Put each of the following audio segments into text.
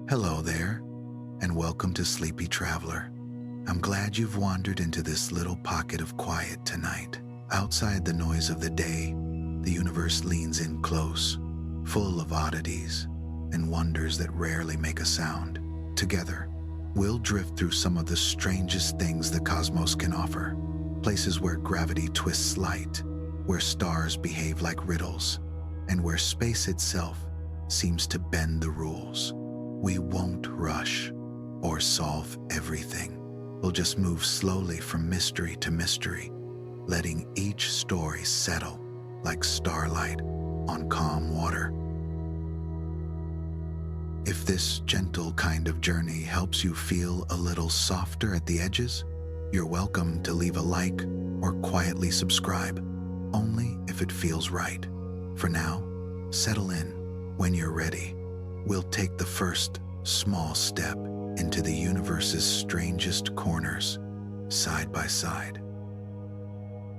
Hello there, and welcome to Sleepy Traveler. I'm glad you've wandered into this little pocket of quiet tonight. Outside the noise of the day, the universe leans in close, full of oddities and wonders that rarely make a sound. Together, we'll drift through some of the strangest things the cosmos can offer. Places where gravity twists light, where stars behave like riddles, and where space itself seems to bend the rules. We won't rush or solve everything. We'll just move slowly from mystery to mystery, letting each story settle like starlight on calm water. If this gentle kind of journey helps you feel a little softer at the edges, you're welcome to leave a like or quietly subscribe, only if it feels right. For now, settle in. When you're ready, we'll take the first small step into the universe's strangest corners, side by side.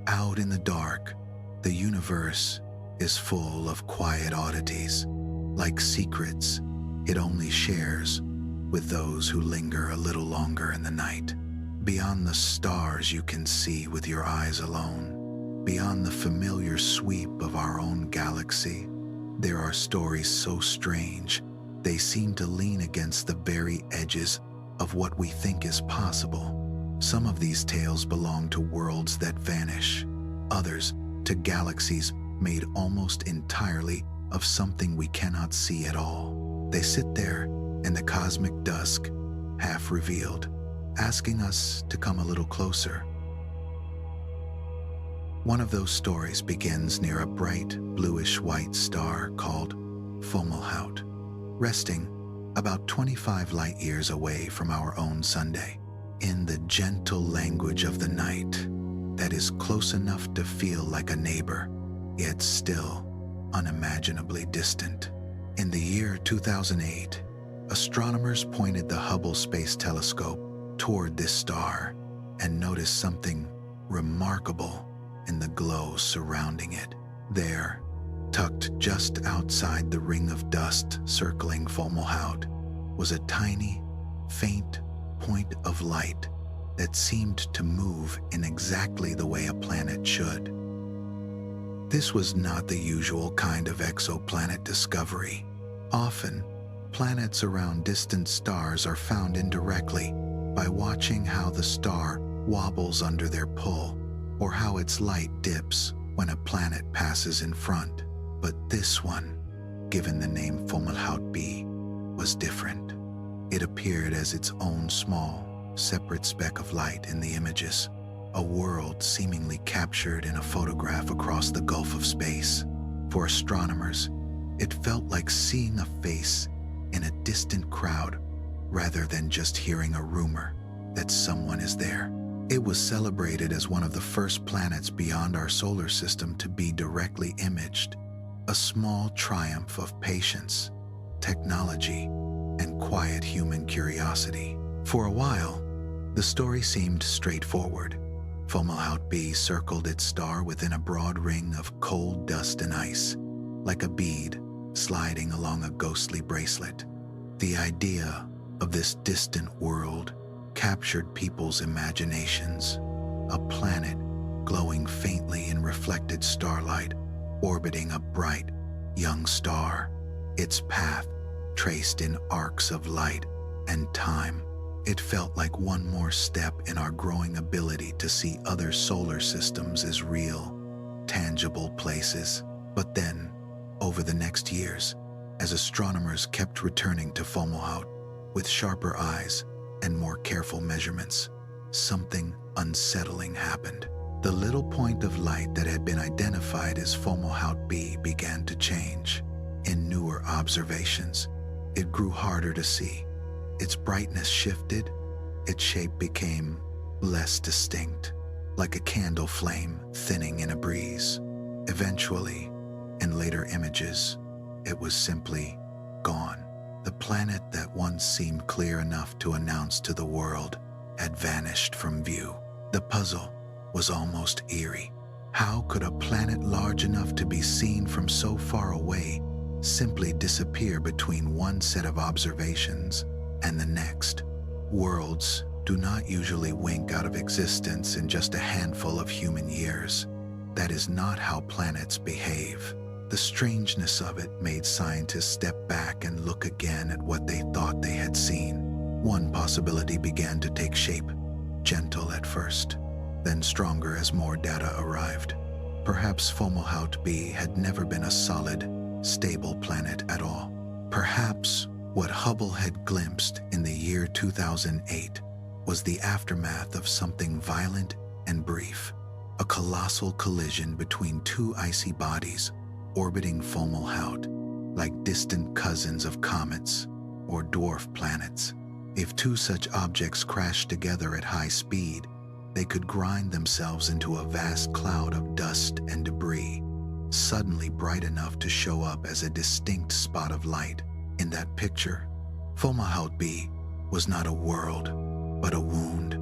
Out in the dark, the universe is full of quiet oddities, like secrets it only shares with those who linger a little longer in the night. Beyond the stars you can see with your eyes alone, beyond the familiar sweep of our own galaxy, there are stories so strange they seem to lean against the very edges of what we think is possible. Some of these tales belong to worlds that vanish, others to galaxies made almost entirely of something we cannot see at all. They sit there in the cosmic dusk, half revealed, asking us to come a little closer. One of those stories begins near a bright, bluish-white star called Fomalhaut, resting about 25 light-years away from our own Sunday. In the gentle language of the night that is close enough to feel like a neighbor, yet still unimaginably distant. In the year 2008, astronomers pointed the Hubble Space Telescope toward this star and noticed something remarkable in the glow surrounding it. There, tucked just outside the ring of dust circling Fomalhaut, was a tiny, faint point of light that seemed to move in exactly the way a planet should. This was not the usual kind of exoplanet discovery. Often, planets around distant stars are found indirectly by watching how the star wobbles under their pull, or how its light dips when a planet passes in front. But this one, given the name Fomalhaut b, was different. It appeared as its own small, separate speck of light in the images, a world seemingly captured in a photograph across the gulf of space. For astronomers, it felt like seeing a face in a distant crowd rather than just hearing a rumor that someone is there. It was celebrated as one of the first planets beyond our solar system to be directly imaged, a small triumph of patience, technology, and quiet human curiosity. For a while, the story seemed straightforward. Fomalhaut b circled its star within a broad ring of cold dust and ice, like a bead sliding along a ghostly bracelet. The idea of this distant world captured people's imaginations. A planet glowing faintly in reflected starlight, orbiting a bright, young star, its path traced in arcs of light and time. It felt like one more step in our growing ability to see other solar systems as real, tangible places. But then, over the next years, as astronomers kept returning to Fomalhaut with sharper eyes and more careful measurements, something unsettling happened. The little point of light that had been identified as Fomalhaut b began to change. In newer observations, it grew harder to see. Its brightness shifted, its shape became less distinct, like a candle flame thinning in a breeze. Eventually, in later images, it was simply gone. The planet that once seemed clear enough to announce to the world had vanished from view. The puzzle was almost eerie. How could a planet large enough to be seen from so far away simply disappear between one set of observations and the next. Worlds do not usually wink out of existence in just a handful of human years. That is not how planets behave. The strangeness of it made scientists step back and look again at what they thought they had seen. One possibility began to take shape, gentle at first, then stronger as more data arrived. Perhaps Fomalhaut b had never been a solid, stable planet at all. Perhaps what Hubble had glimpsed in the year 2008 was the aftermath of something violent and brief, a colossal collision between two icy bodies orbiting Fomalhaut, like distant cousins of comets or dwarf planets. If two such objects crashed together at high speed, they could grind themselves into a vast cloud of dust and debris, suddenly bright enough to show up as a distinct spot of light. In that picture, Fomalhaut b was not a world, but a wound,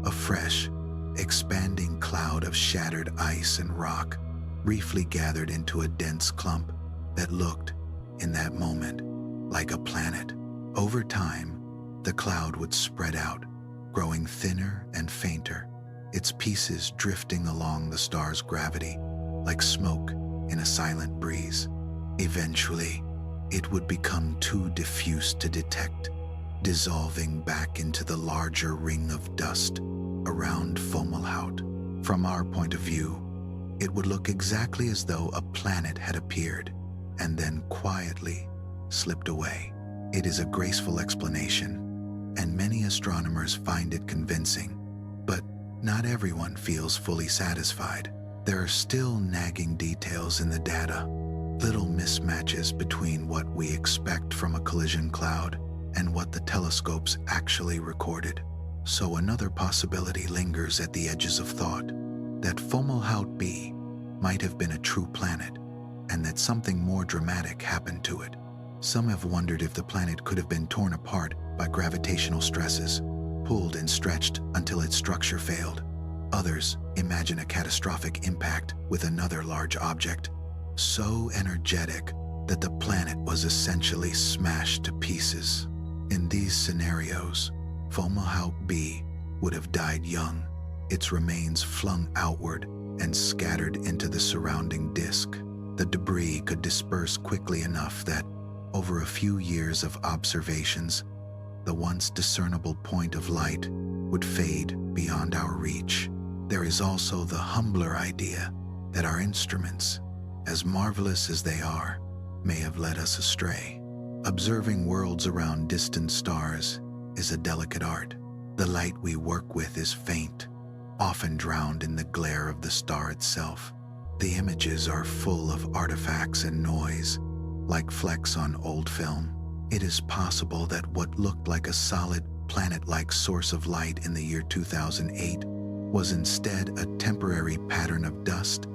a fresh, expanding cloud of shattered ice and rock, briefly gathered into a dense clump that looked, in that moment, like a planet. Over time, the cloud would spread out, growing thinner and fainter, its pieces drifting along the star's gravity like smoke in a silent breeze. Eventually, it would become too diffuse to detect, dissolving back into the larger ring of dust around Fomalhaut. From our point of view, it would look exactly as though a planet had appeared and then quietly slipped away. It is a graceful explanation, and many astronomers find it convincing, but not everyone feels fully satisfied. There are still nagging details in the data, little mismatches between what we expect from a collision cloud and what the telescopes actually recorded. So another possibility lingers at the edges of thought, that Fomalhaut b might have been a true planet, and that something more dramatic happened to it. Some have wondered if the planet could have been torn apart by gravitational stresses, pulled and stretched until its structure failed. Others imagine a catastrophic impact with another large object, so energetic that the planet was essentially smashed to pieces. In these scenarios, Fomalhaut b would have died young, its remains flung outward and scattered into the surrounding disk. The debris could disperse quickly enough that, over a few years of observations, the once discernible point of light would fade beyond our reach. There is also the humbler idea that our instruments, as marvelous as they are, may have led us astray. Observing worlds around distant stars is a delicate art. The light we work with is faint, often drowned in the glare of the star itself. The images are full of artifacts and noise, like flecks on old film. It is possible that what looked like a solid, planet-like source of light in the year 2008 was instead a temporary pattern of dust,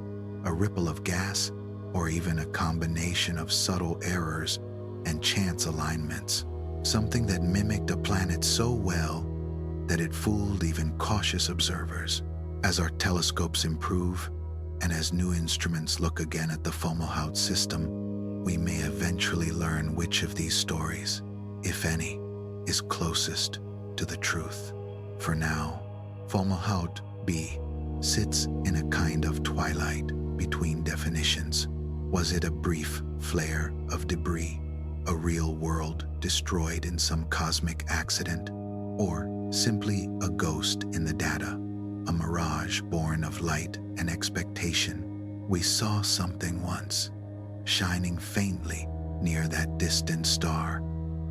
a ripple of gas, or even a combination of subtle errors and chance alignments. Something that mimicked a planet so well that it fooled even cautious observers. As our telescopes improve, and as new instruments look again at the Fomalhaut system, we may eventually learn which of these stories, if any, is closest to the truth. For now, Fomalhaut b sits in a kind of twilight between definitions. Was it a brief flare of debris, a real world destroyed in some cosmic accident, or simply a ghost in the data, a mirage born of light and expectation? We saw something once, shining faintly near that distant star.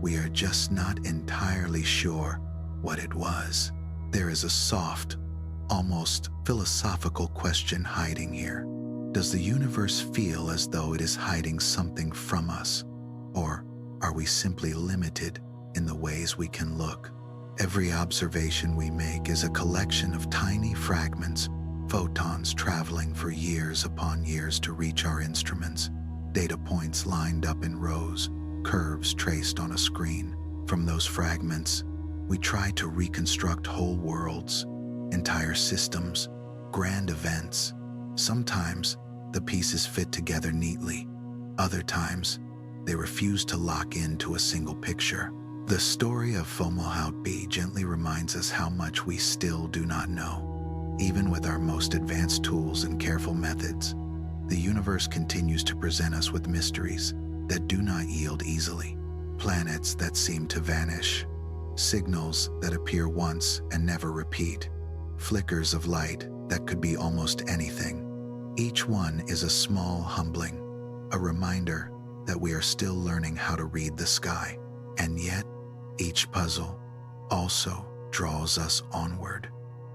We are just not entirely sure what it was. There is a soft, almost philosophical question hiding here. Does the universe feel as though it is hiding something from us, or are we simply limited in the ways we can look? Every observation we make is a collection of tiny fragments, photons traveling for years upon years to reach our instruments, data points lined up in rows, curves traced on a screen. From those fragments, we try to reconstruct whole worlds, entire systems, grand events. Sometimes, the pieces fit together neatly. Other times, They refuse to lock into a single picture. The story of Fomalhaut b gently reminds us how much we still do not know. Even with our most advanced tools and careful methods, the universe continues to present us with mysteries that do not yield easily. Planets that seem to vanish, signals that appear once and never repeat, flickers of light that could be almost anything. Each one is a small humbling, a reminder that we are still learning how to read the sky. And yet, each puzzle also draws us onward.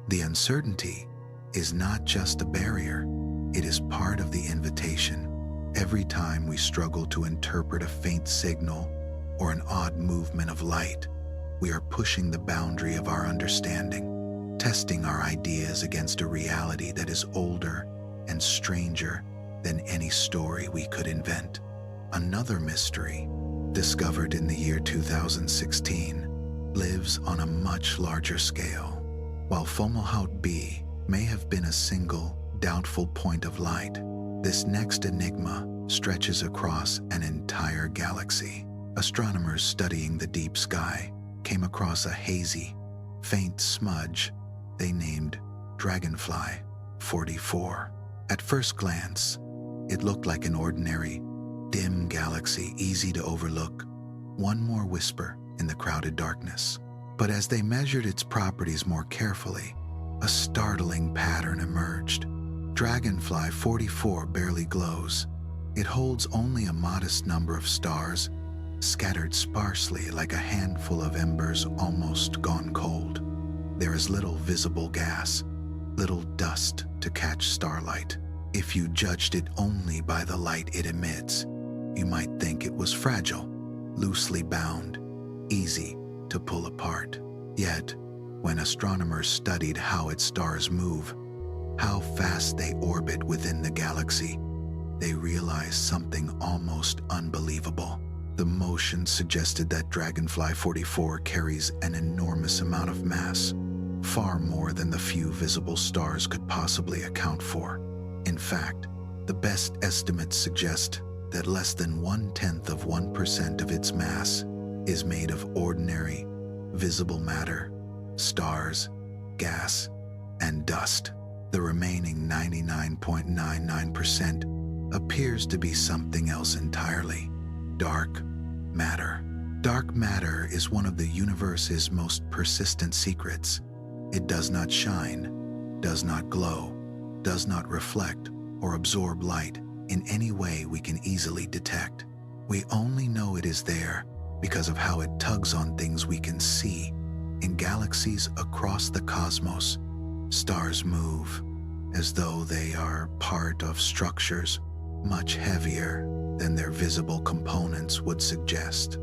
The uncertainty is not just a barrier, it is part of the invitation. Every time we struggle to interpret a faint signal or an odd movement of light, we are pushing the boundary of our understanding, testing our ideas against a reality that is older and stranger than any story we could invent. Another mystery, discovered in the year 2016, lives on a much larger scale. While Fomalhaut b may have been a single, doubtful point of light, this next enigma stretches across an entire galaxy. Astronomers studying the deep sky came across a hazy, faint smudge they named Dragonfly 44. At first glance, it looked like an ordinary, dim galaxy, easy to overlook, one more whisper in the crowded darkness. But as they measured its properties more carefully, a startling pattern emerged. Dragonfly 44 barely glows. It holds only a modest number of stars, scattered sparsely like a handful of embers almost gone cold. There is little visible gas, little dust to catch starlight. If you judged it only by the light it emits, you might think it was fragile, loosely bound, easy to pull apart. Yet, when astronomers studied how its stars move, how fast they orbit within the galaxy, they realized something almost unbelievable. The motion suggested that Dragonfly 44 carries an enormous amount of mass, far more than the few visible stars could possibly account for. In fact, the best estimates suggest that less than 0.1% of its mass is made of ordinary, visible matter, stars, gas, and dust. The remaining 99.99% appears to be something else entirely: dark matter. Dark matter is one of the universe's most persistent secrets. It does not shine, does not glow, does not reflect or absorb light in any way we can easily detect. We only know it is there because of how it tugs on things we can see. In galaxies across the cosmos, stars move as though they are part of structures much heavier than their visible components would suggest.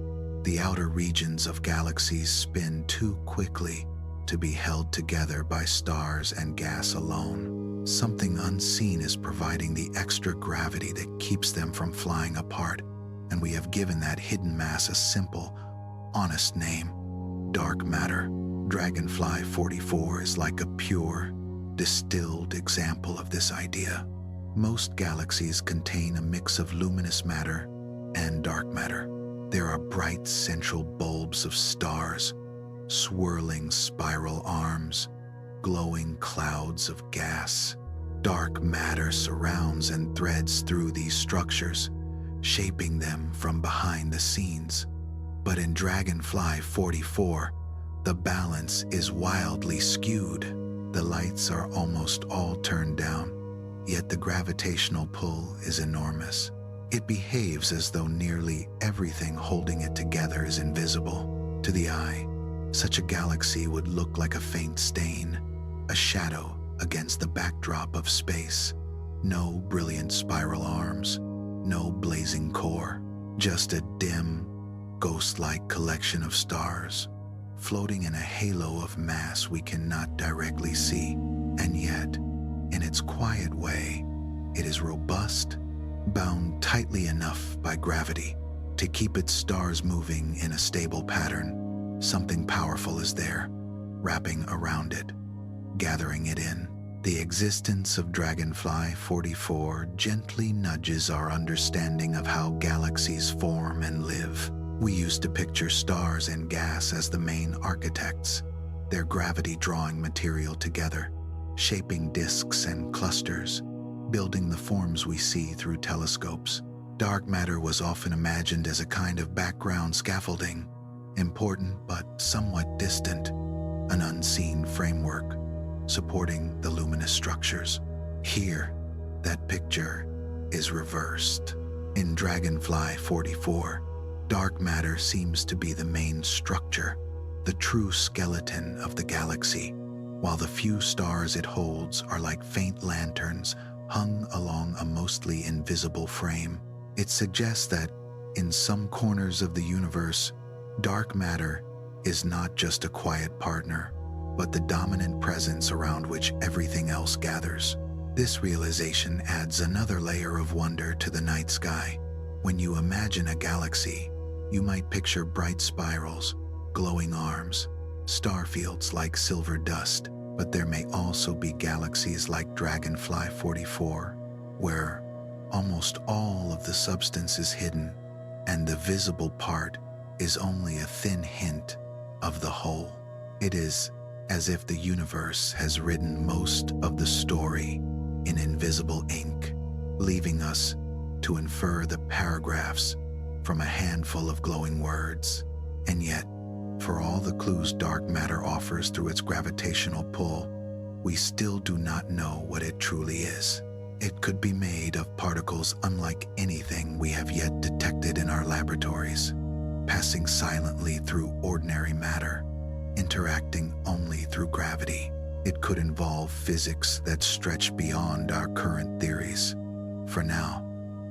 The outer regions of galaxies spin too quickly to be held together by stars and gas alone. Something unseen is providing the extra gravity that keeps them from flying apart, and we have given that hidden mass a simple, honest name: dark matter. Dragonfly 44 is like a pure, distilled example of this idea. Most galaxies contain a mix of luminous matter and dark matter. There are bright central bulbs of stars, swirling spiral arms, glowing clouds of gas. Dark matter surrounds and threads through these structures, shaping them from behind the scenes. But in Dragonfly 44, the balance is wildly skewed. The lights are almost all turned down, yet the gravitational pull is enormous. It behaves as though nearly everything holding it together is invisible. To the eye, such a galaxy would look like a faint stain, a shadow against the backdrop of space. No brilliant spiral arms, no blazing core, just a dim, ghost-like collection of stars, floating in a halo of mass we cannot directly see. And yet, in its quiet way, it is robust, bound tightly enough by gravity to keep its stars moving in a stable pattern. Something powerful is there, wrapping around it, gathering it in. The existence of Dragonfly 44 gently nudges our understanding of how galaxies form and live. We used to picture stars and gas as the main architects, their gravity drawing material together, shaping disks and clusters, building the forms we see through telescopes. Dark matter was often imagined as a kind of background scaffolding, important but somewhat distant, an unseen framework supporting the luminous structures. Here, that picture is reversed. In Dragonfly 44, dark matter seems to be the main structure, the true skeleton of the galaxy, while the few stars it holds are like faint lanterns hung along a mostly invisible frame. It suggests that, in some corners of the universe, dark matter is not just a quiet partner, but the dominant presence around which everything else gathers. This realization adds another layer of wonder to the night sky. When you imagine a galaxy, you might picture bright spirals, glowing arms, star fields like silver dust, but there may also be galaxies like Dragonfly 44, where almost all of the substance is hidden, and the visible part is only a thin hint of the whole. It is as if the universe has written most of the story in invisible ink, leaving us to infer the paragraphs from a handful of glowing words. And yet, for all the clues dark matter offers through its gravitational pull, we still do not know what it truly is. It could be made of particles unlike anything we have yet detected in our laboratories, passing silently through ordinary matter, interacting only through gravity. It could involve physics that stretch beyond our current theories. For now,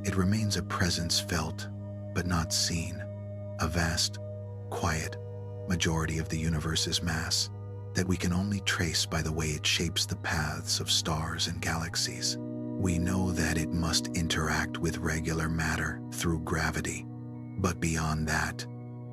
it remains a presence felt but not seen, a vast, quiet majority of the universe's mass that we can only trace by the way it shapes the paths of stars and galaxies. We know that it must interact with regular matter through gravity, but beyond that,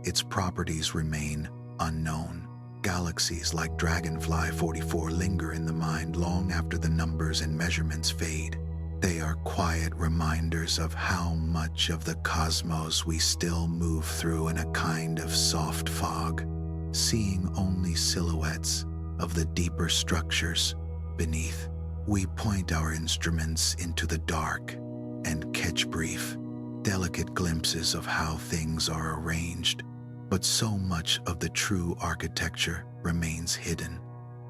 its properties remain unknown. Galaxies like Dragonfly 44 linger in the mind long after the numbers and measurements fade. They are quiet reminders of how much of the cosmos we still move through in a kind of soft fog, seeing only silhouettes of the deeper structures beneath. We point our instruments into the dark and catch brief, delicate glimpses of how things are arranged, but so much of the true architecture remains hidden,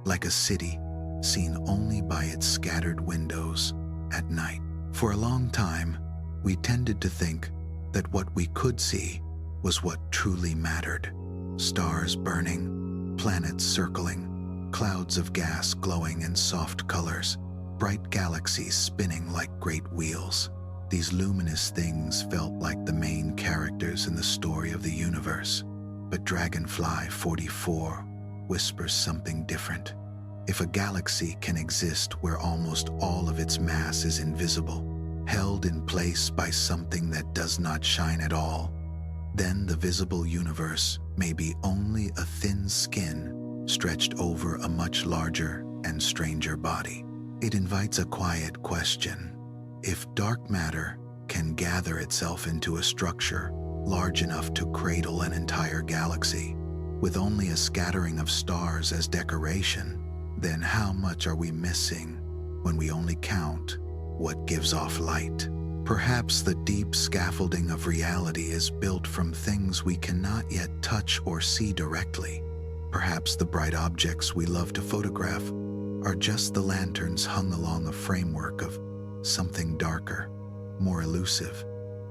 like a city seen only by its scattered windows at night. For a long time, we tended to think that what we could see was what truly mattered. Stars burning, planets circling, clouds of gas glowing in soft colors, bright galaxies spinning like great wheels. These luminous things felt like the main characters in the story of the universe. But Dragonfly 44 whispers something different. If a galaxy can exist where almost all of its mass is invisible, held in place by something that does not shine at all, then the visible universe may be only a thin skin stretched over a much larger and stranger body. It invites a quiet question. If dark matter can gather itself into a structure large enough to cradle an entire galaxy, with only a scattering of stars as decoration, then how much are we missing when we only count what gives off light? Perhaps the deep scaffolding of reality is built from things we cannot yet touch or see directly. Perhaps the bright objects we love to photograph are just the lanterns hung along a framework of something darker, more elusive,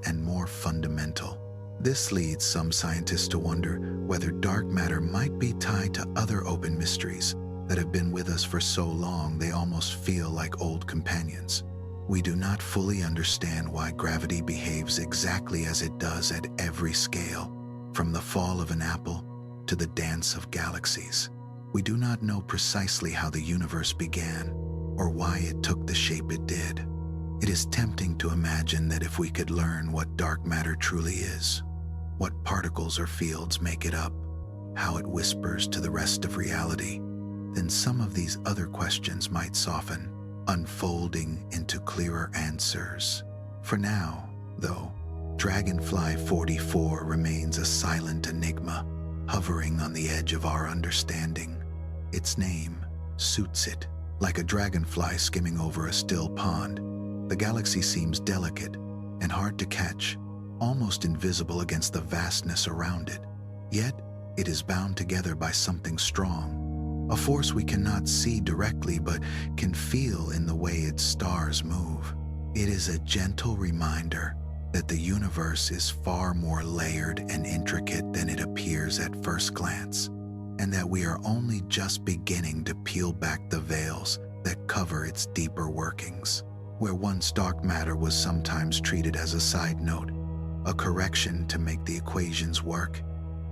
and more fundamental. This leads some scientists to wonder whether dark matter might be tied to other open mysteries that have been with us for so long they almost feel like old companions. We do not fully understand why gravity behaves exactly as it does at every scale, from the fall of an apple to the dance of galaxies. We do not know precisely how the universe began or why it took the shape it did. It is tempting to imagine that if we could learn what dark matter truly is, what particles or fields make it up, how it whispers to the rest of reality, then some of these other questions might soften, unfolding into clearer answers. For now, though, Dragonfly 44 remains a silent enigma, hovering on the edge of our understanding. Its name suits it. Like a dragonfly skimming over a still pond, the galaxy seems delicate and hard to catch, almost invisible against the vastness around it. Yet, it is bound together by something strong, a force we cannot see directly but can feel in the way its stars move. It is a gentle reminder that the universe is far more layered and intricate than it appears at first glance, and that we are only just beginning to peel back the veils that cover its deeper workings. Where once dark matter was sometimes treated as a side note, a correction to make the equations work,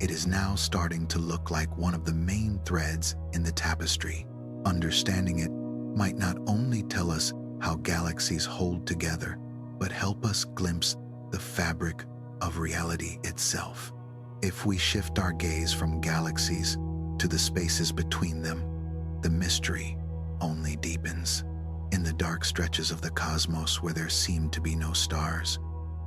it is now starting to look like one of the main threads in the tapestry. Understanding it might not only tell us how galaxies hold together, but help us glimpse the fabric of reality itself. If we shift our gaze from galaxies to the spaces between them, the mystery only deepens. In the dark stretches of the cosmos where there seem to be no stars,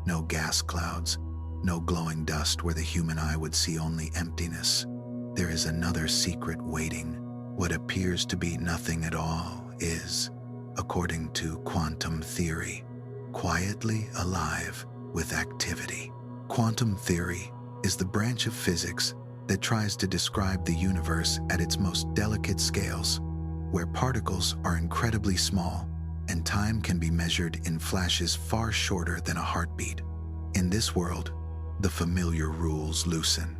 no gas clouds, no glowing dust where the human eye would see only emptiness, there is another secret waiting. What appears to be nothing at all is, according to quantum theory, quietly alive with activity. Quantum theory is the branch of physics that tries to describe the universe at its most delicate scales, where particles are incredibly small and time can be measured in flashes far shorter than a heartbeat. In this world, the familiar rules loosen.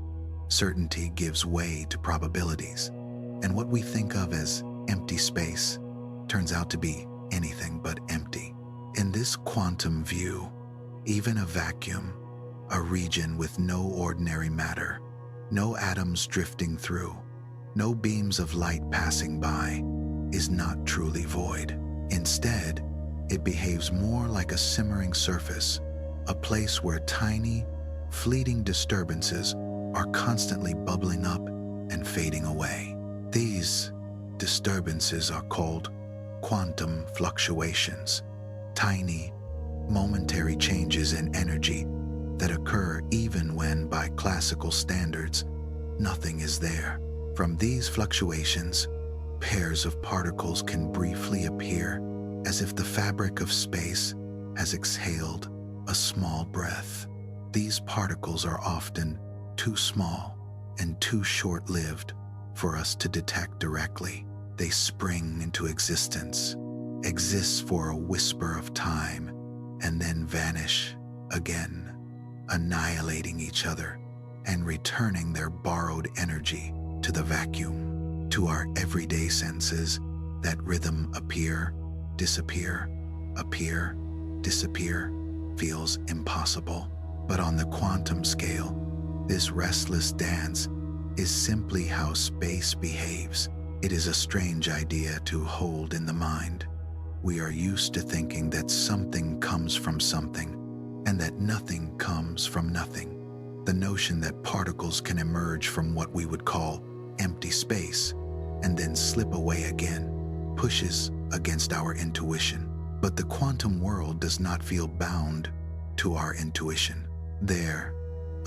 Certainty gives way to probabilities, and what we think of as empty space turns out to be anything but empty. In this quantum view, even a vacuum, a region with no ordinary matter, no atoms drifting through, no beams of light passing by, is not truly void. Instead, it behaves more like a simmering surface, a place where tiny, fleeting disturbances are constantly bubbling up and fading away. These disturbances are called quantum fluctuations, tiny, momentary changes in energy that occur even when, by classical standards, nothing is there. From these fluctuations, pairs of particles can briefly appear as if the fabric of space has exhaled a small breath. These particles are often too small and too short-lived for us to detect directly. They spring into existence, exist for a whisper of time, and then vanish again, annihilating each other and returning their borrowed energy to the vacuum. To our everyday senses, that rhythm appear, disappear, appear, disappear feels impossible. But on the quantum scale, this restless dance is simply how space behaves. It is a strange idea to hold in the mind. We are used to thinking that something comes from something, and that nothing comes from nothing. The notion that particles can emerge from what we would call empty space and then slip away again pushes against our intuition. But the quantum world does not feel bound to our intuition. There,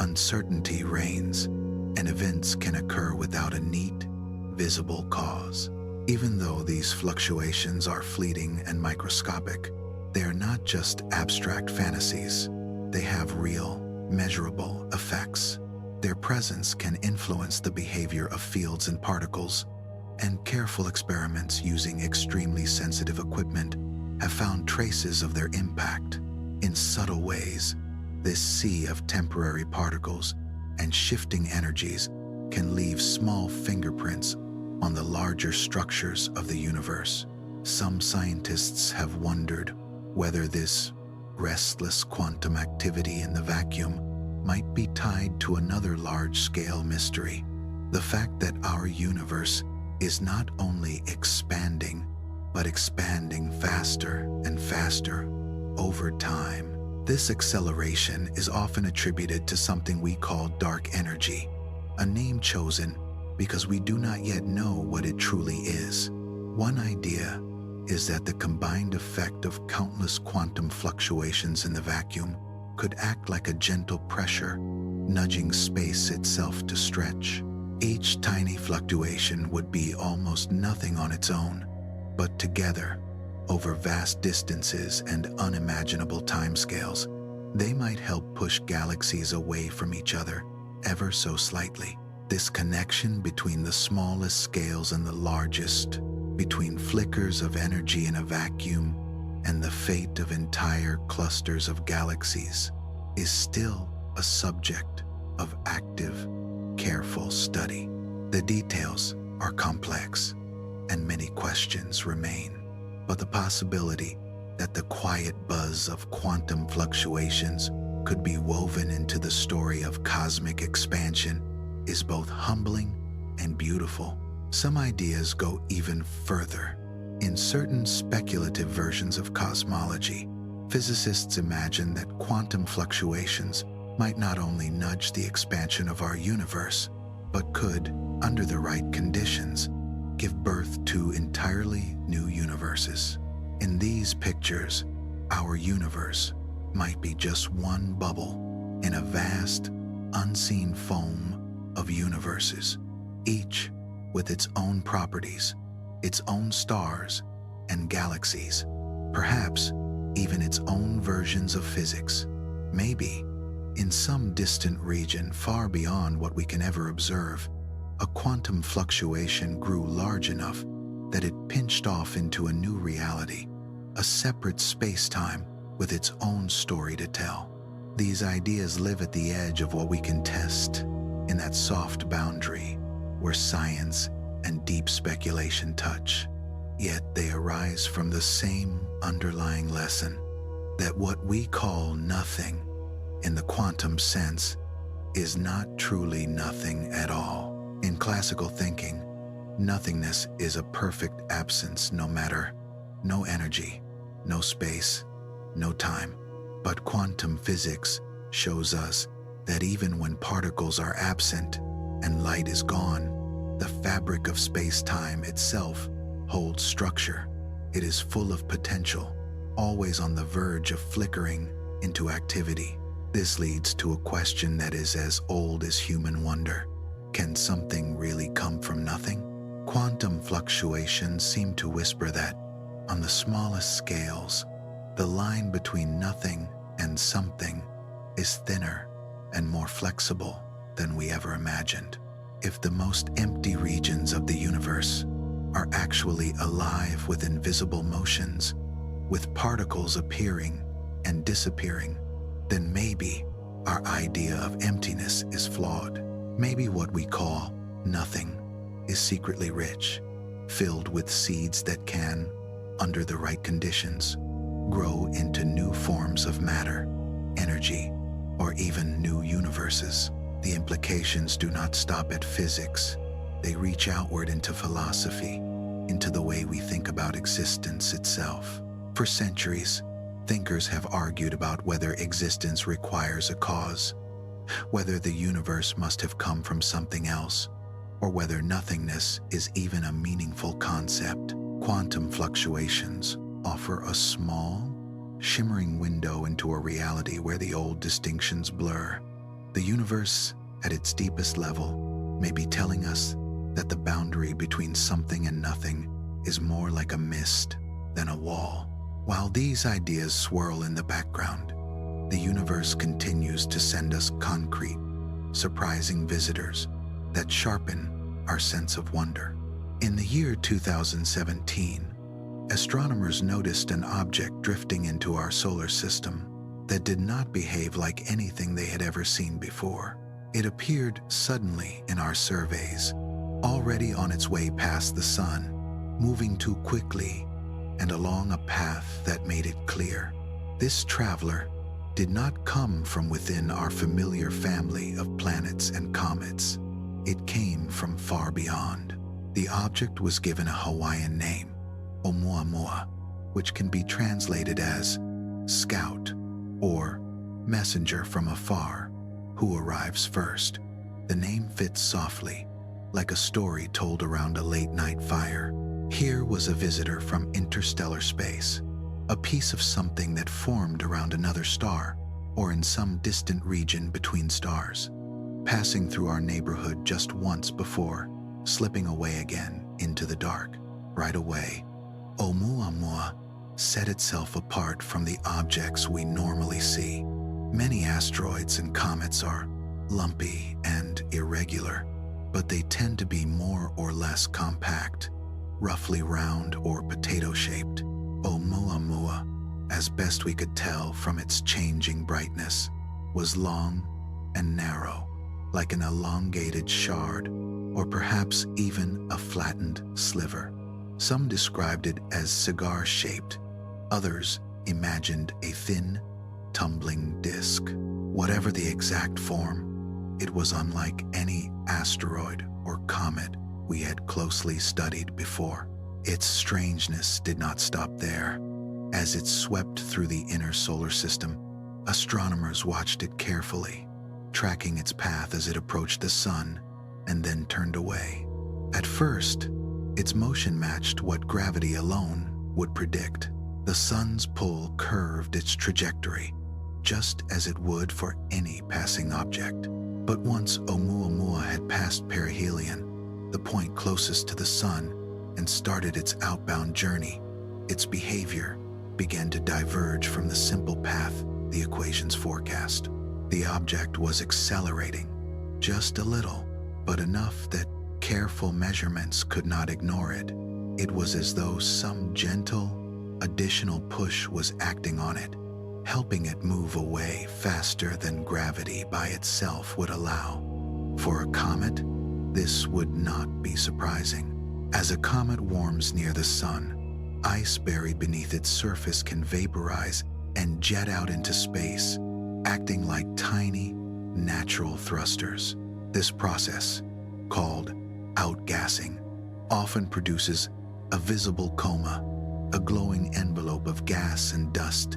uncertainty reigns, and events can occur without a neat, visible cause. Even though these fluctuations are fleeting and microscopic, they are not just abstract fantasies. They have real, measurable effects. Their presence can influence the behavior of fields and particles, and careful experiments using extremely sensitive equipment have found traces of their impact. In subtle ways, this sea of temporary particles and shifting energies can leave small fingerprints on the larger structures of the universe. Some scientists have wondered whether this restless quantum activity in the vacuum might be tied to another large-scale mystery: the fact that our universe is not only expanding, but expanding faster and faster over time. This acceleration is often attributed to something we call dark energy, a name chosen because we do not yet know what it truly is. One idea is that the combined effect of countless quantum fluctuations in the vacuum could act like a gentle pressure, nudging space itself to stretch. Each tiny fluctuation would be almost nothing on its own, but together, over vast distances and unimaginable timescales, they might help push galaxies away from each other ever so slightly. This connection between the smallest scales and the largest, between flickers of energy in a vacuum and the fate of entire clusters of galaxies, is still a subject of active, careful study. The details are complex, and many questions remain. But the possibility that the quiet buzz of quantum fluctuations could be woven into the story of cosmic expansion is both humbling and beautiful. Some ideas go even further. In certain speculative versions of cosmology, physicists imagine that quantum fluctuations might not only nudge the expansion of our universe, but could, under the right conditions, give birth to entirely new universes. In these pictures, our universe might be just one bubble in a vast, unseen foam of universes, each with its own properties, its own stars and galaxies, perhaps even its own versions of physics. Maybe, in some distant region far beyond what we can ever observe, a quantum fluctuation grew large enough that it pinched off into a new reality, a separate space-time with its own story to tell. These ideas live at the edge of what we can test, in that soft boundary where science and deep speculation touch. Yet they arise from the same underlying lesson, that what we call nothing, in the quantum sense, is not truly nothing at all. In classical thinking, nothingness is a perfect absence, no matter, no energy, no space, no time. But quantum physics shows us that even when particles are absent and light is gone, the fabric of space-time itself holds structure. It is full of potential, always on the verge of flickering into activity. This leads to a question that is as old as human wonder. Can something really come from nothing? Quantum fluctuations seem to whisper that, on the smallest scales, the line between nothing and something is thinner and more flexible than we ever imagined. If the most empty regions of the universe are actually alive with invisible motions, with particles appearing and disappearing, then maybe our idea of emptiness is flawed. Maybe what we call nothing is secretly rich, filled with seeds that can, under the right conditions, grow into new forms of matter, energy, or even new universes. The implications do not stop at physics. They reach outward into philosophy, into the way we think about existence itself. For centuries, thinkers have argued about whether existence requires a cause, whether the universe must have come from something else, or whether nothingness is even a meaningful concept. Quantum fluctuations offer a small, shimmering window into a reality where the old distinctions blur. The universe, at its deepest level, may be telling us that the boundary between something and nothing is more like a mist than a wall. While these ideas swirl in the background, the universe continues to send us concrete, surprising visitors that sharpen our sense of wonder. In the year 2017, astronomers noticed an object drifting into our solar system that did not behave like anything they had ever seen before. It appeared suddenly in our surveys, already on its way past the sun, moving too quickly and along a path that made it clear. This traveler did not come from within our familiar family of planets and comets. It came from far beyond. The object was given a Hawaiian name, Oumuamua, which can be translated as scout or messenger from afar, who arrives first. The name fits softly, like a story told around a late-night fire. Here was a visitor from interstellar space, a piece of something that formed around another star or in some distant region between stars, passing through our neighborhood just once before slipping away again into the dark. Right away, Oumuamua set itself apart from the objects we normally see. Many asteroids and comets are lumpy and irregular, but they tend to be more or less compact, roughly round or potato-shaped. Oumuamua, as best we could tell from its changing brightness, was long and narrow, like an elongated shard, or perhaps even a flattened sliver. Some described it as cigar-shaped. Others imagined a thin, tumbling disk. Whatever the exact form, it was unlike any asteroid or comet we had closely studied before. Its strangeness did not stop there. As it swept through the inner solar system, astronomers watched it carefully, tracking its path as it approached the sun and then turned away. At first, its motion matched what gravity alone would predict. The sun's pull curved its trajectory, just as it would for any passing object. But once Oumuamua had passed perihelion, the point closest to the sun, and started its outbound journey, its behavior began to diverge from the simple path the equations forecast. The object was accelerating, just a little, but enough that careful measurements could not ignore it. It was as though some gentle, additional push was acting on it, helping it move away faster than gravity by itself would allow. For a comet, this would not be surprising. As a comet warms near the sun, ice buried beneath its surface can vaporize and jet out into space, acting like tiny, natural thrusters. This process, called outgassing, often produces a visible coma, a glowing envelope of gas and dust,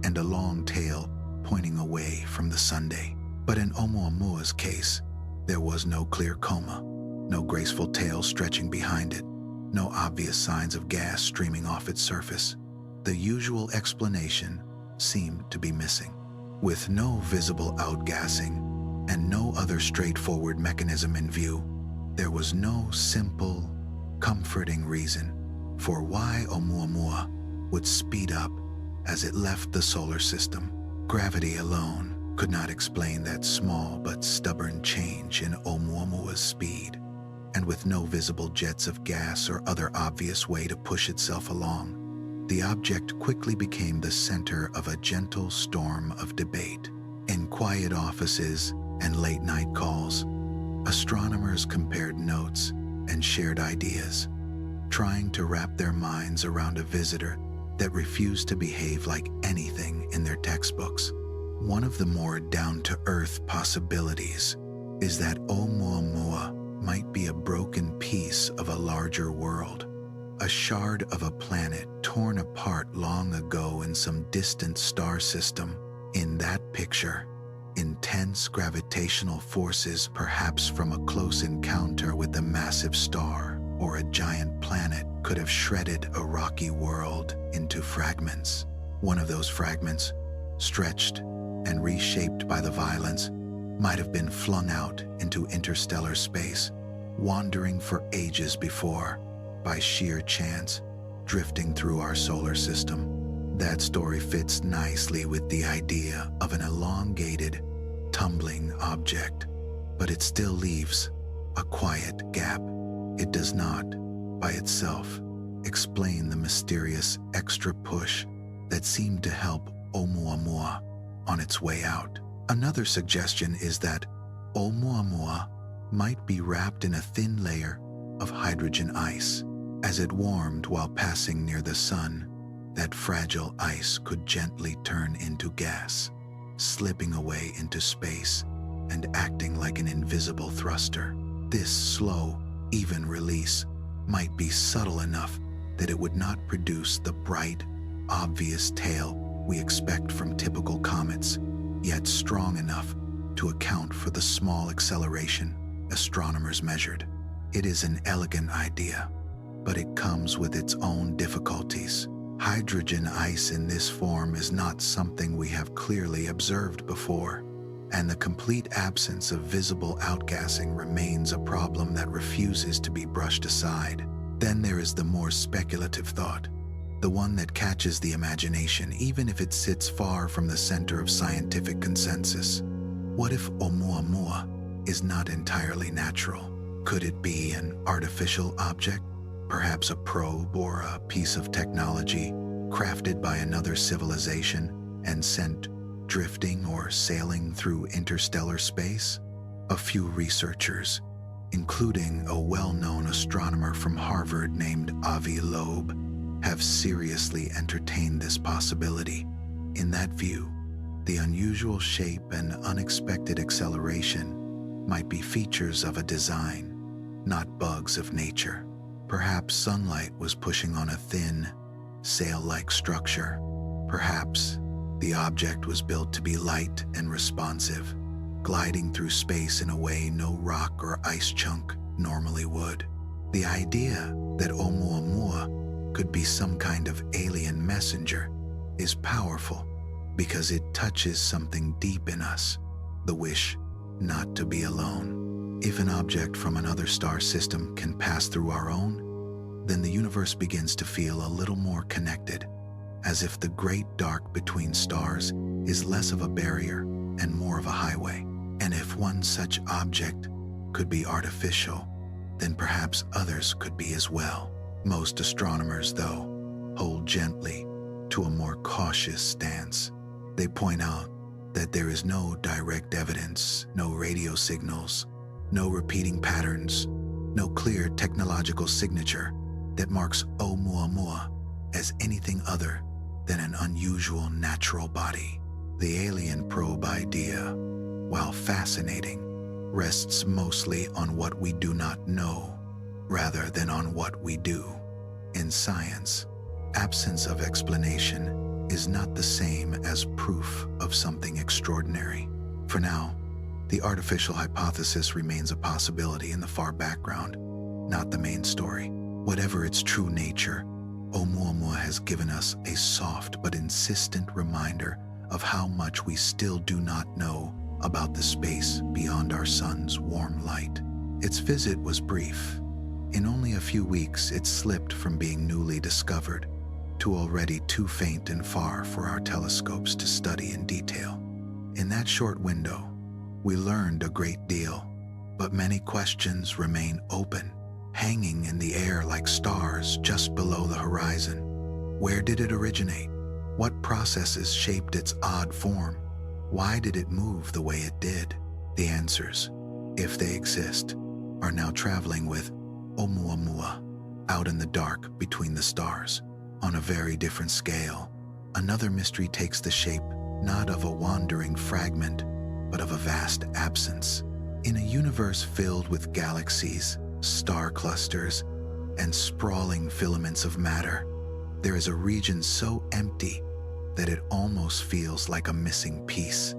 and a long tail pointing away from the sundae. But in Oumuamua's case, there was no clear coma, no graceful tail stretching behind it, no obvious signs of gas streaming off its surface. The usual explanation seemed to be missing. With no visible outgassing and no other straightforward mechanism in view, there was no simple, comforting reason for why Oumuamua would speed up as it left the solar system. Gravity alone could not explain that small but stubborn change in Oumuamua's speed, and with no visible jets of gas or other obvious way to push itself along, the object quickly became the center of a gentle storm of debate. In quiet offices and late-night calls, astronomers compared notes and shared ideas, trying to wrap their minds around a visitor that refused to behave like anything in their textbooks. One of the more down-to-earth possibilities is that Oumuamua might be a broken piece of a larger world, a shard of a planet torn apart long ago in some distant star system. In that picture, intense gravitational forces, perhaps from a close encounter with a massive star or a giant planet, could have shredded a rocky world into fragments. One of those fragments, stretched and reshaped by the violence, might have been flung out into interstellar space, wandering for ages before, by sheer chance, drifting through our solar system. That story fits nicely with the idea of an elongated, tumbling object, but it still leaves a quiet gap. It does not, by itself, explain the mysterious extra push that seemed to help Oumuamua on its way out. Another suggestion is that Oumuamua might be wrapped in a thin layer of hydrogen ice. As it warmed while passing near the sun, that fragile ice could gently turn into gas, slipping away into space and acting like an invisible thruster. This slow, even release might be subtle enough that it would not produce the bright, obvious tail we expect from typical comets, yet strong enough to account for the small acceleration astronomers measured. It is an elegant idea, but it comes with its own difficulties. Hydrogen ice in this form is not something we have clearly observed before, and the complete absence of visible outgassing remains a problem that refuses to be brushed aside. Then there is the more speculative thought, the one that catches the imagination even if it sits far from the center of scientific consensus. What if Oumuamua is not entirely natural? Could it be an artificial object? Perhaps a probe or a piece of technology crafted by another civilization and sent drifting or sailing through interstellar space? A few researchers, including a well-known astronomer from Harvard named Avi Loeb, have seriously entertained this possibility. In that view, the unusual shape and unexpected acceleration might be features of a design, not bugs of nature. Perhaps sunlight was pushing on a thin, sail-like structure. Perhaps the object was built to be light and responsive, gliding through space in a way no rock or ice chunk normally would. The idea that Oumuamua could be some kind of alien messenger is powerful because it touches something deep in us, the wish not to be alone. If an object from another star system can pass through our own, then the universe begins to feel a little more connected, as if the great dark between stars is less of a barrier and more of a highway. And if one such object could be artificial, then perhaps others could be as well. Most astronomers, though, hold gently to a more cautious stance. They point out that there is no direct evidence, no radio signals, no repeating patterns, no clear technological signature that marks Oumuamua as anything other than an unusual natural body. The alien probe idea, while fascinating, rests mostly on what we do not know, rather than on what we do. In science, absence of explanation is not the same as proof of something extraordinary. For now, the artificial hypothesis remains a possibility in the far background, not the main story. Whatever its true nature, Oumuamua has given us a soft but insistent reminder of how much we still do not know about the space beyond our sun's warm light. Its visit was brief. In only a few weeks, it slipped from being newly discovered to already too faint and far for our telescopes to study in detail. In that short window, we learned a great deal, but many questions remain open, hanging in the air like stars just below the horizon. Where did it originate? What processes shaped its odd form? Why did it move the way it did? The answers, if they exist, are now traveling with Oumuamua out in the dark between the stars. On a very different scale, another mystery takes the shape not of a wandering fragment, but of a vast absence. In a universe filled with galaxies, star clusters, and sprawling filaments of matter, there is a region so empty that it almost feels like a missing piece.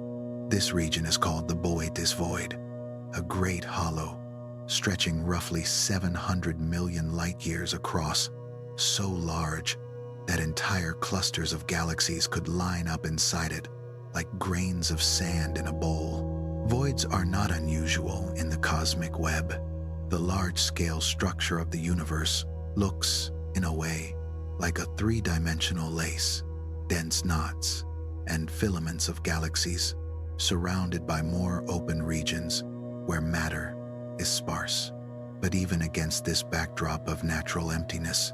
This region is called the Boötes Void, a great hollow stretching roughly 700 million light-years across, so large that entire clusters of galaxies could line up inside it like grains of sand in a bowl. Voids are not unusual in the cosmic web. The large-scale structure of the universe looks, in a way, like a three-dimensional lace, dense knots, and filaments of galaxies surrounded by more open regions where matter is sparse. But even against this backdrop of natural emptiness,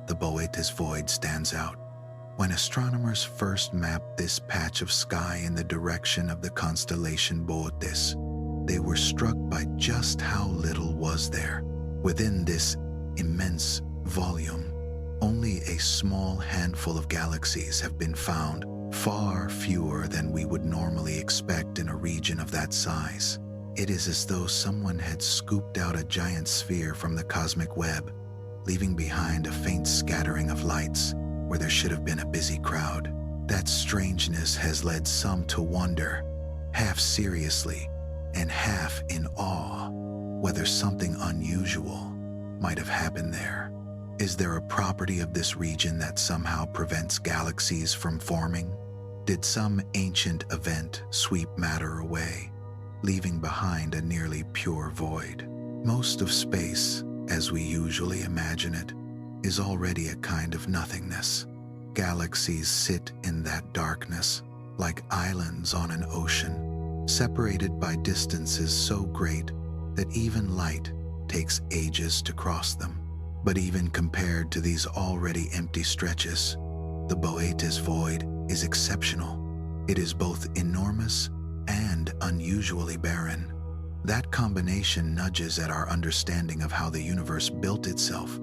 the Boötes Void stands out. When astronomers first mapped this patch of sky in the direction of the constellation Boötes, they were struck by just how little was there. Within this immense volume, only a small handful of galaxies have been found, far fewer than we would normally expect in a region of that size. It is as though someone had scooped out a giant sphere from the cosmic web, leaving behind a faint scattering of lights where there should have been a busy crowd. That strangeness has led some to wonder, half seriously and half in awe, whether something unusual might have happened there. Is there a property of this region that somehow prevents galaxies from forming? Did some ancient event sweep matter away, leaving behind a nearly pure void? Most of space, as we usually imagine it, is already a kind of nothingness. Galaxies sit in that darkness, like islands on an ocean, separated by distances so great that even light takes ages to cross them. But even compared to these already empty stretches, the Boetis void is exceptional. It is both enormous and unusually barren. That combination nudges at our understanding of how the universe built itself,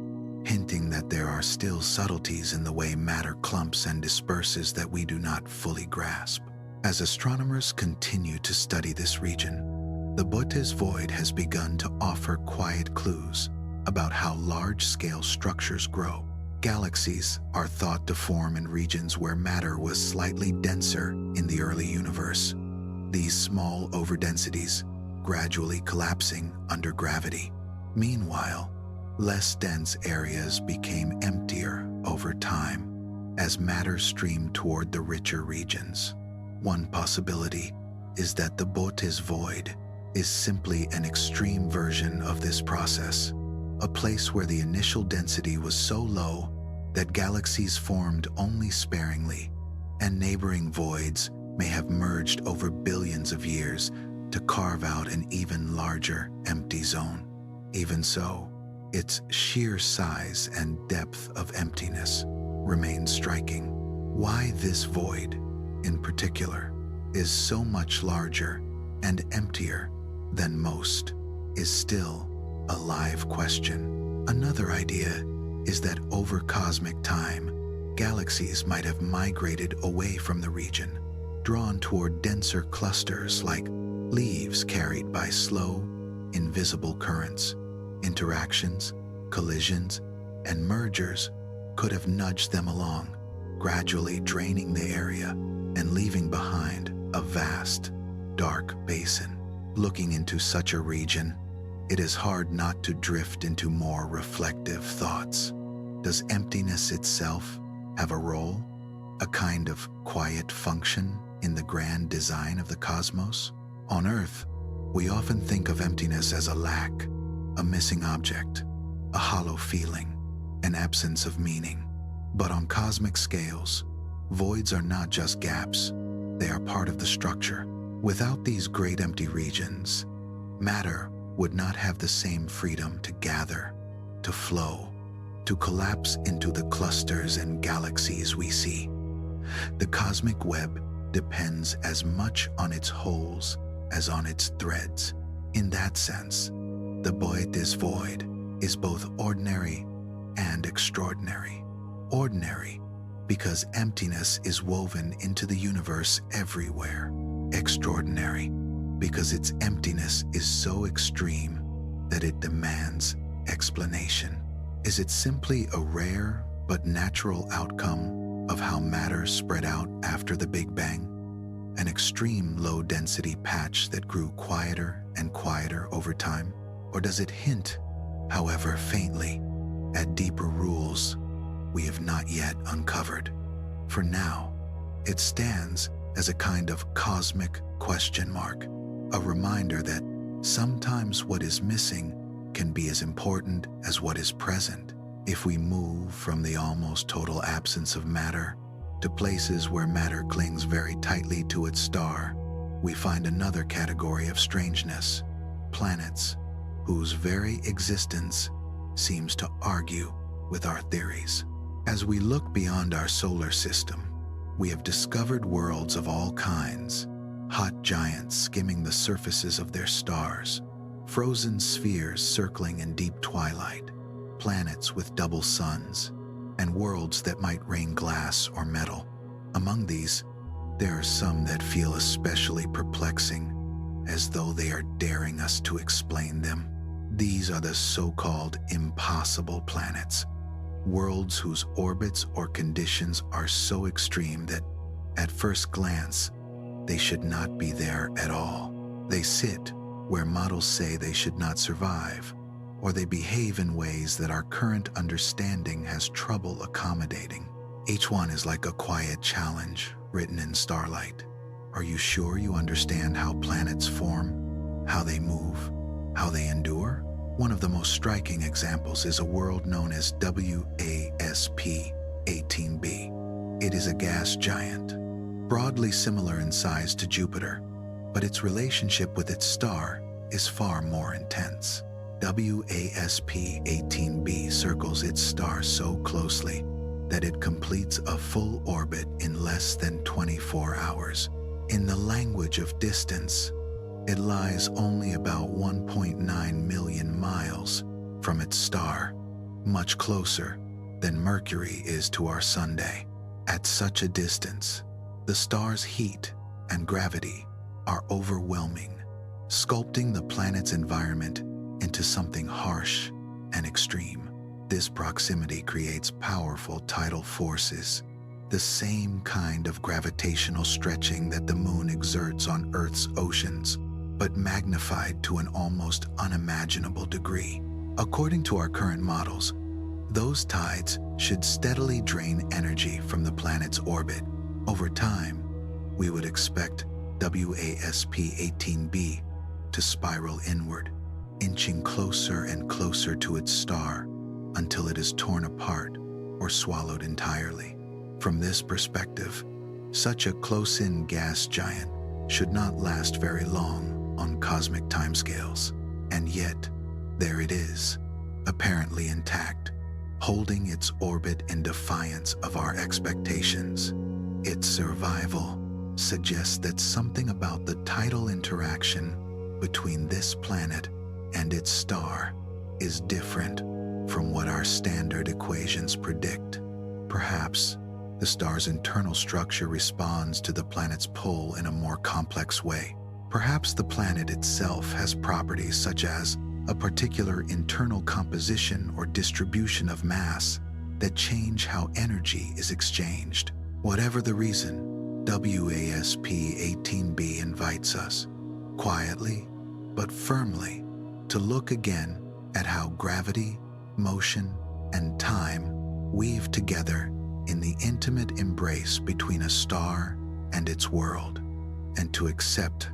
hinting that there are still subtleties in the way matter clumps and disperses that we do not fully grasp. As astronomers continue to study this region, the Boetis void has begun to offer quiet clues about how large-scale structures grow. Galaxies are thought to form in regions where matter was slightly denser in the early universe. These small overdensities gradually collapsing under gravity. Meanwhile, less dense areas became emptier over time as matter streamed toward the richer regions. One possibility is that the Boetis void is simply an extreme version of this process, a place where the initial density was so low that galaxies formed only sparingly, and neighboring voids may have merged over billions of years to carve out an even larger empty zone. Even so, its sheer size and depth of emptiness remains striking. Why this void, in particular, is so much larger and emptier than most is still a live question. Another idea is that over cosmic time, galaxies might have migrated away from the region, drawn toward denser clusters like leaves carried by slow, invisible currents. Interactions, collisions, and mergers could have nudged them along, gradually draining the area and leaving behind a vast, dark basin. Looking into such a region, it is hard not to drift into more reflective thoughts. Does emptiness itself have a role, a kind of quiet function in the grand design of the cosmos? On Earth, we often think of emptiness as a lack, a missing object, a hollow feeling, an absence of meaning. But on cosmic scales, voids are not just gaps, they are part of the structure. Without these great empty regions, matter would not have the same freedom to gather, to flow, to collapse into the clusters and galaxies we see. The cosmic web depends as much on its holes as on its threads. In that sense, the Boetis void is both ordinary and extraordinary. Ordinary because emptiness is woven into the universe everywhere. Extraordinary because its emptiness is so extreme that it demands explanation. Is it simply a rare but natural outcome of how matter spread out after the Big Bang? An extreme low-density patch that grew quieter and quieter over time? Or does it hint, however faintly, at deeper rules we have not yet uncovered? For now, it stands as a kind of cosmic question mark, a reminder that sometimes what is missing can be as important as what is present. If we move from the almost total absence of matter to places where matter clings very tightly to its star, we find another category of strangeness: planets whose very existence seems to argue with our theories. As we look beyond our solar system, we have discovered worlds of all kinds: hot giants skimming the surfaces of their stars, frozen spheres circling in deep twilight, planets with double suns, and worlds that might rain glass or metal. Among these, there are some that feel especially perplexing, as though they are daring us to explain them. These are the so-called impossible planets, worlds whose orbits or conditions are so extreme that, at first glance, they should not be there at all. They sit where models say they should not survive, or they behave in ways that our current understanding has trouble accommodating. Each one is like a quiet challenge written in starlight. Are you sure you understand how planets form, how they move, how they endure? One of the most striking examples is a world known as WASP-18b. It is a gas giant, broadly similar in size to Jupiter, but its relationship with its star is far more intense. WASP-18b circles its star so closely that it completes a full orbit in less than 24 hours. In the language of distance, it lies only about 1.9 million miles from its star, much closer than Mercury is to our Sunday. At such a distance, the star's heat and gravity are overwhelming, sculpting the planet's environment into something harsh and extreme. This proximity creates powerful tidal forces, the same kind of gravitational stretching that the moon exerts on Earth's oceans, but magnified to an almost unimaginable degree. According to our current models, those tides should steadily drain energy from the planet's orbit. Over time, we would expect WASP-18b to spiral inward, inching closer and closer to its star until it is torn apart or swallowed entirely. From this perspective, such a close-in gas giant should not last very long on cosmic timescales. And yet, there it is, apparently intact, holding its orbit in defiance of our expectations. Its survival suggests that something about the tidal interaction between this planet and its star is different from what our standard equations predict. Perhaps the star's internal structure responds to the planet's pull in a more complex way. Perhaps the planet itself has properties such as a particular internal composition or distribution of mass that change how energy is exchanged. Whatever the reason, WASP-18b invites us, quietly but firmly, to look again at how gravity, motion, and time weave together in the intimate embrace between a star and its world, and to accept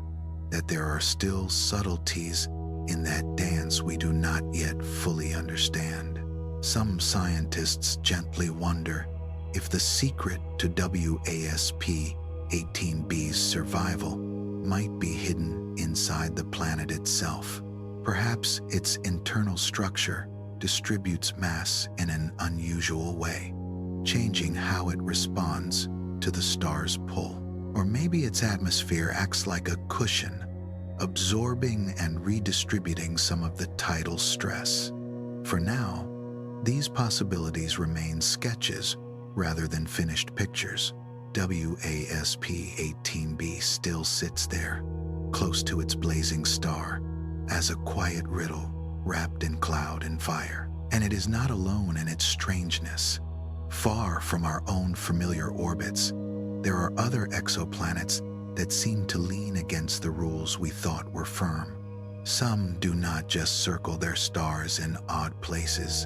that there are still subtleties in that dance we do not yet fully understand. Some scientists gently wonder if the secret to WASP-18b's survival might be hidden inside the planet itself. Perhaps its internal structure distributes mass in an unusual way, changing how it responds to the star's pull. Or maybe its atmosphere acts like a cushion, absorbing and redistributing some of the tidal stress. For now, these possibilities remain sketches rather than finished pictures. WASP-18b still sits there, close to its blazing star, as a quiet riddle wrapped in cloud and fire. And it is not alone in its strangeness. Far from our own familiar orbits, there are other exoplanets that seem to lean against the rules we thought were firm. Some do not just circle their stars in odd places.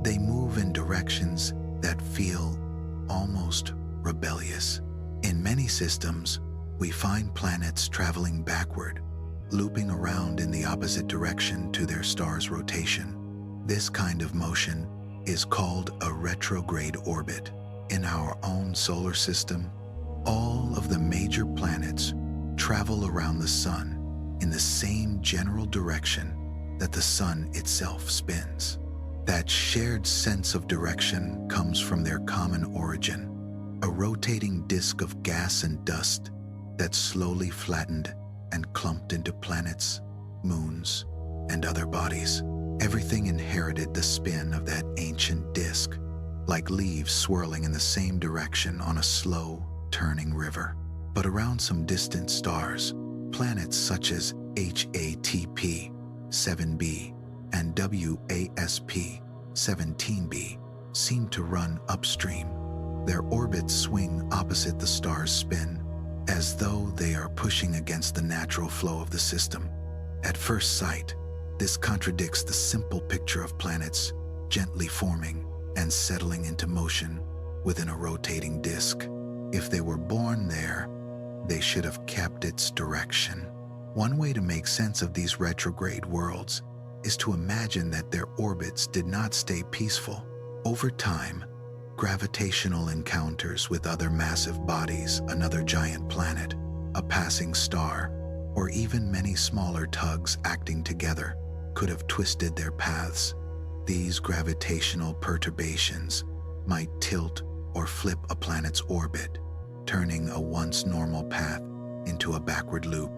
They move in directions that feel almost rebellious. In many systems, we find planets traveling backward, looping around in the opposite direction to their star's rotation. This kind of motion is called a retrograde orbit. In our own solar system, all of the major planets travel around the Sun in the same general direction that the Sun itself spins. That shared sense of direction comes from their common origin, a rotating disk of gas and dust that slowly flattened and clumped into planets, moons, and other bodies. Everything inherited the spin of that ancient disk, like leaves swirling in the same direction on a slow, turning river. But around some distant stars, planets such as HATP-7b and WASP-17b seem to run upstream. Their orbits swing opposite the star's spin, as though they are pushing against the natural flow of the system. At first sight, this contradicts the simple picture of planets gently forming and settling into motion within a rotating disk. If they were born there, they should have kept its direction. One way to make sense of these retrograde worlds is to imagine that their orbits did not stay peaceful. Over time, gravitational encounters with other massive bodies, another giant planet, a passing star, or even many smaller tugs acting together could have twisted their paths. These gravitational perturbations might tilt or flip a planet's orbit, turning a once normal path into a backward loop.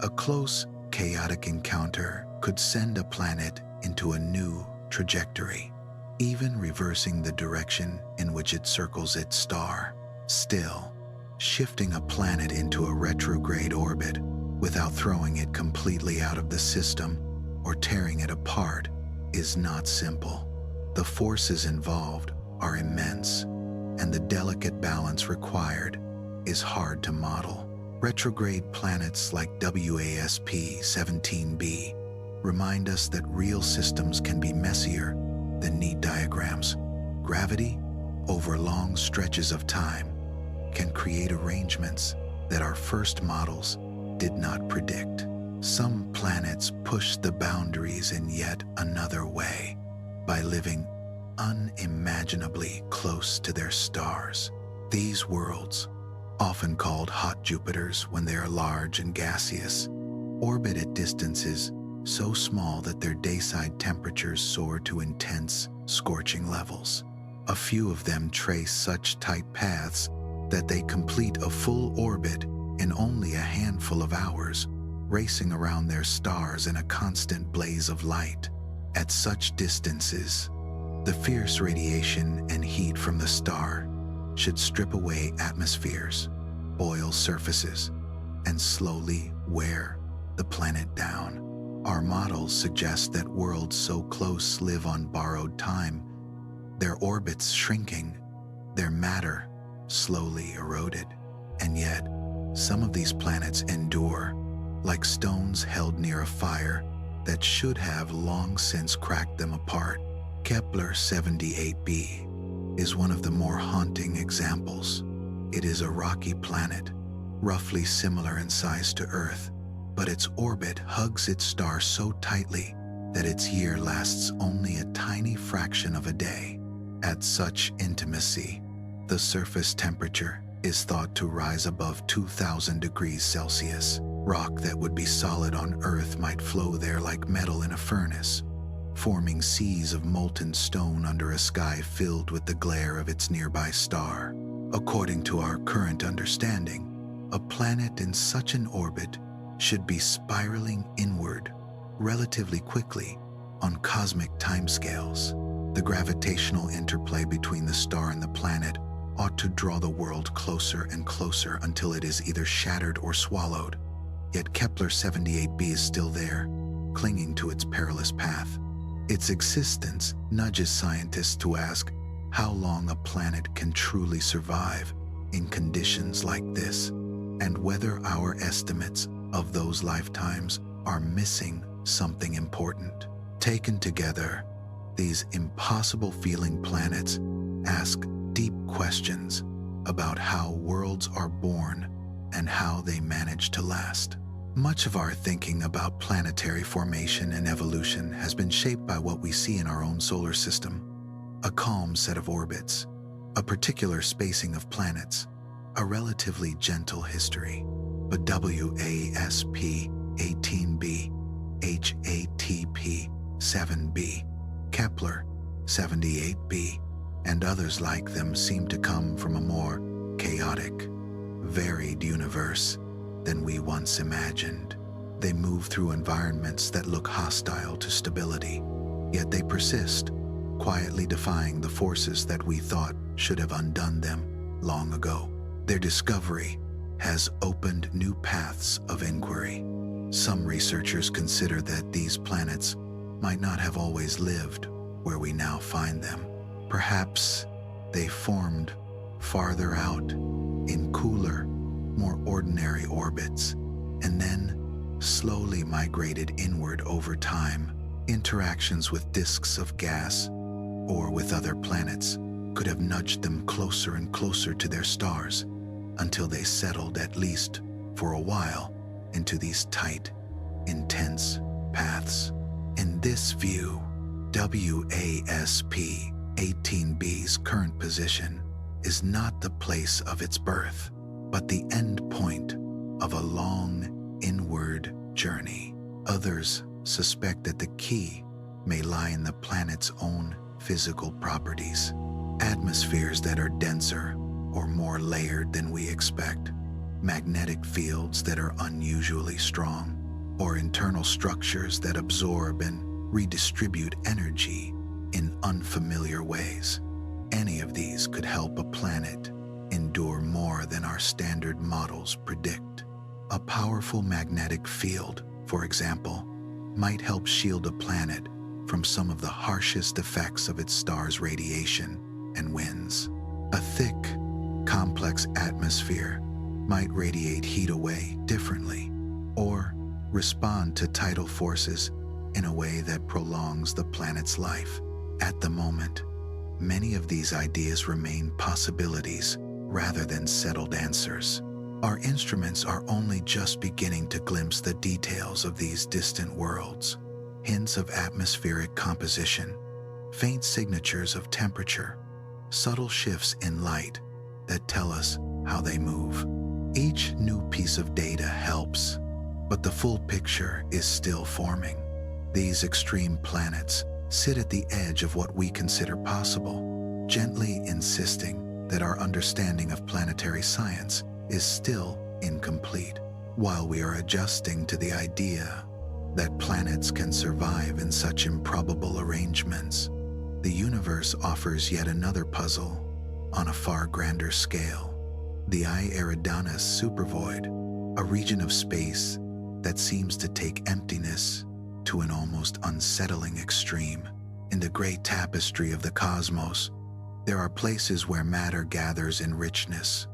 A close, chaotic encounter could send a planet into a new trajectory, even reversing the direction in which it circles its star. Still, shifting a planet into a retrograde orbit without throwing it completely out of the system or tearing it apart is not simple. The forces involved are immense, and the delicate balance required is hard to model. Retrograde planets like WASP-17b remind us that real systems can be messier than neat diagrams. Gravity, over long stretches of time, can create arrangements that our first models did not predict. Some planets push the boundaries in yet another way by living unimaginably close to their stars. These worlds, often called hot Jupiters when they are large and gaseous, orbit at distances so small that their dayside temperatures soar to intense, scorching levels. A few of them trace such tight paths that they complete a full orbit in only a handful of hours, racing around their stars in a constant blaze of light. At such distances, the fierce radiation and heat from the star should strip away atmospheres, boil surfaces, and slowly wear the planet down. Our models suggest that worlds so close live on borrowed time, their orbits shrinking, their matter slowly eroded. And yet, some of these planets endure, like stones held near a fire that should have long since cracked them apart. Kepler 78b is one of the more haunting examples. It is a rocky planet, roughly similar in size to Earth, but its orbit hugs its star so tightly that its year lasts only a tiny fraction of a day. At such intimacy, the surface temperature is thought to rise above 2,000 degrees Celsius. Rock that would be solid on Earth might flow there like metal in a furnace, forming seas of molten stone under a sky filled with the glare of its nearby star. According to our current understanding, a planet in such an orbit should be spiraling inward relatively quickly on cosmic timescales. The gravitational interplay between the star and the planet ought to draw the world closer and closer until it is either shattered or swallowed. Yet Kepler 78b is still there, clinging to its perilous path. Its existence nudges scientists to ask how long a planet can truly survive in conditions like this, and whether our estimates of those lifetimes are missing something important. Taken together, these impossible-feeling planets ask deep questions about how worlds are born and how they manage to last. Much of our thinking about planetary formation and evolution has been shaped by what we see in our own solar system: a calm set of orbits, a particular spacing of planets, a relatively gentle history. But WASP 18b, HATP 7b, Kepler 78b, and others like them seem to come from a more chaotic, varied universe than we once imagined. They move through environments that look hostile to stability, yet they persist, quietly defying the forces that we thought should have undone them long ago. Their discovery has opened new paths of inquiry. Some researchers consider that these planets might not have always lived where we now find them. Perhaps they formed farther out in cooler, more ordinary orbits, and then slowly migrated inward over time. Interactions with disks of gas or with other planets could have nudged them closer and closer to their stars until they settled, at least for a while, into these tight, intense paths. In this view, WASP-18b's current position is not the place of its birth, but the end point of a long inward journey. Others suspect that the key may lie in the planet's own physical properties. Atmospheres that are denser or more layered than we expect, magnetic fields that are unusually strong, or internal structures that absorb and redistribute energy in unfamiliar ways. Any of these could help a planet endure more than our standard models predict. A powerful magnetic field, for example, might help shield a planet from some of the harshest effects of its star's radiation and winds. A thick, complex atmosphere might radiate heat away differently, or respond to tidal forces in a way that prolongs the planet's life. At the moment, many of these ideas remain possibilities rather than settled answers. Our instruments are only just beginning to glimpse the details of these distant worlds. Hints of atmospheric composition, faint signatures of temperature, subtle shifts in light that tell us how they move. Each new piece of data helps, but the full picture is still forming. These extreme planets sit at the edge of what we consider possible, gently insisting that our understanding of planetary science is still incomplete. While we are adjusting to the idea that planets can survive in such improbable arrangements, the universe offers yet another puzzle on a far grander scale. The I Eridanus supervoid, a region of space that seems to take emptiness to an almost unsettling extreme. In the great tapestry of the cosmos, there are places where matter gathers in richness,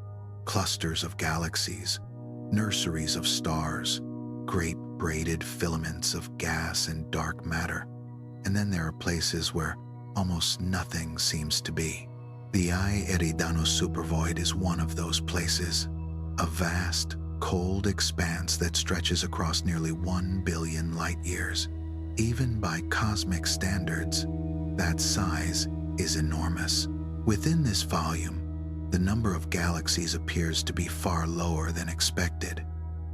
clusters of galaxies, nurseries of stars, great braided filaments of gas and dark matter. And then there are places where almost nothing seems to be. The I Eridanus supervoid is one of those places, a vast, cold expanse that stretches across nearly 1 billion light-years. Even by cosmic standards, that size is enormous. Within this volume, the number of galaxies appears to be far lower than expected,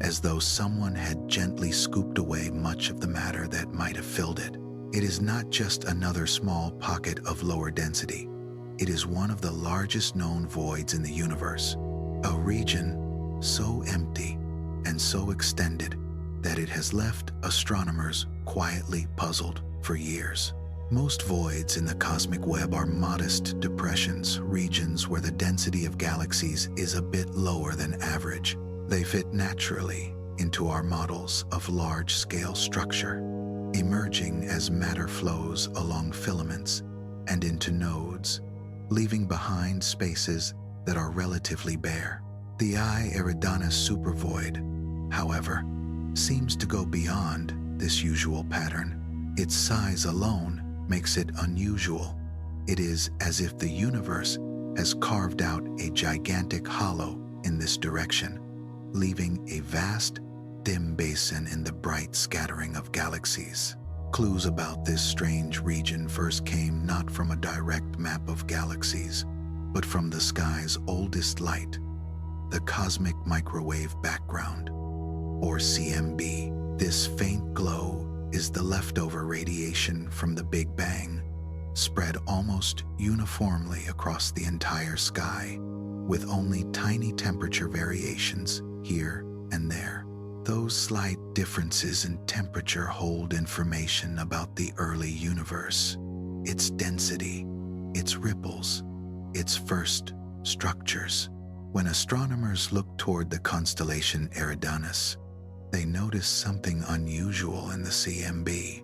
as though someone had gently scooped away much of the matter that might have filled it. It is not just another small pocket of lower density. It is one of the largest known voids in the universe, a region so empty and so extended that it has left astronomers quietly puzzled for years. Most voids in the cosmic web are modest depressions, regions where the density of galaxies is a bit lower than average. They fit naturally into our models of large-scale structure, emerging as matter flows along filaments and into nodes, leaving behind spaces that are relatively bare. The I Eridanus supervoid, however, seems to go beyond this usual pattern. Its size alone makes it unusual. It is as if the universe has carved out a gigantic hollow in this direction, leaving a vast, dim basin in the bright scattering of galaxies. Clues about this strange region first came not from a direct map of galaxies, but from the sky's oldest light, the cosmic microwave background, or CMB. This faint glow is the leftover radiation from the Big Bang, spread almost uniformly across the entire sky, with only tiny temperature variations here and there. Those slight differences in temperature hold information about the early universe, its density, its ripples, its first structures. When astronomers look toward the constellation Eridanus, they notice something unusual in the CMB.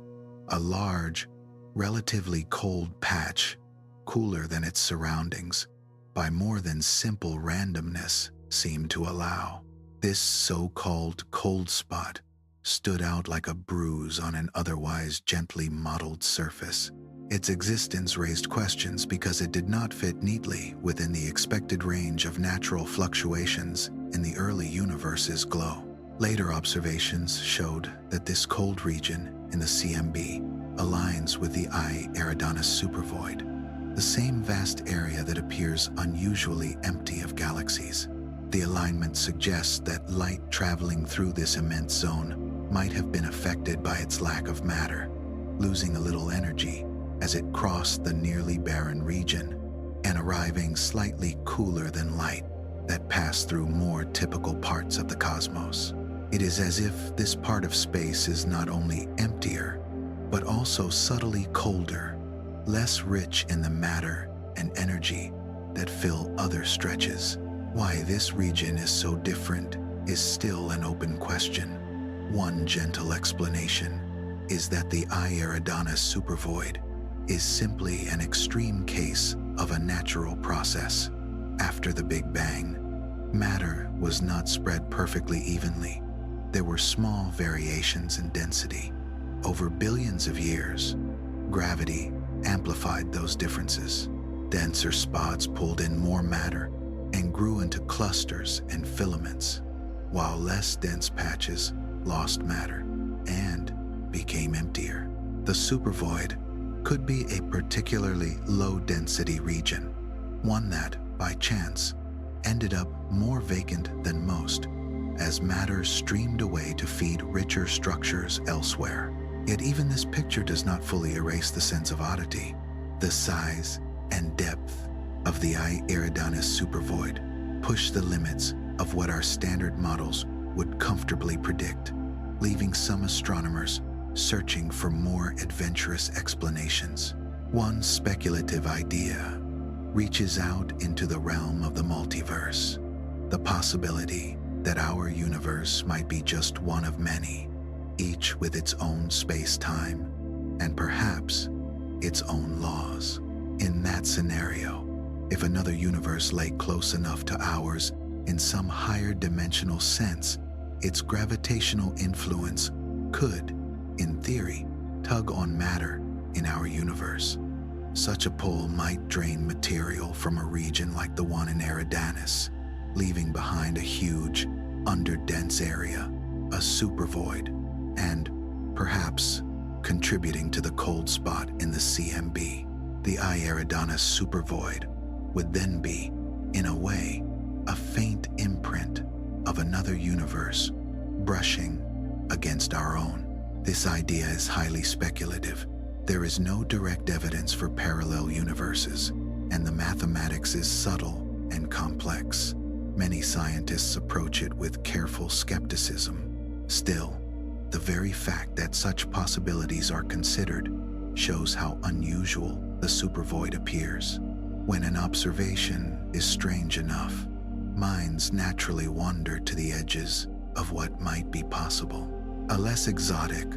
A large, relatively cold patch, cooler than its surroundings, by more than simple randomness seemed to allow. This so-called cold spot stood out like a bruise on an otherwise gently modeled surface. Its existence raised questions because it did not fit neatly within the expected range of natural fluctuations in the early universe's glow. Later observations showed that this cold region in the CMB aligns with the I Eridanus supervoid, the same vast area that appears unusually empty of galaxies. The alignment suggests that light traveling through this immense zone might have been affected by its lack of matter, losing a little energy as it crossed the nearly barren region and arriving slightly cooler than light that passed through more typical parts of the cosmos. It is as if this part of space is not only emptier, but also subtly colder, less rich in the matter and energy that fill other stretches. Why this region is so different is still an open question. One gentle explanation is that the I Eridanus supervoid is simply an extreme case of a natural process. After the Big Bang, matter was not spread perfectly evenly. There were small variations in density. Over billions of years, gravity amplified those differences. Denser spots pulled in more matter and grew into clusters and filaments, while less dense patches lost matter and became emptier. The supervoid could be a particularly low-density region, one that, by chance, ended up more vacant than most, as matter streamed away to feed richer structures elsewhere. Yet even this picture does not fully erase the sense of oddity. The size and depth of the I Eridanus supervoid push the limits of what our standard models would comfortably predict, leaving some astronomers searching for more adventurous explanations. One speculative idea reaches out into the realm of the multiverse, the possibility that our universe might be just one of many, each with its own space-time and perhaps its own laws. In that scenario, if another universe lay close enough to ours in some higher dimensional sense, its gravitational influence could, in theory, tug on matter in our universe. Such a pull might drain material from a region like the one in Eridanus, leaving behind a huge, underdense area, a supervoid, and, perhaps, contributing to the cold spot in the CMB. The I Eridanus supervoid would then be, in a way, a faint imprint of another universe brushing against our own. This idea is highly speculative. There is no direct evidence for parallel universes, and the mathematics is subtle and complex. Many scientists approach it with careful skepticism. Still, the very fact that such possibilities are considered shows how unusual the supervoid appears. When an observation is strange enough, minds naturally wander to the edges of what might be possible. A less exotic,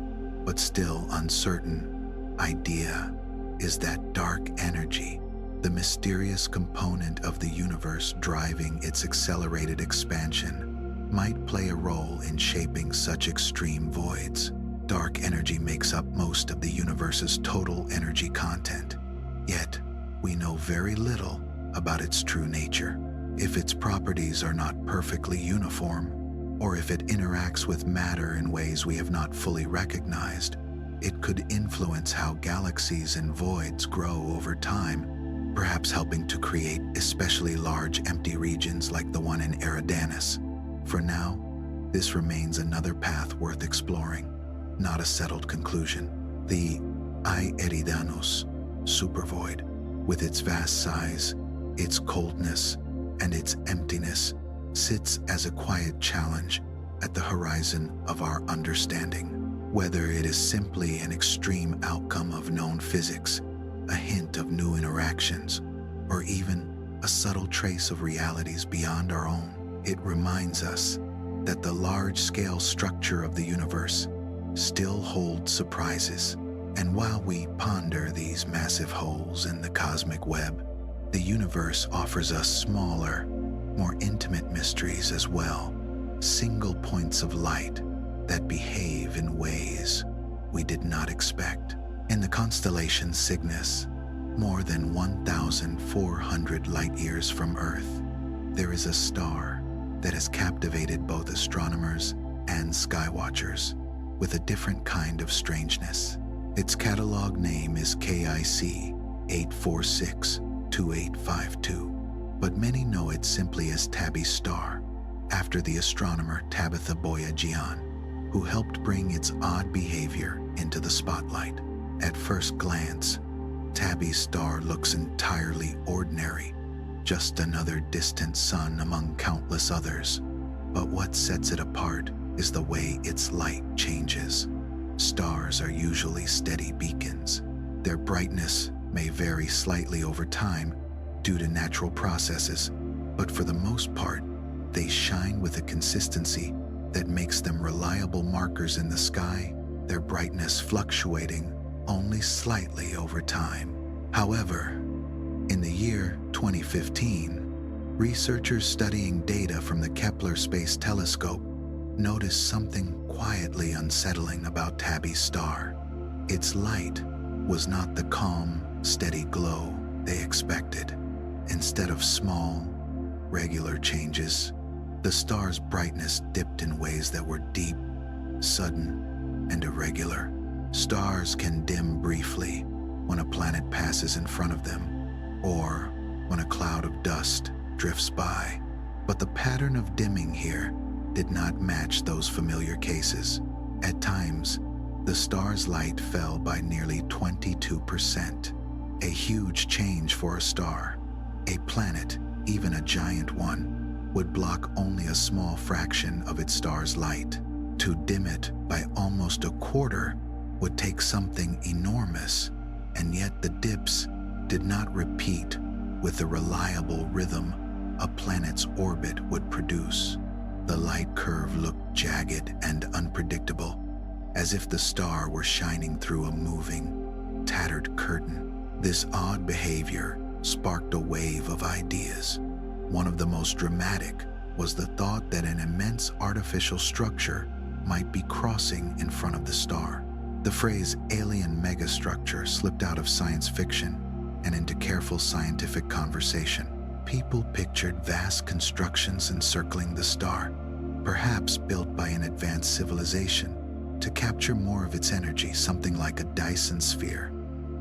but still uncertain, idea is that dark energy, the mysterious component of the universe driving its accelerated expansion, might play a role in shaping such extreme voids. Dark energy makes up most of the universe's total energy content, yet we know very little about its true nature. If its properties are not perfectly uniform, or if it interacts with matter in ways we have not fully recognized, it could influence how galaxies and voids grow over time, perhaps helping to create especially large empty regions like the one in Eridanus. For now, this remains another path worth exploring, not a settled conclusion. The I Eridanus supervoid, with its vast size, its coldness, and its emptiness, sits as a quiet challenge at the horizon of our understanding. Whether it is simply an extreme outcome of known physics, a hint of new interactions, or even a subtle trace of realities beyond our own, it reminds us that the large-scale structure of the universe still holds surprises. And while we ponder these massive holes in the cosmic web, the universe offers us smaller, more intimate mysteries as well, single points of light that behave in ways we did not expect. In the constellation Cygnus, more than 1,400 light-years from Earth, there is a star that has captivated both astronomers and skywatchers with a different kind of strangeness. Its catalog name is KIC 8462852, but many know it simply as Tabby's star, after the astronomer Tabitha Boyajian, who helped bring its odd behavior into the spotlight. At first glance, Tabby's star looks entirely ordinary, just another distant sun among countless others. But what sets it apart is the way its light changes. Stars are usually steady beacons. Their brightness may vary slightly over time due to natural processes, but for the most part, they shine with a consistency that makes them reliable markers in the sky, their brightness fluctuating only slightly over time. However, in the year 2015, researchers studying data from the Kepler Space Telescope noticed something quietly unsettling about Tabby's star. Its light was not the calm, steady glow they expected. Instead of small, regular changes, the star's brightness dipped in ways that were deep, sudden, and irregular. Stars can dim briefly when a planet passes in front of them, or when a cloud of dust drifts by. But the pattern of dimming here did not match those familiar cases. At times, the star's light fell by nearly 22%, a huge change for a star. A planet, even a giant one, would block only a small fraction of its star's light. To dim it by almost a quarter would take something enormous, and yet the dips did not repeat with the reliable rhythm a planet's orbit would produce. The light curve looked jagged and unpredictable, as if the star were shining through a moving, tattered curtain. This odd behavior sparked a wave of ideas. One of the most dramatic was the thought that an immense artificial structure might be crossing in front of the star. The phrase alien megastructure slipped out of science fiction and into careful scientific conversation. People pictured vast constructions encircling the star, perhaps built by an advanced civilization to capture more of its energy, something like a Dyson sphere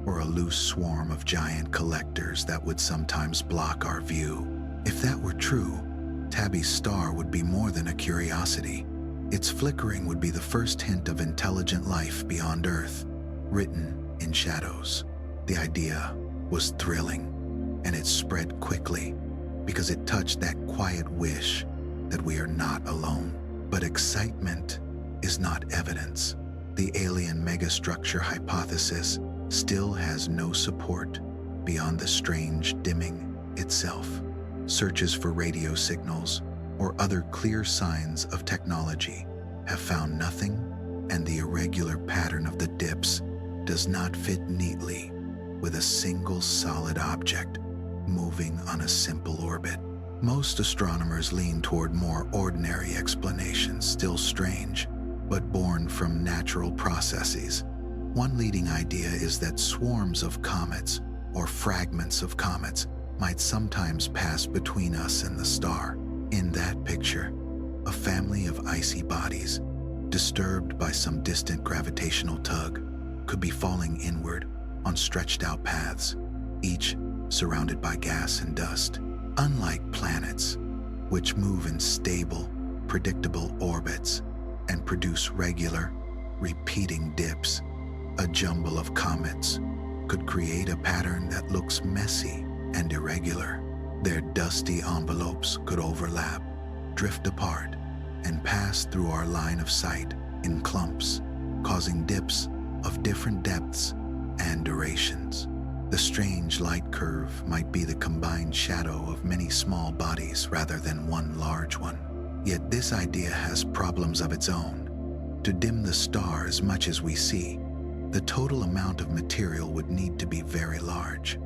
or a loose swarm of giant collectors that would sometimes block our view. If that were true, Tabby's star would be more than a curiosity. Its flickering would be the first hint of intelligent life beyond Earth, written in shadows. The idea was thrilling, and it spread quickly because it touched that quiet wish that we are not alone. But excitement is not evidence. The alien megastructure hypothesis still has no support beyond the strange dimming itself. Searches for radio signals or other clear signs of technology have found nothing, and the irregular pattern of the dips does not fit neatly with a single solid object moving on a simple orbit. Most astronomers lean toward more ordinary explanations, still strange, but born from natural processes. One leading idea is that swarms of comets or fragments of comets might sometimes pass between us and the star. In that picture, a family of icy bodies, disturbed by some distant gravitational tug, could be falling inward on stretched-out paths, each surrounded by gas and dust. Unlike planets, which move in stable, predictable orbits and produce regular, repeating dips, a jumble of comets could create a pattern that looks messy and irregular. Their dusty envelopes could overlap, drift apart, and pass through our line of sight in clumps, causing dips of different depths and durations. The strange light curve might be the combined shadow of many small bodies rather than one large one. Yet this idea has problems of its own. To dim the star as much as we see, the total amount of material would need to be very large.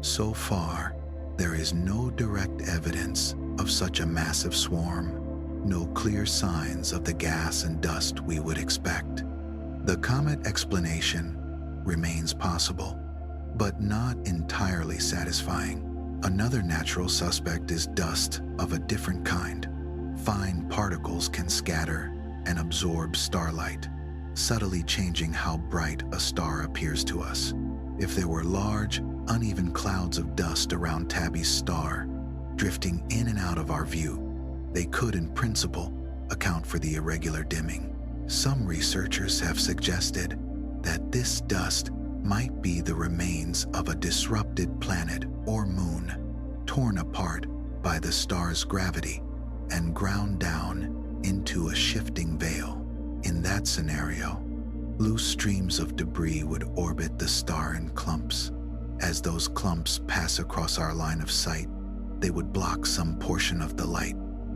So far, there is no direct evidence of such a massive swarm. no clear signs of the gas and dust we would expect. The comet explanation remains possible, but not entirely satisfying. Another natural suspect is dust of a different kind. Fine particles can scatter and absorb starlight, subtly changing how bright a star appears to us. If there were large, uneven clouds of dust around Tabby's star, drifting in and out of our view, they could, in principle, account for the irregular dimming. Some researchers have suggested that this dust might be the remains of a disrupted planet or moon, torn apart by the star's gravity and ground down into a shifting veil. In that scenario, loose streams of debris would orbit the star in clumps. As those clumps pass across our line of sight, they would block some portion of the light,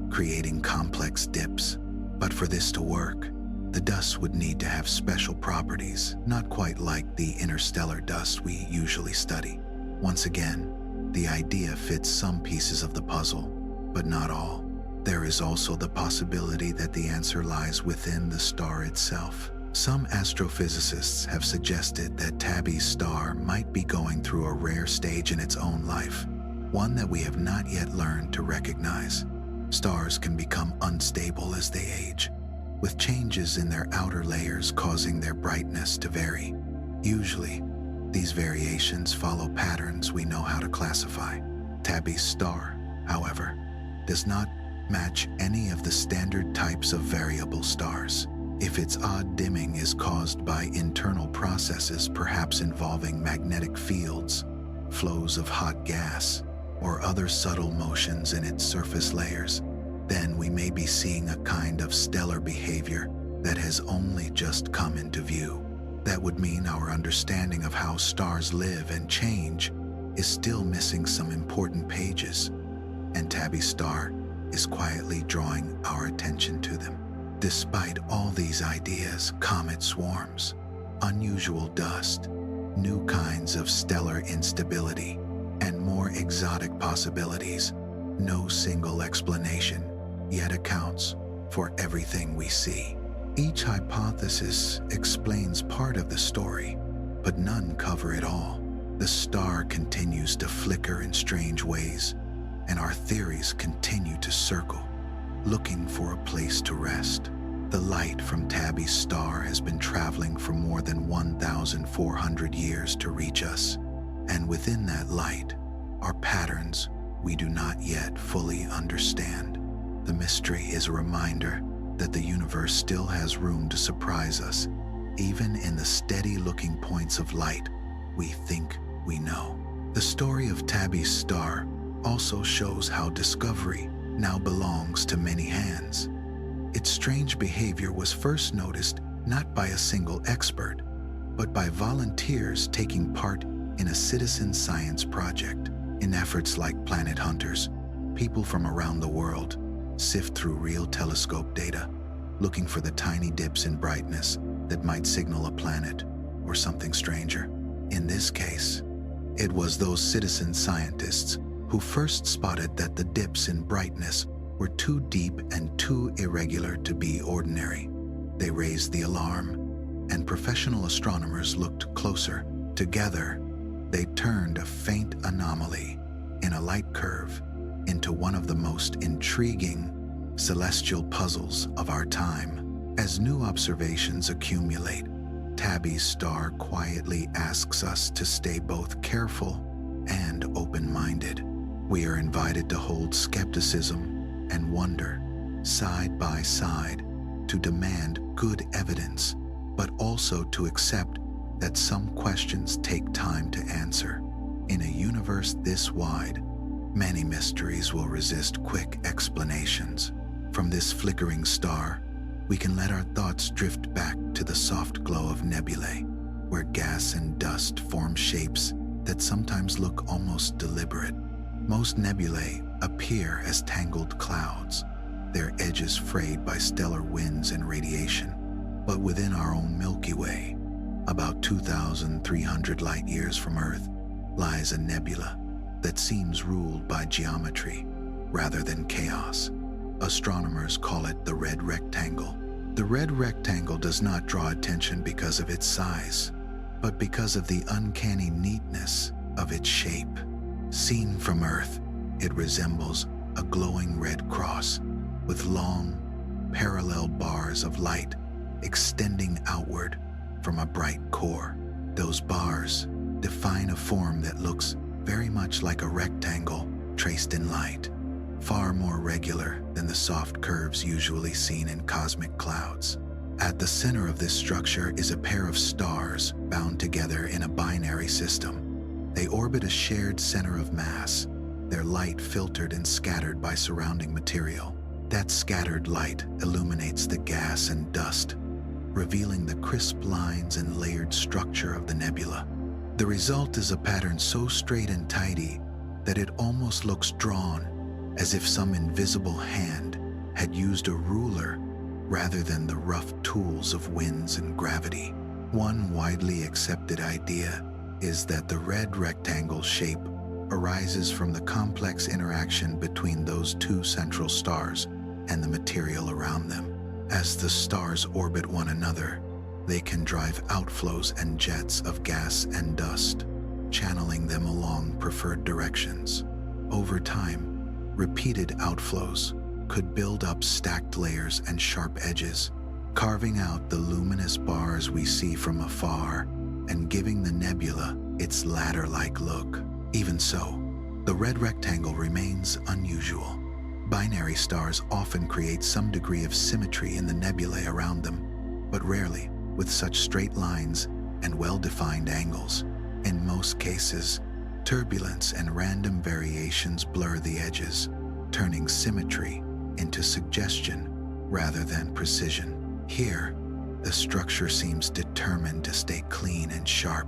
creating complex dips. But for this to work, the dust would need to have special properties, not quite like the interstellar dust we usually study. Once again, the idea fits some pieces of the puzzle, but not all. There is also the possibility that the answer lies within the star itself. Some astrophysicists have suggested that Tabby's star might be going through a rare stage in its own life, one that we have not yet learned to recognize. Stars can become unstable as they age, with changes in their outer layers causing their brightness to vary. Usually, these variations follow patterns we know how to classify. Tabby's star, however, does not match any of the standard types of variable stars. If its odd dimming is caused by internal processes, perhaps involving magnetic fields, flows of hot gas, or other subtle motions in its surface layers, then we may be seeing a kind of stellar behavior that has only just come into view. That would mean our understanding of how stars live and change is still missing some important pages, and Tabby's star is quietly drawing our attention to them. Despite all these ideas, comet swarms, unusual dust, new kinds of stellar instability, and more exotic possibilities, no single explanation yet accounts for everything we see. Each hypothesis explains part of the story, but none cover it all. The star continues to flicker in strange ways, and our theories continue to circle, looking for a place to rest. The light from Tabby's star has been traveling for more than 1,400 years to reach us, and within that light are patterns we do not yet fully understand. The mystery is a reminder that the universe still has room to surprise us, even in the steady-looking points of light we think we know. The story of Tabby's star also shows how discovery now belongs to many hands. Its strange behavior was first noticed not by a single expert, but by volunteers taking part in a citizen science project. In efforts like Planet Hunters, people from around the world sift through real telescope data, looking for the tiny dips in brightness that might signal a planet or something stranger. In this case, it was those citizen scientists who first spotted that the dips in brightness were too deep and too irregular to be ordinary. They raised the alarm, and professional astronomers looked closer. Together, they turned a faint anomaly in a light curve into one of the most intriguing celestial puzzles of our time. As new observations accumulate, Tabby's star quietly asks us to stay both careful and open-minded. We are invited to hold skepticism and wonder side by side, to demand good evidence, but also to accept that some questions take time to answer. In a universe this wide, many mysteries will resist quick explanations. From this flickering star, we can let our thoughts drift back to the soft glow of nebulae, where gas and dust form shapes that sometimes look almost deliberate. Most nebulae appear as tangled clouds, their edges frayed by stellar winds and radiation. But within our own Milky Way, about 2,300 light-years from Earth, lies a nebula that seems ruled by geometry rather than chaos. Astronomers call it the red rectangle. The red rectangle does not draw attention because of its size, but because of the uncanny neatness of its shape. Seen from Earth, it resembles a glowing red cross with long, parallel bars of light extending outward from a bright core. Those bars define a form that looks very much like a rectangle traced in light, far more regular than the soft curves usually seen in cosmic clouds. At the center of this structure is a pair of stars bound together in a binary system. They orbit a shared center of mass, their light filtered and scattered by surrounding material. That scattered light illuminates the gas and dust, revealing the crisp lines and layered structure of the nebula. The result is a pattern so straight and tidy that it almost looks drawn, as if some invisible hand had used a ruler rather than the rough tools of winds and gravity. One widely accepted idea is that the red rectangle shape arises from the complex interaction between those two central stars and the material around them. As the stars orbit one another, they can drive outflows and jets of gas and dust, channeling them along preferred directions. Over time, repeated outflows could build up stacked layers and sharp edges, carving out the luminous bars we see from afar and giving the nebula its ladder-like look. Even so, the red rectangle remains unusual. Binary stars often create some degree of symmetry in the nebulae around them, but rarely with such straight lines and well-defined angles. In most cases, turbulence and random variations blur the edges, turning symmetry into suggestion rather than precision. Here, the structure seems determined to stay clean and sharp,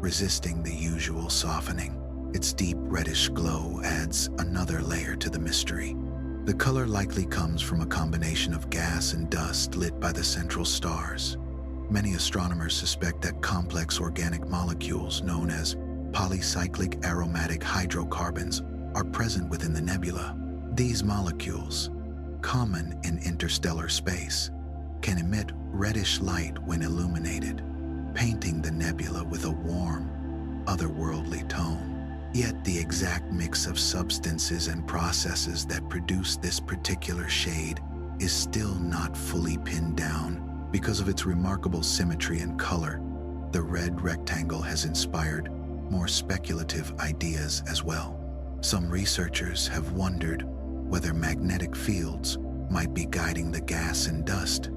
resisting the usual softening. Its deep reddish glow adds another layer to the mystery. The color likely comes from a combination of gas and dust lit by the central stars. Many astronomers suspect that complex organic molecules known as polycyclic aromatic hydrocarbons are present within the nebula. These molecules, common in interstellar space, can emit reddish light when illuminated, painting the nebula with a warm, otherworldly tone. Yet the exact mix of substances and processes that produce this particular shade is still not fully pinned down. Because of its remarkable symmetry and color, the red rectangle has inspired more speculative ideas as well. Some researchers have wondered whether magnetic fields might be guiding the gas and dust,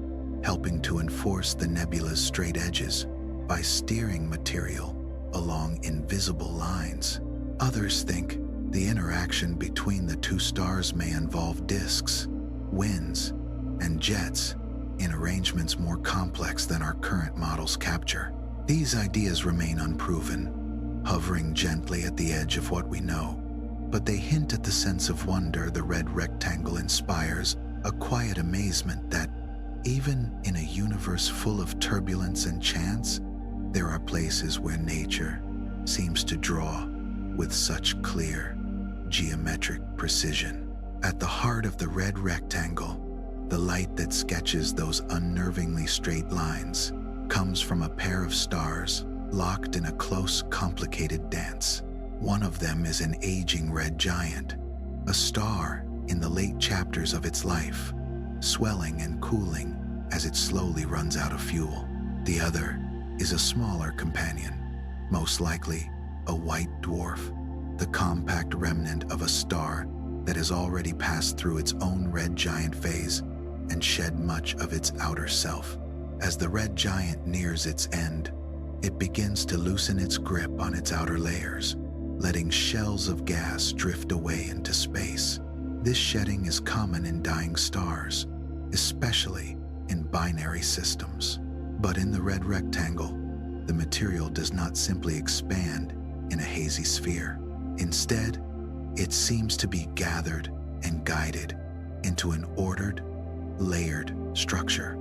helping to enforce the nebula's straight edges by steering material along invisible lines. Others think the interaction between the two stars may involve disks, winds, and jets in arrangements more complex than our current models capture. These ideas remain unproven, hovering gently at the edge of what we know, but they hint at the sense of wonder the red rectangle inspires, a quiet amazement that, even in a universe full of turbulence and chance, there are places where nature seems to draw with such clear, geometric precision. At the heart of the red rectangle, the light that sketches those unnervingly straight lines comes from a pair of stars locked in a close, complicated dance. One of them is an aging red giant, a star in the late chapters of its life, swelling and cooling as it slowly runs out of fuel. The other is a smaller companion, most likely a white dwarf, the compact remnant of a star that has already passed through its own red giant phase and shed much of its outer self. As the red giant nears its end, it begins to loosen its grip on its outer layers, letting shells of gas drift away into space. This shedding is common in dying stars, especially in binary systems. But in the red rectangle, the material does not simply expand in a hazy sphere. Instead, it seems to be gathered and guided into an ordered, layered structure,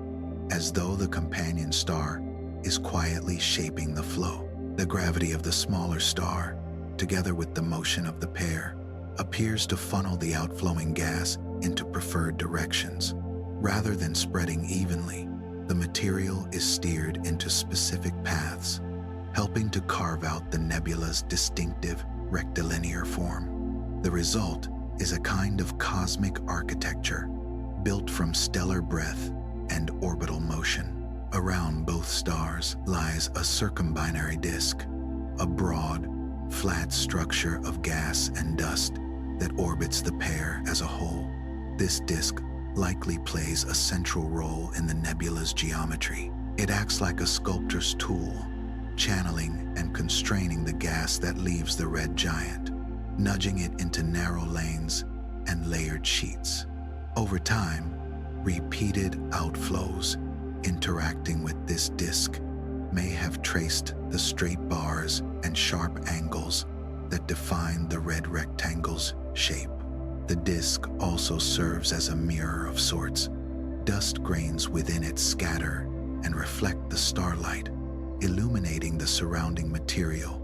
as though the companion star is quietly shaping the flow. The gravity of the smaller star, together with the motion of the pair, appears to funnel the outflowing gas into preferred directions. Rather than spreading evenly, the material is steered into specific paths, helping to carve out the nebula's distinctive rectilinear form. The result is a kind of cosmic architecture built from stellar breadth and orbital motion. Around both stars lies a circumbinary disk, a broad, flat structure of gas and dust that orbits the pair as a whole. This disk likely plays a central role in the nebula's geometry. It acts like a sculptor's tool, channeling and constraining the gas that leaves the red giant, nudging it into narrow lanes and layered sheets. Over time, repeated outflows interacting with this disk may have traced the straight bars and sharp angles that define the red rectangle's shape. The disk also serves as a mirror of sorts. Dust grains within it scatter and reflect the starlight, illuminating the surrounding material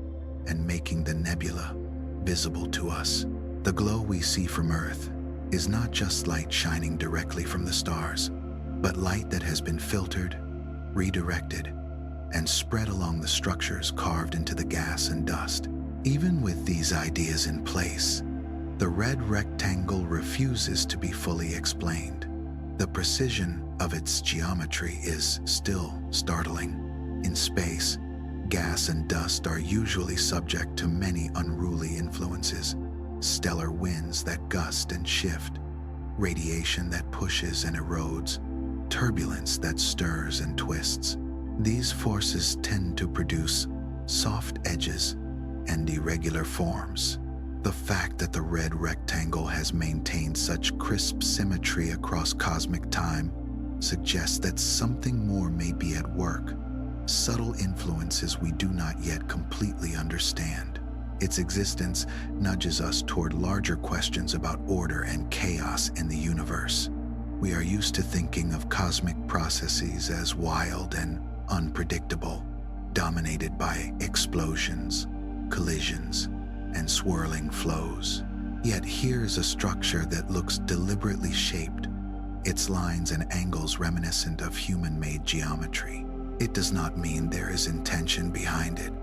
and making the nebula visible to us. The glow we see from Earth is not just light shining directly from the stars, but light that has been filtered, redirected, and spread along the structures carved into the gas and dust. Even with these ideas in place, the red rectangle refuses to be fully explained. The precision of its geometry is still startling. In space, gas and dust are usually subject to many unruly influences: stellar winds that gust and shift, radiation that pushes and erodes, turbulence that stirs and twists. These forces tend to produce soft edges and irregular forms. The fact that the red rectangle has maintained such crisp symmetry across cosmic time suggests that something more may be at work, subtle influences we do not yet completely understand. Its existence nudges us toward larger questions about order and chaos in the universe. We are used to thinking of cosmic processes as wild and unpredictable, dominated by explosions, collisions, and swirling flows. Yet here's a structure that looks deliberately shaped, its lines and angles reminiscent of human-made geometry. It does not mean there is intention behind it,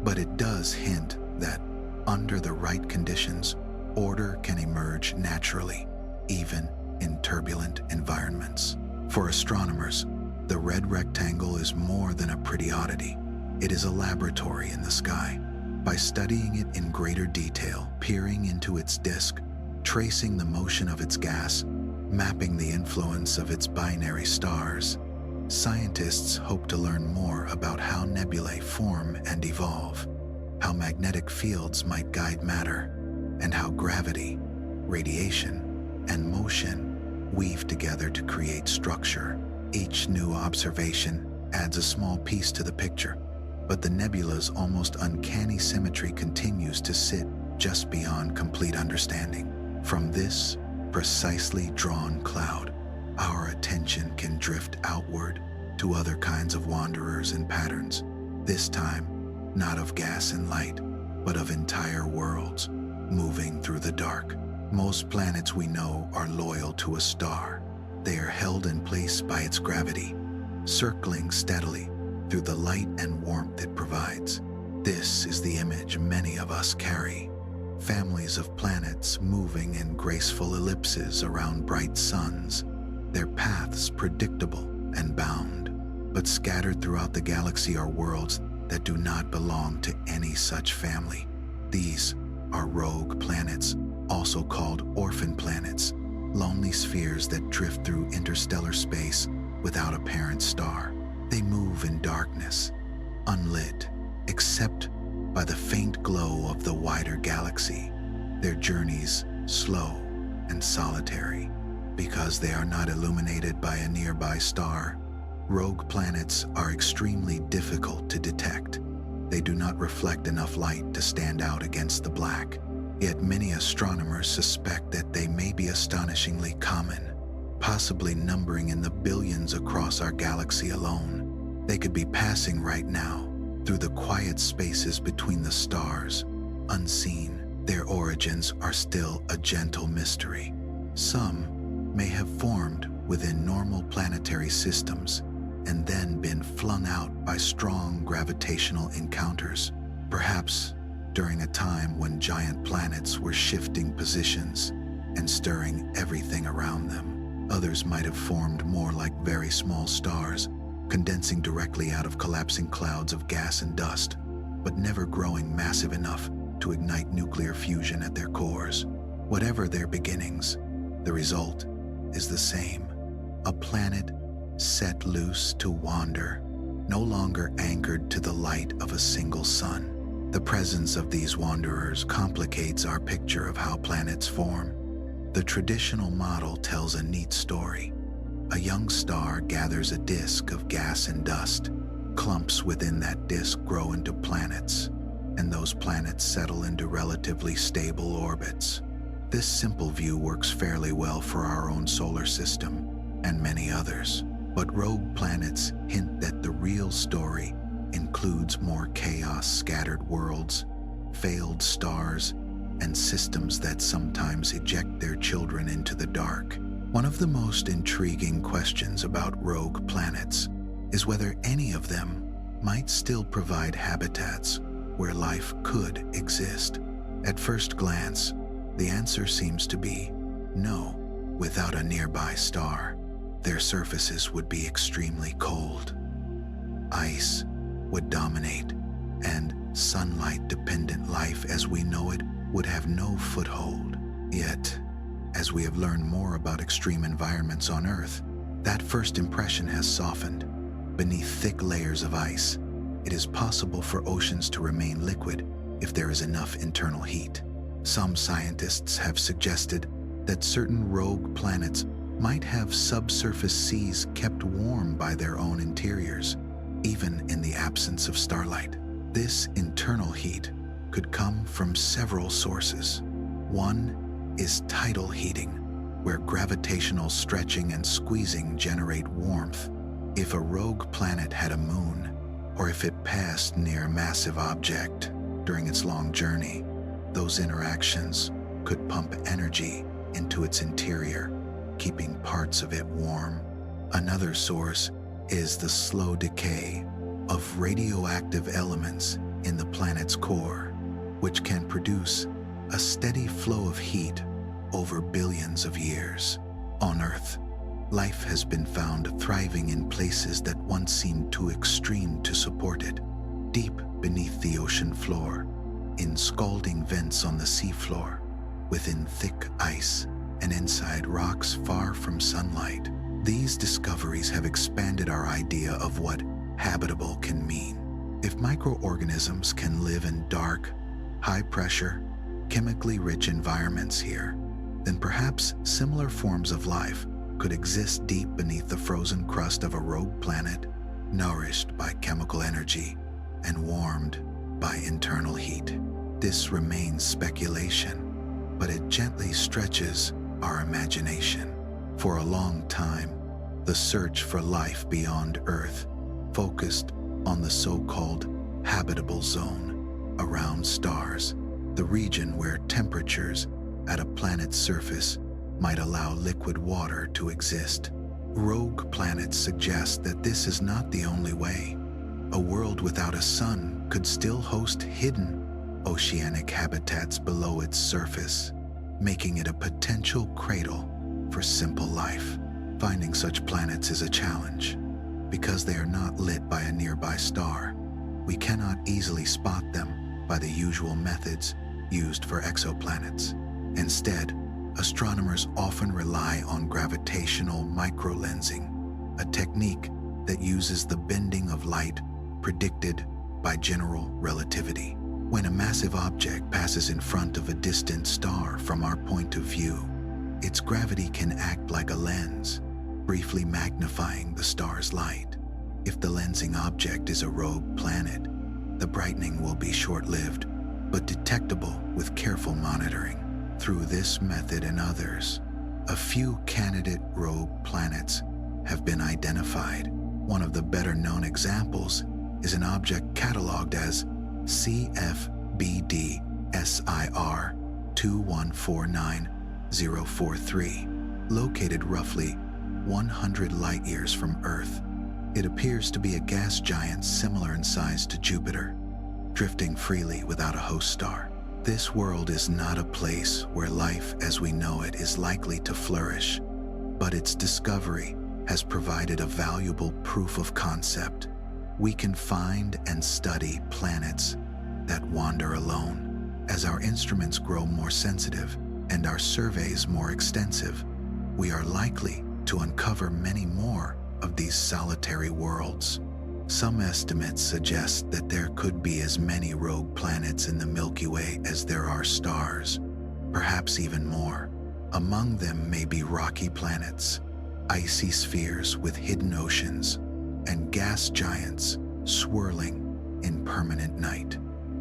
but it does hint that, under the right conditions, order can emerge naturally, even in turbulent environments. For astronomers, the red rectangle is more than a pretty oddity. It is a laboratory in the sky. By studying it in greater detail, peering into its disk, tracing the motion of its gas, mapping the influence of its binary stars, scientists hope to learn more about how nebulae form and evolve, how magnetic fields might guide matter, and how gravity, radiation, and motion weave together to create structure. Each new observation adds a small piece to the picture, but the nebula's almost uncanny symmetry continues to sit just beyond complete understanding. From this precisely drawn cloud, our attention can drift outward to other kinds of wanderers and patterns, this time not of gas and light, but of entire worlds moving through the dark. Most planets we know are loyal to a star. They are held in place by its gravity, circling steadily through the light and warmth it provides. This is the image many of us carry: families of planets moving in graceful ellipses around bright suns, their paths predictable and bound. But scattered throughout the galaxy are worlds that do not belong to any such family. These are rogue planets, also called orphan planets, lonely spheres that drift through interstellar space without a parent star. They move in darkness, unlit, except by the faint glow of the wider galaxy. Their journeys slow and solitary. Because they are not illuminated by a nearby star, rogue planets are extremely difficult to detect. They do not reflect enough light to stand out against the black. Yet many astronomers suspect that they may be astonishingly common, possibly numbering in the billions across our galaxy alone. They could be passing right now through the quiet spaces between the stars, unseen. Their origins are still a gentle mystery. Some may have formed within normal planetary systems and then been flung out by strong gravitational encounters, perhaps during a time when giant planets were shifting positions and stirring everything around them. Others might have formed more like very small stars, condensing directly out of collapsing clouds of gas and dust, but never growing massive enough to ignite nuclear fusion at their cores. Whatever their beginnings, the result is the same: a planet set loose to wander, no longer anchored to the light of a single sun. The presence of these wanderers complicates our picture of how planets form. The traditional model tells a neat story. A young star gathers a disk of gas and dust. Clumps within that disk grow into planets, and those planets settle into relatively stable orbits. This simple view works fairly well for our own solar system and many others. But rogue planets hint that the real story includes more chaos, scattered worlds, failed stars, and systems that sometimes eject their children into the dark. One of the most intriguing questions about rogue planets is whether any of them might still provide habitats where life could exist. At first glance, the answer seems to be no. Without a nearby star, their surfaces would be extremely cold. Ice would dominate, and sunlight-dependent life as we know it would have no foothold. Yet, as we have learned more about extreme environments on Earth, that first impression has softened. Beneath thick layers of ice, it is possible for oceans to remain liquid if there is enough internal heat. Some scientists have suggested that certain rogue planets might have subsurface seas kept warm by their own interiors, even in the absence of starlight. This internal heat could come from several sources. One is tidal heating, where gravitational stretching and squeezing generate warmth. If a rogue planet had a moon, or if it passed near a massive object during its long journey, those interactions could pump energy into its interior, keeping parts of it warm. Another source is the slow decay of radioactive elements in the planet's core, which can produce a steady flow of heat over billions of years. On Earth, life has been found thriving in places that once seemed too extreme to support it. Deep beneath the ocean floor, in scalding vents on the seafloor, within thick ice, and inside rocks far from sunlight. These discoveries have expanded our idea of what habitable can mean. If microorganisms can live in dark, high-pressure, chemically rich environments here, then perhaps similar forms of life could exist deep beneath the frozen crust of a rogue planet, nourished by chemical energy and warmed by internal heat. This remains speculation, but it gently stretches our imagination. For a long time, the search for life beyond Earth focused on the so-called habitable zone around stars, the region where temperatures at a planet's surface might allow liquid water to exist. Rogue planets suggest that this is not the only way. A world without a sun could still host hidden oceanic habitats below its surface, making it a potential cradle for simple life. Finding such planets is a challenge. Because they are not lit by a nearby star, we cannot easily spot them by the usual methods used for exoplanets. Instead, astronomers often rely on gravitational microlensing, a technique that uses the bending of light predicted by general relativity. When a massive object passes in front of a distant star from our point of view, its gravity can act like a lens, briefly magnifying the star's light. If the lensing object is a rogue planet, the brightening will be short-lived, but detectable with careful monitoring. Through this method and others, a few candidate rogue planets have been identified. One of the better-known examples is an object cataloged as CFBD SIR 2149043. located roughly 100 light-years from Earth. It appears to be a gas giant similar in size to Jupiter, drifting freely without a host star. This world is not a place where life as we know it is likely to flourish, but its discovery has provided a valuable proof of concept. We can find and study planets that wander alone. As our instruments grow more sensitive and our surveys more extensive, we are likely to uncover many more of these solitary worlds. Some estimates suggest that there could be as many rogue planets in the Milky Way as there are stars, perhaps even more. Among them may be rocky planets, icy spheres with hidden oceans, and gas giants swirling in permanent night.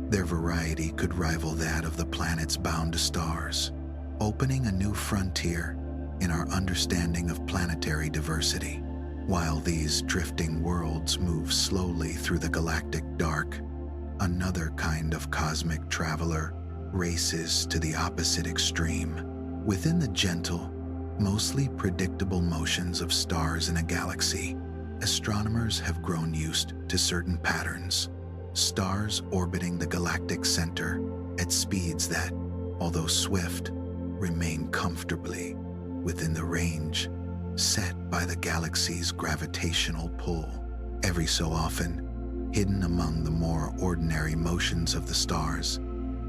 Their variety could rival that of the planets bound to stars, opening a new frontier in our understanding of planetary diversity. While these drifting worlds move slowly through the galactic dark, another kind of cosmic traveler races to the opposite extreme. Within the gentle, mostly predictable motions of stars in a galaxy, astronomers have grown used to certain patterns. Stars orbiting the galactic center at speeds that, although swift, remain comfortably within the range set by the galaxy's gravitational pull. Every so often, hidden among the more ordinary motions of the stars,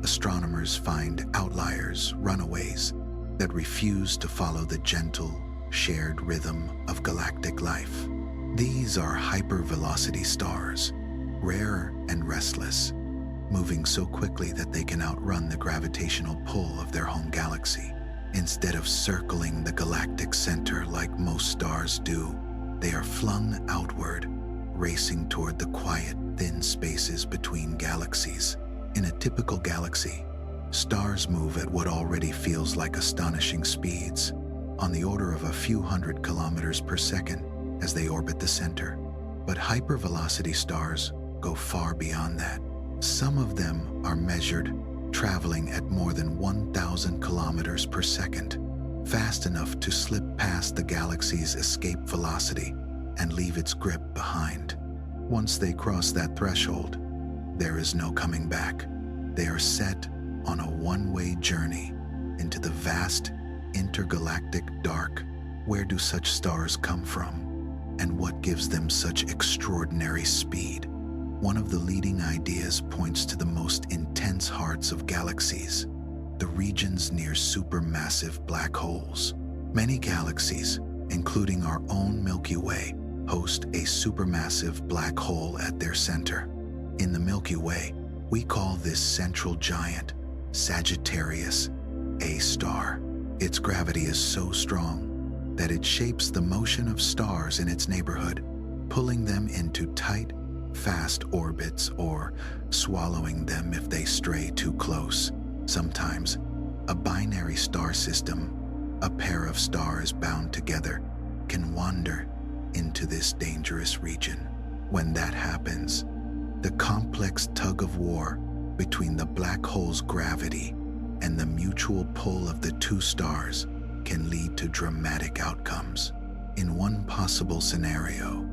astronomers find outliers, runaways, that refuse to follow the gentle, shared rhythm of galactic life. These are hypervelocity stars, rare and restless, moving so quickly that they can outrun the gravitational pull of their home galaxy. Instead of circling the galactic center like most stars do, they are flung outward, racing toward the quiet, thin spaces between galaxies. In a typical galaxy, stars move at what already feels like astonishing speeds, on the order of a few hundred kilometers per second as they orbit the center. But hypervelocity stars go far beyond that. Some of them are measured traveling at more than 1,000 kilometers per second, fast enough to slip past the galaxy's escape velocity and leave its grip behind. Once they cross that threshold, there is no coming back. They are set on a one-way journey into the vast intergalactic dark. Where do such stars come from, and what gives them such extraordinary speed? One of the leading ideas points to the most intense hearts of galaxies, the regions near supermassive black holes. Many galaxies, including our own Milky Way, host a supermassive black hole at their center. In the Milky Way, we call this central giant Sagittarius A star. Its gravity is so strong that it shapes the motion of stars in its neighborhood, pulling them into tight, fast orbits or swallowing them if they stray too close. Sometimes, a binary star system, a pair of stars bound together, can wander into this dangerous region. When that happens, the complex tug-of-war between the black hole's gravity and the mutual pull of the two stars can lead to dramatic outcomes. In one possible scenario,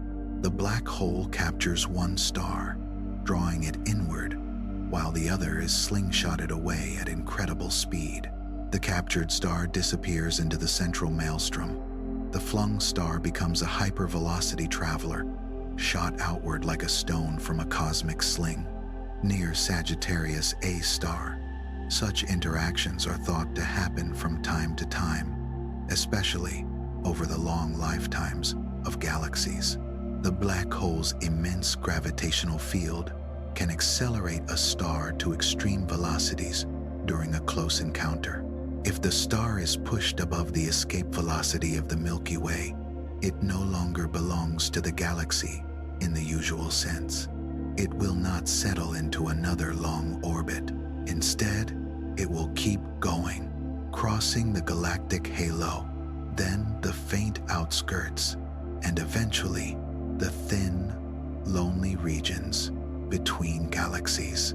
the black hole captures one star, drawing it inward, while the other is slingshotted away at incredible speed. The captured star disappears into the central maelstrom. The flung star becomes a hypervelocity traveler, shot outward like a stone from a cosmic sling. Near Sagittarius A star, such interactions are thought to happen from time to time, especially over the long lifetimes of galaxies. The black hole's immense gravitational field can accelerate a star to extreme velocities during a close encounter. If the star is pushed above the escape velocity of the Milky Way, it no longer belongs to the galaxy in the usual sense. It will not settle into another long orbit. Instead, it will keep going, crossing the galactic halo, then the faint outskirts, and eventually the thin, lonely regions between galaxies.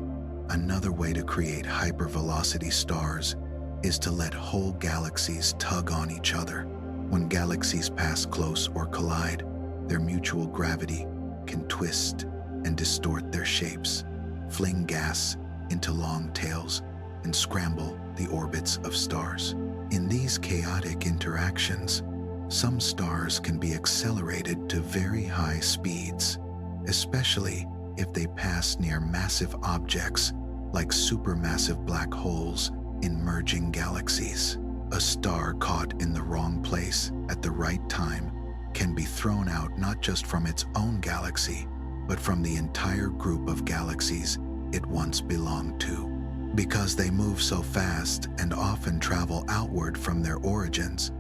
Another way to create hypervelocity stars is to let whole galaxies tug on each other. When galaxies pass close or collide, their mutual gravity can twist and distort their shapes, fling gas into long tails, and scramble the orbits of stars. In these chaotic interactions, some stars can be accelerated to very high speeds, especially if they pass near massive objects like supermassive black holes in merging galaxies. A star caught in the wrong place at the right time can be thrown out not just from its own galaxy, but from the entire group of galaxies it once belonged to. Because they move so fast and often travel outward from their origins,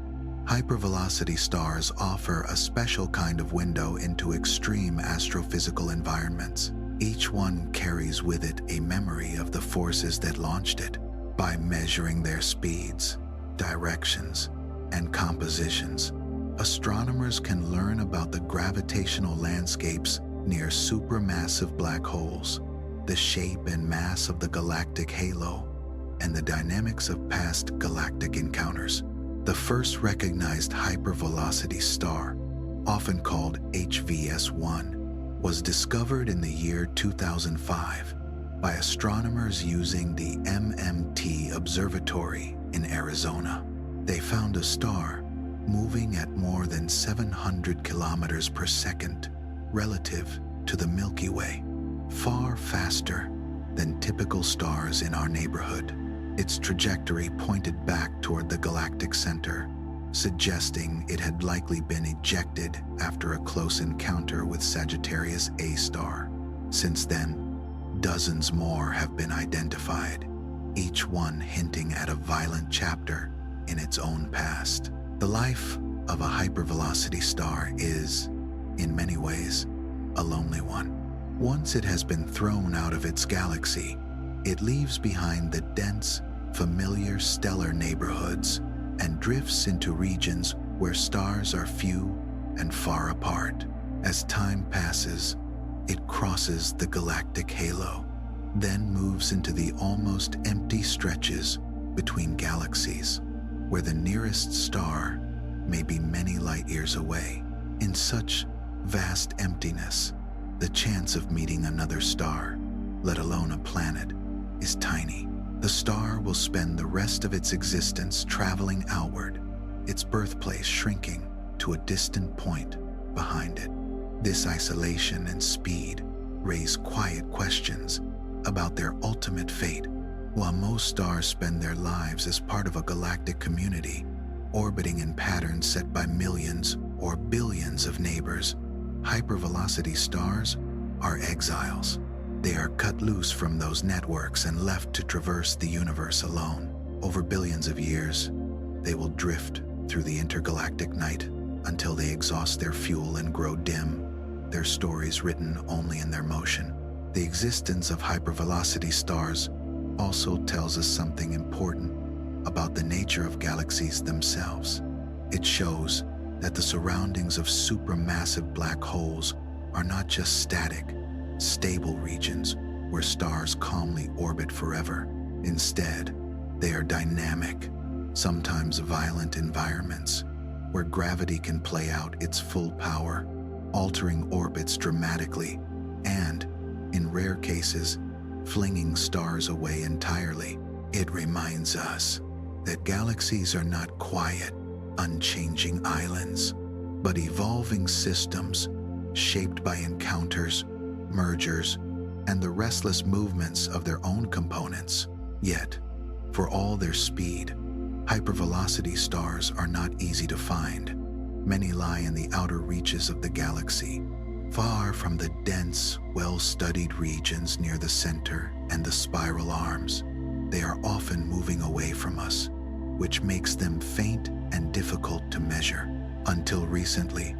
hypervelocity stars offer a special kind of window into extreme astrophysical environments. Each one carries with it a memory of the forces that launched it. By measuring their speeds, directions, and compositions, astronomers can learn about the gravitational landscapes near supermassive black holes, the shape and mass of the galactic halo, and the dynamics of past galactic encounters. The first recognized hypervelocity star, often called HVS-1, was discovered in the year 2005 by astronomers using the MMT Observatory in Arizona. They found a star moving at more than 700 kilometers per second relative to the Milky Way, far faster than typical stars in our neighborhood. Its trajectory pointed back toward the galactic center, suggesting it had likely been ejected after a close encounter with Sagittarius A star. Since then, dozens more have been identified, each one hinting at a violent chapter in its own past. The life of a hypervelocity star is, in many ways, a lonely one. Once it has been thrown out of its galaxy, it leaves behind the dense, familiar stellar neighborhoods and drifts into regions where stars are few and far apart. As time passes, it crosses the galactic halo, then moves into the almost empty stretches between galaxies, where the nearest star may be many light years away. In such vast emptiness, the chance of meeting another star, let alone a planet, is tiny. The star will spend the rest of its existence traveling outward, its birthplace shrinking to a distant point behind it. This isolation and speed raise quiet questions about their ultimate fate. While most stars spend their lives as part of a galactic community, orbiting in patterns set by millions or billions of neighbors, hypervelocity stars are exiles. They are cut loose from those networks and left to traverse the universe alone. Over billions of years, they will drift through the intergalactic night until they exhaust their fuel and grow dim, their stories written only in their motion. The existence of hypervelocity stars also tells us something important about the nature of galaxies themselves. It shows that the surroundings of supermassive black holes are not just static, stable regions where stars calmly orbit forever. Instead, they are dynamic, sometimes violent environments where gravity can play out its full power, altering orbits dramatically and, in rare cases, flinging stars away entirely. It reminds us that galaxies are not quiet, unchanging islands, but evolving systems shaped by encounters, mergers, and the restless movements of their own components. Yet, for all their speed, hypervelocity stars are not easy to find. Many lie in the outer reaches of the galaxy, far from the dense, well-studied regions near the center and the spiral arms. They are often moving away from us, which makes them faint and difficult to measure. Until recently,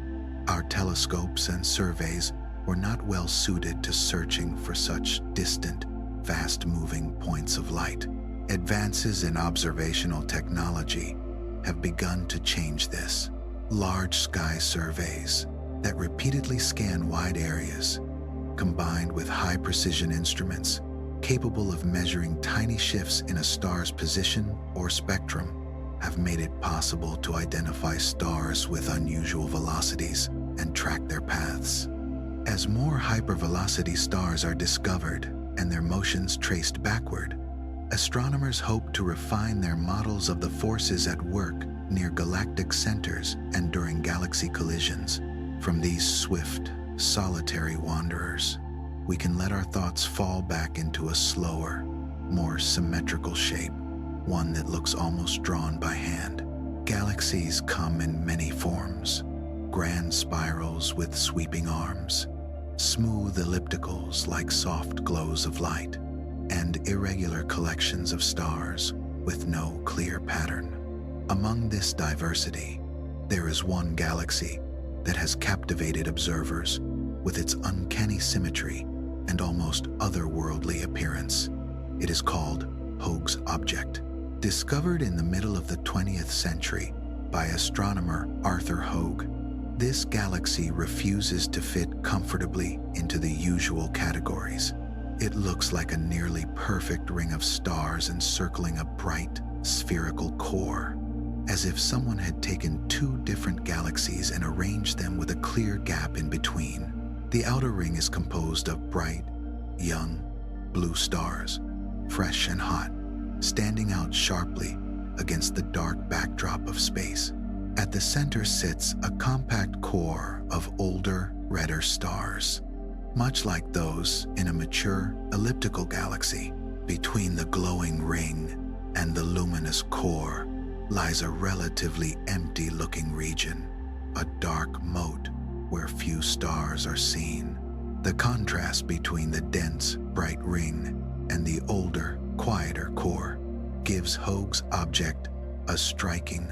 our telescopes and surveys were not well suited to searching for such distant, fast-moving points of light. Advances in observational technology have begun to change this. Large sky surveys that repeatedly scan wide areas, combined with high-precision instruments capable of measuring tiny shifts in a star's position or spectrum, have made it possible to identify stars with unusual velocities and track their paths. As more hypervelocity stars are discovered and their motions traced backward, astronomers hope to refine their models of the forces at work near galactic centers and during galaxy collisions. From these swift, solitary wanderers, we can let our thoughts fall back into a slower, more symmetrical shape, one that looks almost drawn by hand. Galaxies come in many forms: grand spirals with sweeping arms, smooth ellipticals like soft glows of light, and irregular collections of stars with no clear pattern. Among this diversity, there is one galaxy that has captivated observers with its uncanny symmetry and almost otherworldly appearance. It is called Hoag's Object. Discovered in the middle of the 20th century by astronomer Arthur Hoag, this galaxy refuses to fit comfortably into the usual categories. It looks like a nearly perfect ring of stars encircling a bright, spherical core, as if someone had taken two different galaxies and arranged them with a clear gap in between. The outer ring is composed of bright, young, blue stars, fresh and hot, standing out sharply against the dark backdrop of space. At the center sits a compact core of older, redder stars, much like those in a mature elliptical galaxy. Between the glowing ring and the luminous core lies a relatively empty-looking region, a dark moat where few stars are seen. The contrast between the dense, bright ring and the older, quieter core gives Hoag's object a striking,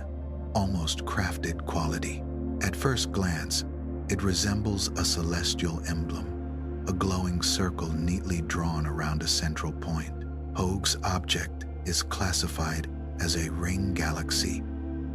almost crafted quality. At first glance, it resembles a celestial emblem, a glowing circle neatly drawn around a central point. Hoag's object is classified as a ring galaxy,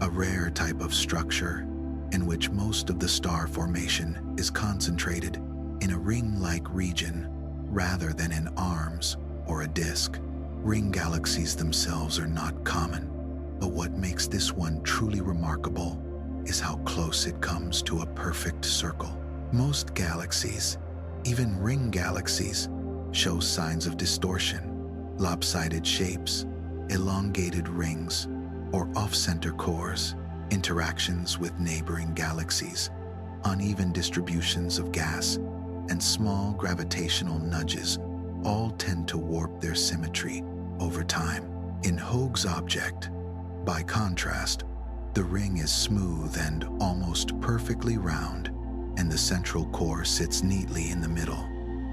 a rare type of structure in which most of the star formation is concentrated in a ring-like region rather than in arms or a disk. Ring galaxies themselves are not common, but what makes this one truly remarkable is how close it comes to a perfect circle. Most galaxies, even ring galaxies, show signs of distortion, lopsided shapes, elongated rings, or off-center cores, interactions with neighboring galaxies, uneven distributions of gas, and small gravitational nudges all tend to warp their symmetry over time. In Hoag's object, by contrast, the ring is smooth and almost perfectly round, and the central core sits neatly in the middle.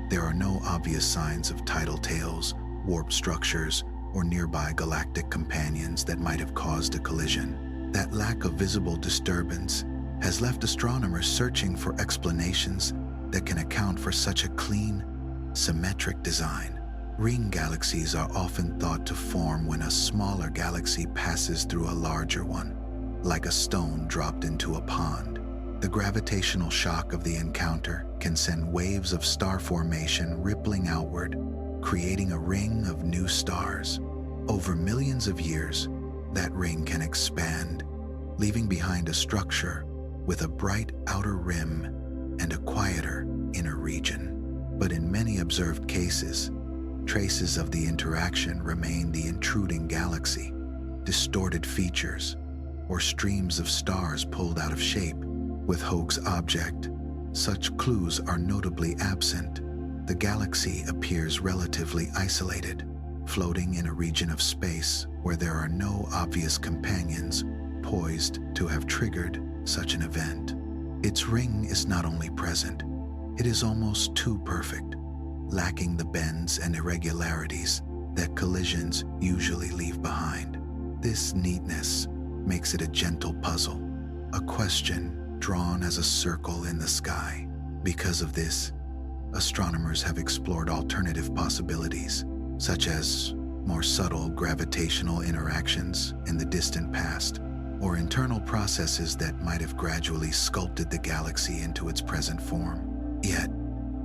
There are no obvious signs of tidal tails, warp structures, or nearby galactic companions that might have caused a collision. That lack of visible disturbance has left astronomers searching for explanations that can account for such a clean, symmetric design. Ring galaxies are often thought to form when a smaller galaxy passes through a larger one, like a stone dropped into a pond. The gravitational shock of the encounter can send waves of star formation rippling outward, creating a ring of new stars. Over millions of years, that ring can expand, leaving behind a structure with a bright outer rim and a quieter inner region. But in many observed cases, traces of the interaction remain: the intruding galaxy, distorted features, or streams of stars pulled out of shape. With Hoag's object, such clues are notably absent. The galaxy appears relatively isolated, floating in a region of space where there are no obvious companions poised to have triggered such an event. Its ring is not only present, it is almost too perfect, lacking the bends and irregularities that collisions usually leave behind. This neatness makes it a gentle puzzle, a question drawn as a circle in the sky. Because of this, astronomers have explored alternative possibilities, such as more subtle gravitational interactions in the distant past, or internal processes that might have gradually sculpted the galaxy into its present form. Yet,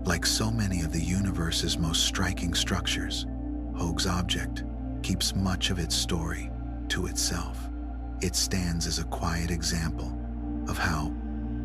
like so many of the universe's most striking structures, Hoag's object keeps much of its story to itself. It stands as a quiet example of how,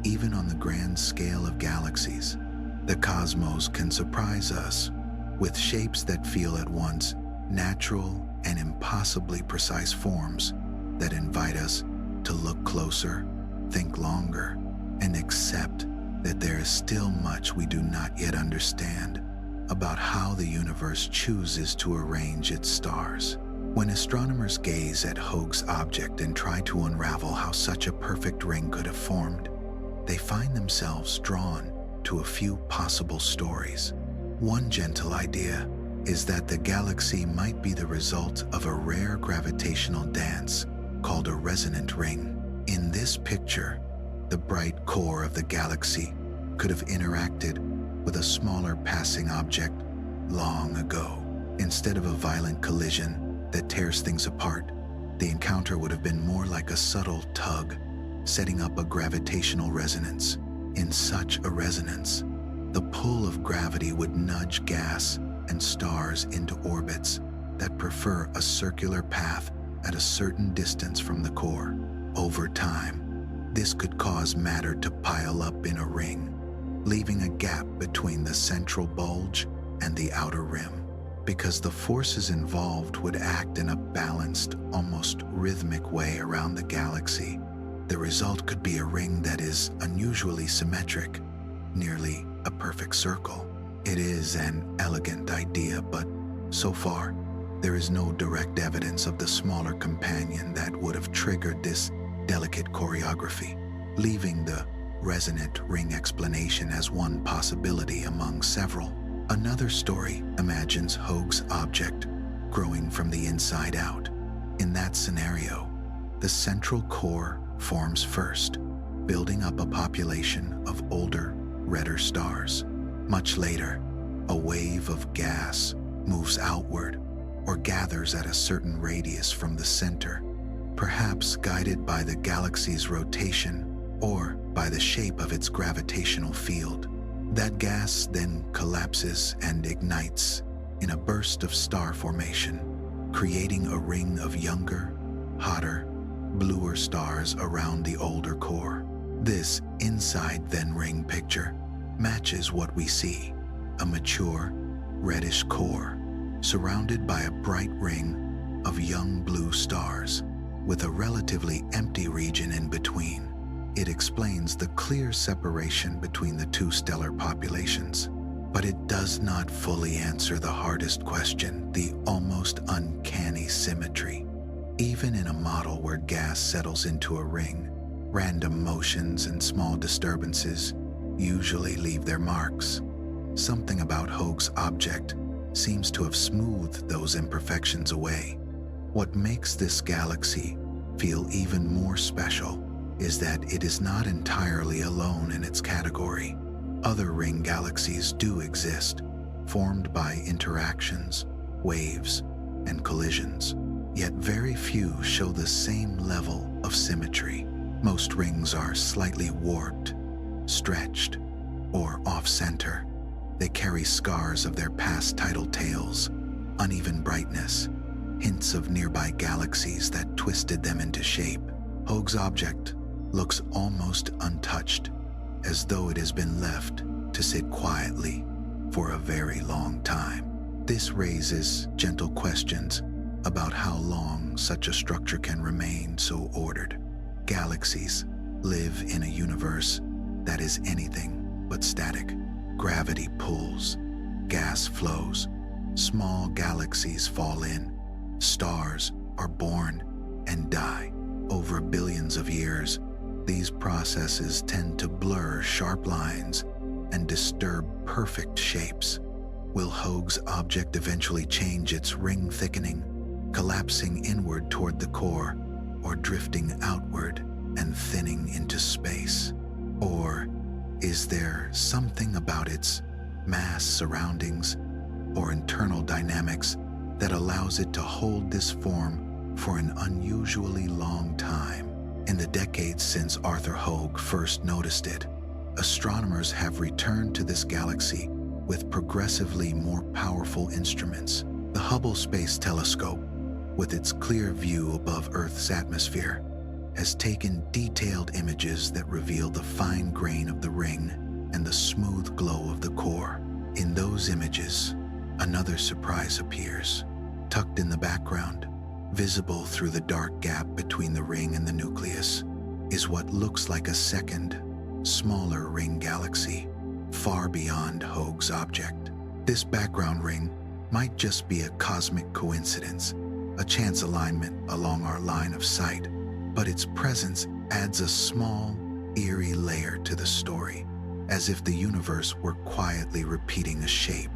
even on the grand scale of galaxies, the cosmos can surprise us with shapes that feel at once natural and impossibly precise forms that invite us to look closer, think longer, and accept that there is still much we do not yet understand about how the universe chooses to arrange its stars. When astronomers gaze at Hoag's object and try to unravel how such a perfect ring could have formed, they find themselves drawn to a few possible stories. One gentle idea is that the galaxy might be the result of a rare gravitational dance called a resonant ring. In this picture, the bright core of the galaxy could have interacted with a smaller passing object long ago. Instead of a violent collision that tears things apart, the encounter would have been more like a subtle tug, setting up a gravitational resonance. In such a resonance, the pull of gravity would nudge gas and stars into orbits that prefer a circular path at a certain distance from the core. Over time, this could cause matter to pile up in a ring, leaving a gap between the central bulge and the outer rim. Because the forces involved would act in a balanced, almost rhythmic way around the galaxy, the result could be a ring that is unusually symmetric, nearly a perfect circle. It is an elegant idea, but so far, there is no direct evidence of the smaller companion that would have triggered this delicate choreography, leaving the resonant ring explanation as one possibility among several. Another story imagines Hoag's object growing from the inside out. In that scenario, the central core forms first, building up a population of older, redder stars. Much later, a wave of gas moves outward or gathers at a certain radius from the center, perhaps guided by the galaxy's rotation or by the shape of its gravitational field. That gas then collapses and ignites in a burst of star formation, creating a ring of younger, hotter, bluer stars around the older core. This inside-then-ring picture matches what we see: a mature, reddish core surrounded by a bright ring of young blue stars with a relatively empty region in between. It explains the clear separation between the two stellar populations, but it does not fully answer the hardest question, the almost uncanny symmetry. Even in a model where gas settles into a ring, random motions and small disturbances usually leave their marks. Something about Hoag's object seems to have smoothed those imperfections away. What makes this galaxy feel even more special is that it is not entirely alone in its category. Other ring galaxies do exist, formed by interactions, waves, and collisions. Yet very few show the same level of symmetry. Most rings are slightly warped, stretched, or off-center. They carry scars of their past tidal tails, uneven brightness, hints of nearby galaxies that twisted them into shape. Hoag's object looks almost untouched, as though it has been left to sit quietly for a very long time. This raises gentle questions about how long such a structure can remain so ordered. Galaxies live in a universe that is anything but static. Gravity pulls, gas flows, small galaxies fall in, stars are born and die. Over billions of years, these processes tend to blur sharp lines and disturb perfect shapes. Will Hoag's object eventually change its ring thickening, collapsing inward toward the core, or drifting outward and thinning into space? Or is there something about its mass, surroundings, or internal dynamics that allows it to hold this form for an unusually long time? In the decades since Arthur Hoag first noticed it, astronomers have returned to this galaxy with progressively more powerful instruments. The Hubble Space Telescope, with its clear view above Earth's atmosphere, has taken detailed images that reveal the fine grain of the ring and the smooth glow of the core. In those images, another surprise appears. Tucked in the background, visible through the dark gap between the ring and the nucleus, is what looks like a second, smaller ring galaxy, far beyond Hoag's object. This background ring might just be a cosmic coincidence, a chance alignment along our line of sight, but its presence adds a small, eerie layer to the story, as if the universe were quietly repeating a shape.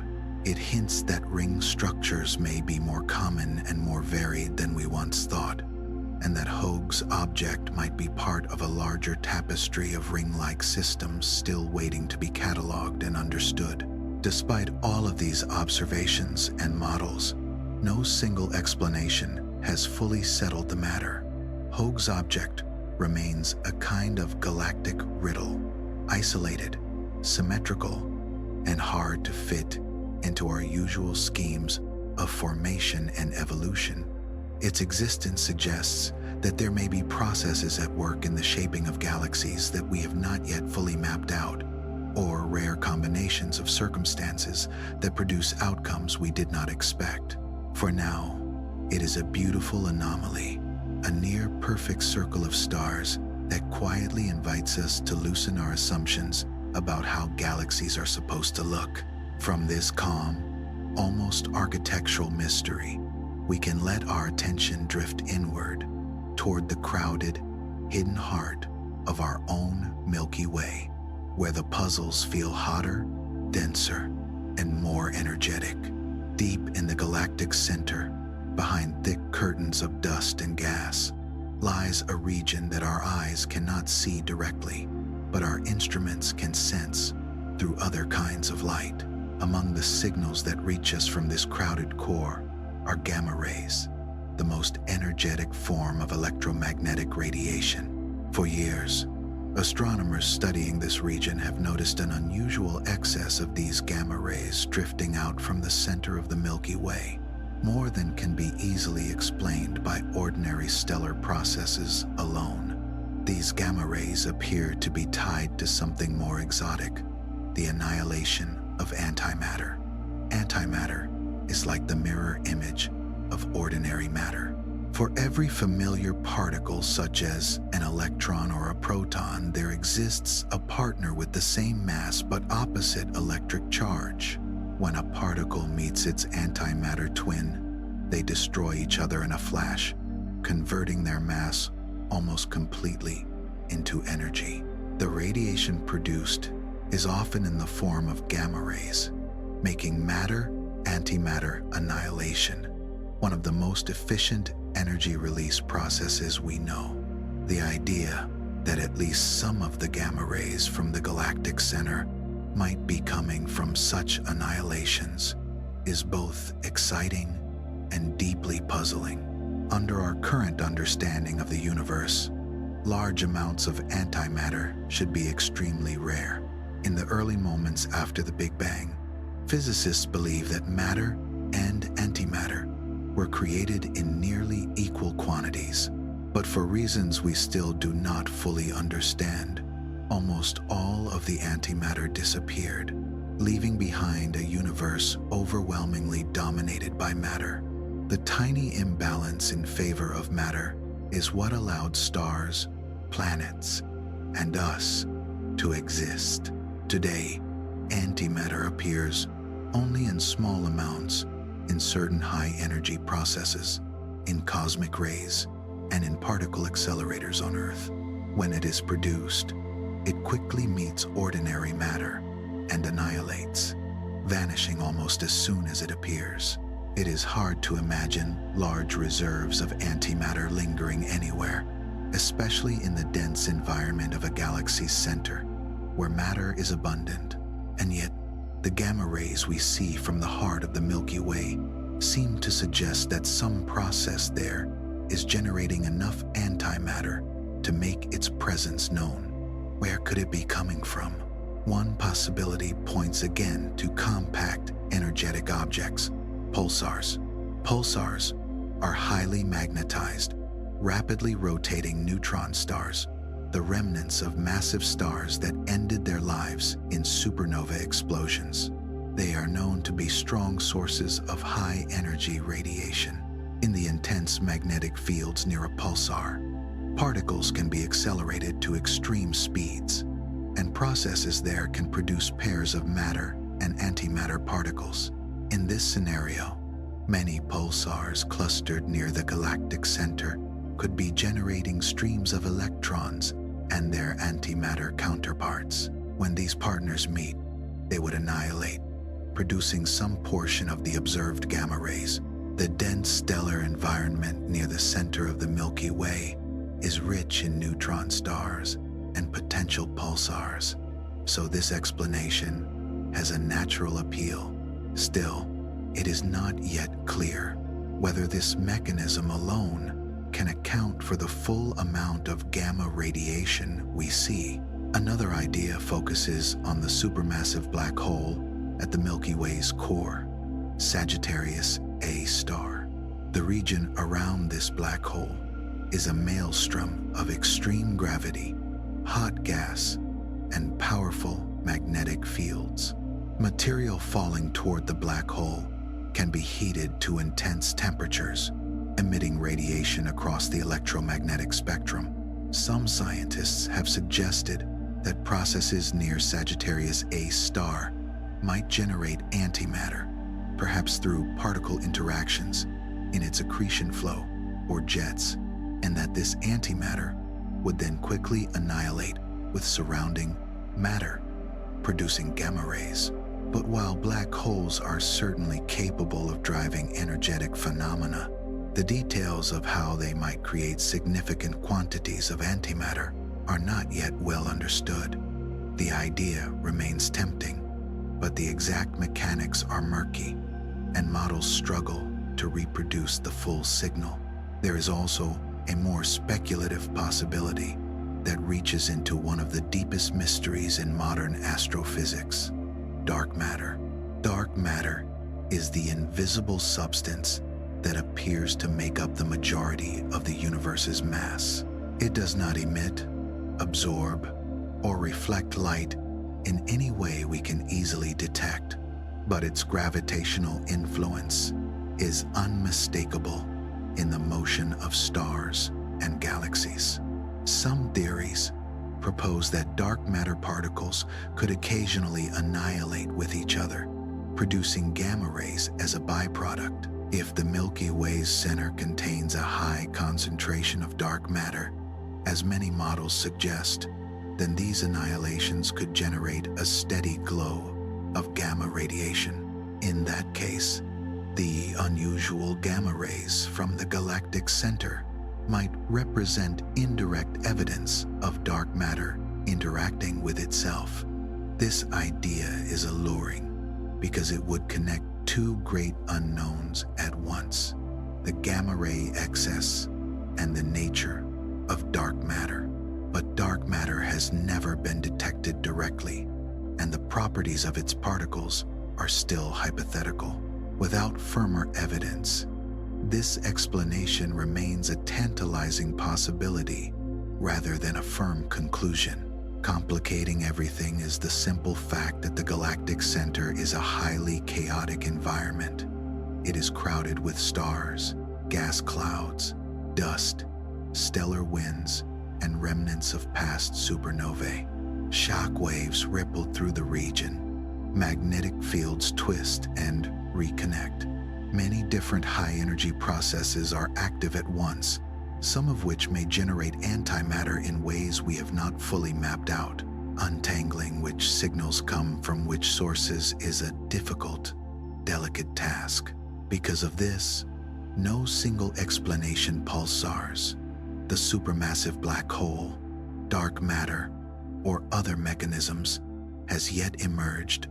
It hints that ring structures may be more common and more varied than we once thought, and that Hoag's object might be part of a larger tapestry of ring-like systems still waiting to be cataloged and understood. Despite all of these observations and models, no single explanation has fully settled the matter. Hoag's object remains a kind of galactic riddle, isolated, symmetrical, and hard to fit into our usual schemes of formation and evolution. Its existence suggests that there may be processes at work in the shaping of galaxies that we have not yet fully mapped out, or rare combinations of circumstances that produce outcomes we did not expect. For now, it is a beautiful anomaly, a near-perfect circle of stars that quietly invites us to loosen our assumptions about how galaxies are supposed to look. From this calm, almost architectural mystery, we can let our attention drift inward toward the crowded, hidden heart of our own Milky Way, where the puzzles feel hotter, denser, and more energetic. Deep in the galactic center, behind thick curtains of dust and gas, lies a region that our eyes cannot see directly, but our instruments can sense through other kinds of light. Among the signals that reach us from this crowded core are gamma rays, the most energetic form of electromagnetic radiation. For years, astronomers studying this region have noticed an unusual excess of these gamma rays drifting out from the center of the Milky Way, more than can be easily explained by ordinary stellar processes alone. These gamma rays appear to be tied to something more exotic, the annihilation of antimatter. Antimatter is like the mirror image of ordinary matter. For every familiar particle, such as an electron or a proton, there exists a partner with the same mass but opposite electric charge. When a particle meets its antimatter twin, they destroy each other in a flash, converting their mass almost completely into energy. The radiation produced is often in the form of gamma rays, making matter-antimatter annihilation one of the most efficient energy release processes we know. The idea that at least some of the gamma rays from the galactic center might be coming from such annihilations is both exciting and deeply puzzling. Under our current understanding of the universe, large amounts of antimatter should be extremely rare. In the early moments after the Big Bang, physicists believe that matter and antimatter were created in nearly equal quantities. But for reasons we still do not fully understand, almost all of the antimatter disappeared, leaving behind a universe overwhelmingly dominated by matter. The tiny imbalance in favor of matter is what allowed stars, planets, and us to exist. Today, antimatter appears only in small amounts in certain high-energy processes, in cosmic rays, and in particle accelerators on Earth. When it is produced, it quickly meets ordinary matter and annihilates, vanishing almost as soon as it appears. It is hard to imagine large reserves of antimatter lingering anywhere, especially in the dense environment of a galaxy's center, where matter is abundant. And yet, the gamma rays we see from the heart of the Milky Way seem to suggest that some process there is generating enough antimatter to make its presence known. Where could it be coming from? One possibility points again to compact, energetic objects, pulsars. Pulsars are highly magnetized, rapidly rotating neutron stars, the remnants of massive stars that ended their lives in supernova explosions. They are known to be strong sources of high-energy radiation. In the intense magnetic fields near a pulsar, particles can be accelerated to extreme speeds, and processes there can produce pairs of matter and antimatter particles. In this scenario, many pulsars clustered near the galactic center could be generating streams of electrons and their antimatter counterparts. When these partners meet, they would annihilate, producing some portion of the observed gamma rays. The dense stellar environment near the center of the Milky Way is rich in neutron stars and potential pulsars, so this explanation has a natural appeal. Still, it is not yet clear whether this mechanism alone can account for the full amount of gamma radiation we see. Another idea focuses on the supermassive black hole at the Milky Way's core, Sagittarius A star. The region around this black hole is a maelstrom of extreme gravity, hot gas, and powerful magnetic fields. Material falling toward the black hole can be heated to intense temperatures, emitting radiation across the electromagnetic spectrum. Some scientists have suggested that processes near Sagittarius A star might generate antimatter, perhaps through particle interactions in its accretion flow or jets, and that this antimatter would then quickly annihilate with surrounding matter, producing gamma rays. But while black holes are certainly capable of driving energetic phenomena, the details of how they might create significant quantities of antimatter are not yet well understood. The idea remains tempting, but the exact mechanics are murky, and models struggle to reproduce the full signal. There is also a more speculative possibility that reaches into one of the deepest mysteries in modern astrophysics: dark matter. Dark matter is the invisible substance that appears to make up the majority of the universe's mass. It does not emit, absorb, or reflect light in any way we can easily detect, but its gravitational influence is unmistakable in the motion of stars and galaxies. Some theories propose that dark matter particles could occasionally annihilate with each other, producing gamma rays as a byproduct. If the Milky Way's center contains a high concentration of dark matter, as many models suggest, then these annihilations could generate a steady glow of gamma radiation. In that case, the unusual gamma rays from the galactic center might represent indirect evidence of dark matter interacting with itself. This idea is alluring because it would connect two great unknowns at once: the gamma ray excess and the nature of dark matter. But dark matter has never been detected directly, and the properties of its particles are still hypothetical. Without firmer evidence, this explanation remains a tantalizing possibility rather than a firm conclusion. Complicating everything is the simple fact that the galactic center is a highly chaotic environment. It is crowded with stars, gas clouds, dust, stellar winds, and remnants of past supernovae. Shock waves ripple through the region. Magnetic fields twist and reconnect. Many different high-energy processes are active at once, some of which may generate antimatter in ways we have not fully mapped out. Untangling which signals come from which sources is a difficult, delicate task. Because of this, no single explanation pulsars, the supermassive black hole, dark matter, or other mechanisms has yet emerged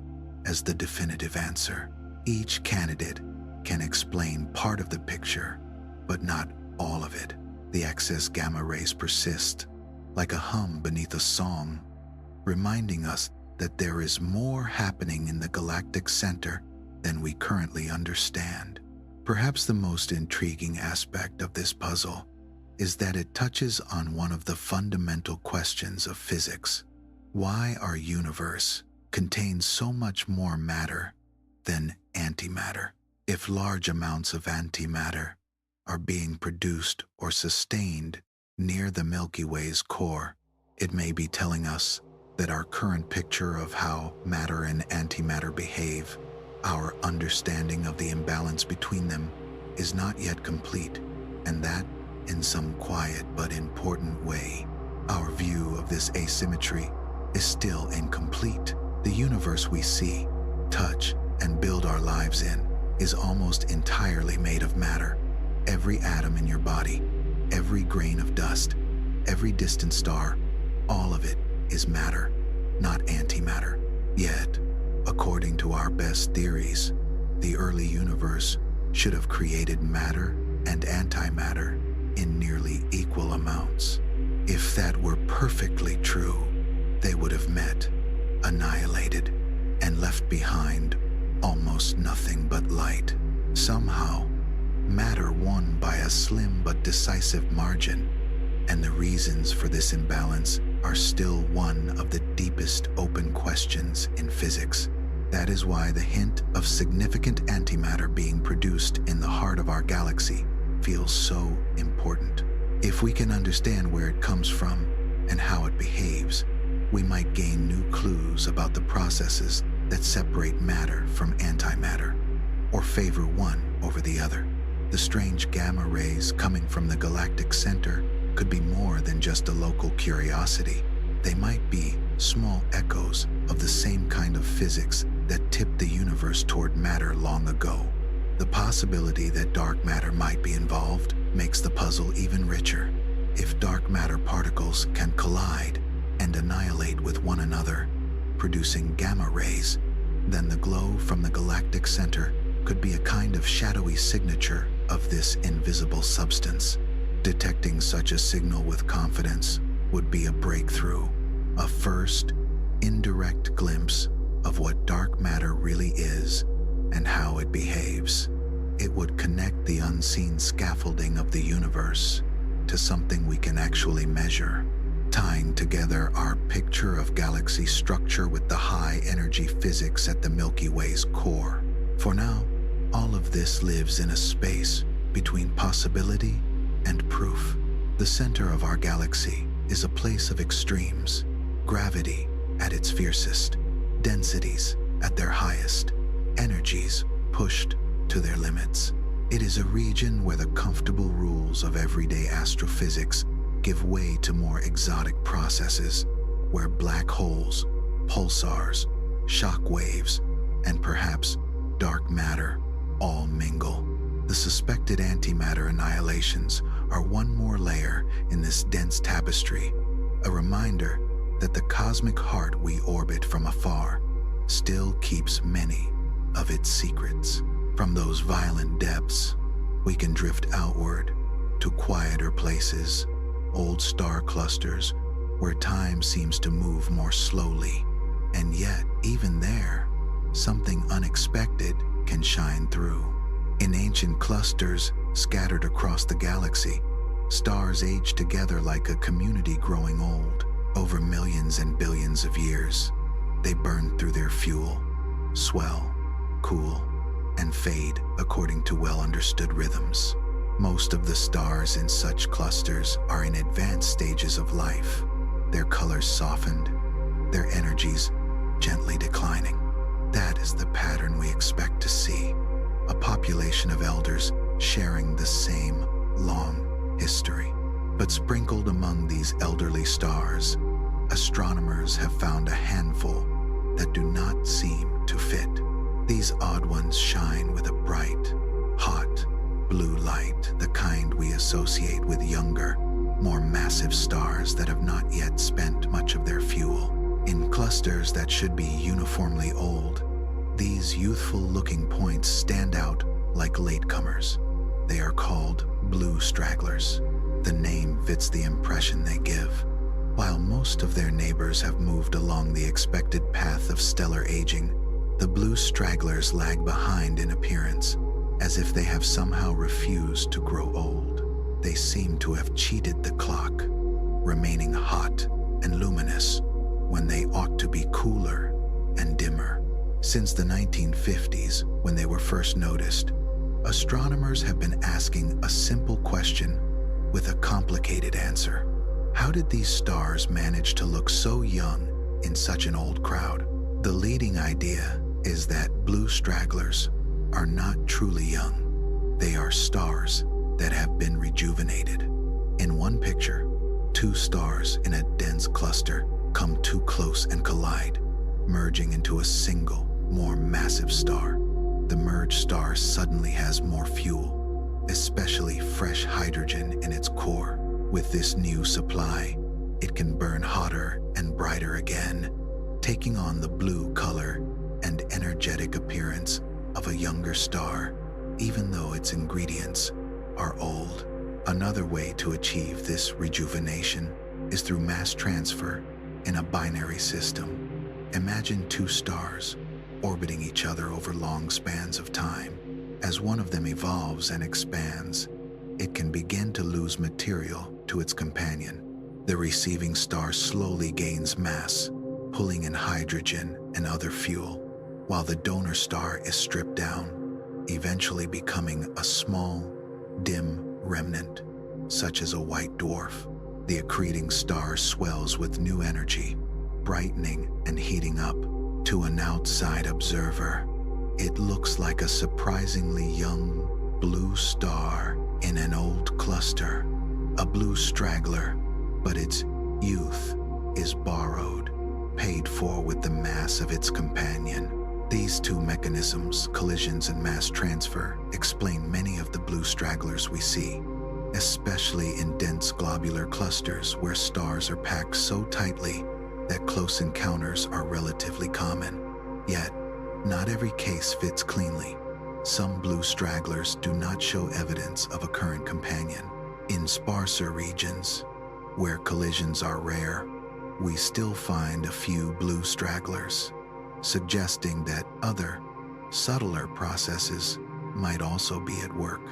as the definitive answer. Each candidate can explain part of the picture, but not all of it. The excess gamma rays persist, like a hum beneath a song, reminding us that there is more happening in the galactic center than we currently understand. Perhaps the most intriguing aspect of this puzzle is that it touches on one of the fundamental questions of physics: why our universe contains so much more matter than antimatter. If large amounts of antimatter are being produced or sustained near the Milky Way's core, it may be telling us that our current picture of how matter and antimatter behave, our understanding of the imbalance between them, is not yet complete, and that, in some quiet but important way, our view of this asymmetry is still incomplete. The universe we see, touch, and build our lives in is almost entirely made of matter. Every atom in your body, every grain of dust, every distant star, all of it is matter, not antimatter. Yet, according to our best theories, the early universe should have created matter and antimatter in nearly equal amounts. If that were perfectly true, they would have met, annihilated, and left behind almost nothing but light. Somehow, matter won by a slim but decisive margin, and the reasons for this imbalance are still one of the deepest open questions in physics. That is why the hint of significant antimatter being produced in the heart of our galaxy feels so important. If we can understand where it comes from and how it behaves, we might gain new clues about the processes that separate matter from antimatter, or favor one over the other. The strange gamma rays coming from the galactic center could be more than just a local curiosity. They might be small echoes of the same kind of physics that tipped the universe toward matter long ago. The possibility that dark matter might be involved makes the puzzle even richer. If dark matter particles can collide and annihilate with one another, producing gamma rays, then the glow from the galactic center could be a kind of shadowy signature of this invisible substance. Detecting such a signal with confidence would be a breakthrough, a first, indirect glimpse of what dark matter really is and how it behaves. It would connect the unseen scaffolding of the universe to something we can actually measure, tying together our picture of galaxy structure with the high-energy physics at the Milky Way's core. For now, all of this lives in a space between possibility and proof. The center of our galaxy is a place of extremes: gravity at its fiercest, densities at their highest, energies pushed to their limits. It is a region where the comfortable rules of everyday astrophysics give way to more exotic processes, where black holes, pulsars, shock waves, and perhaps dark matter all mingle. The suspected antimatter annihilations are one more layer in this dense tapestry, a reminder that the cosmic heart we orbit from afar still keeps many of its secrets. From those violent depths, we can drift outward to quieter places, old star clusters where time seems to move more slowly. And yet, even there, something unexpected can shine through. In ancient clusters scattered across the galaxy, stars age together like a community growing old. Over millions and billions of years, they burn through their fuel, swell, cool, and fade according to well-understood rhythms. Most of the stars in such clusters are in advanced stages of life, their colors softened, their energies gently declining. That is the pattern we expect to see: a population of elders sharing the same long history. But sprinkled among these elderly stars, astronomers have found a handful that do not seem to fit. These odd ones shine with a bright, hot, blue light, the kind we associate with younger, more massive stars that have not yet spent much of their fuel. In clusters that should be uniformly old, these youthful-looking points stand out like latecomers. They are called blue stragglers. The name fits the impression they give. While most of their neighbors have moved along the expected path of stellar aging, the blue stragglers lag behind in appearance, as if they have somehow refused to grow old. They seem to have cheated the clock, remaining hot and luminous when they ought to be cooler and dimmer. Since the 1950s, when they were first noticed, astronomers have been asking a simple question with a complicated answer. How did these stars manage to look so young in such an old crowd? The leading idea is that blue stragglers are not truly young. They are stars that have been rejuvenated. In one picture, two stars in a dense cluster come too close and collide, merging into a single, more massive star. The merged star suddenly has more fuel, especially fresh hydrogen in its core. With this new supply, it can burn hotter and brighter again, taking on the blue color and energetic appearance of a younger star, even though its ingredients are old. Another way to achieve this rejuvenation is through mass transfer in a binary system. Imagine two stars orbiting each other over long spans of time. As one of them evolves and expands, it can begin to lose material to its companion. The receiving star slowly gains mass, pulling in hydrogen and other fuel, while the donor star is stripped down, eventually becoming a small, dim remnant, such as a white dwarf. The accreting star swells with new energy, brightening and heating up. To an outside observer, it looks like a surprisingly young blue star in an old cluster, a blue straggler, but its youth is borrowed, paid for with the mass of its companion. These two mechanisms, collisions and mass transfer, explain many of the blue stragglers we see, especially in dense globular clusters where stars are packed so tightly that close encounters are relatively common. Yet, not every case fits cleanly. Some blue stragglers do not show evidence of a current companion. In sparser regions, where collisions are rare, we still find a few blue stragglers, suggesting that other, subtler processes might also be at work.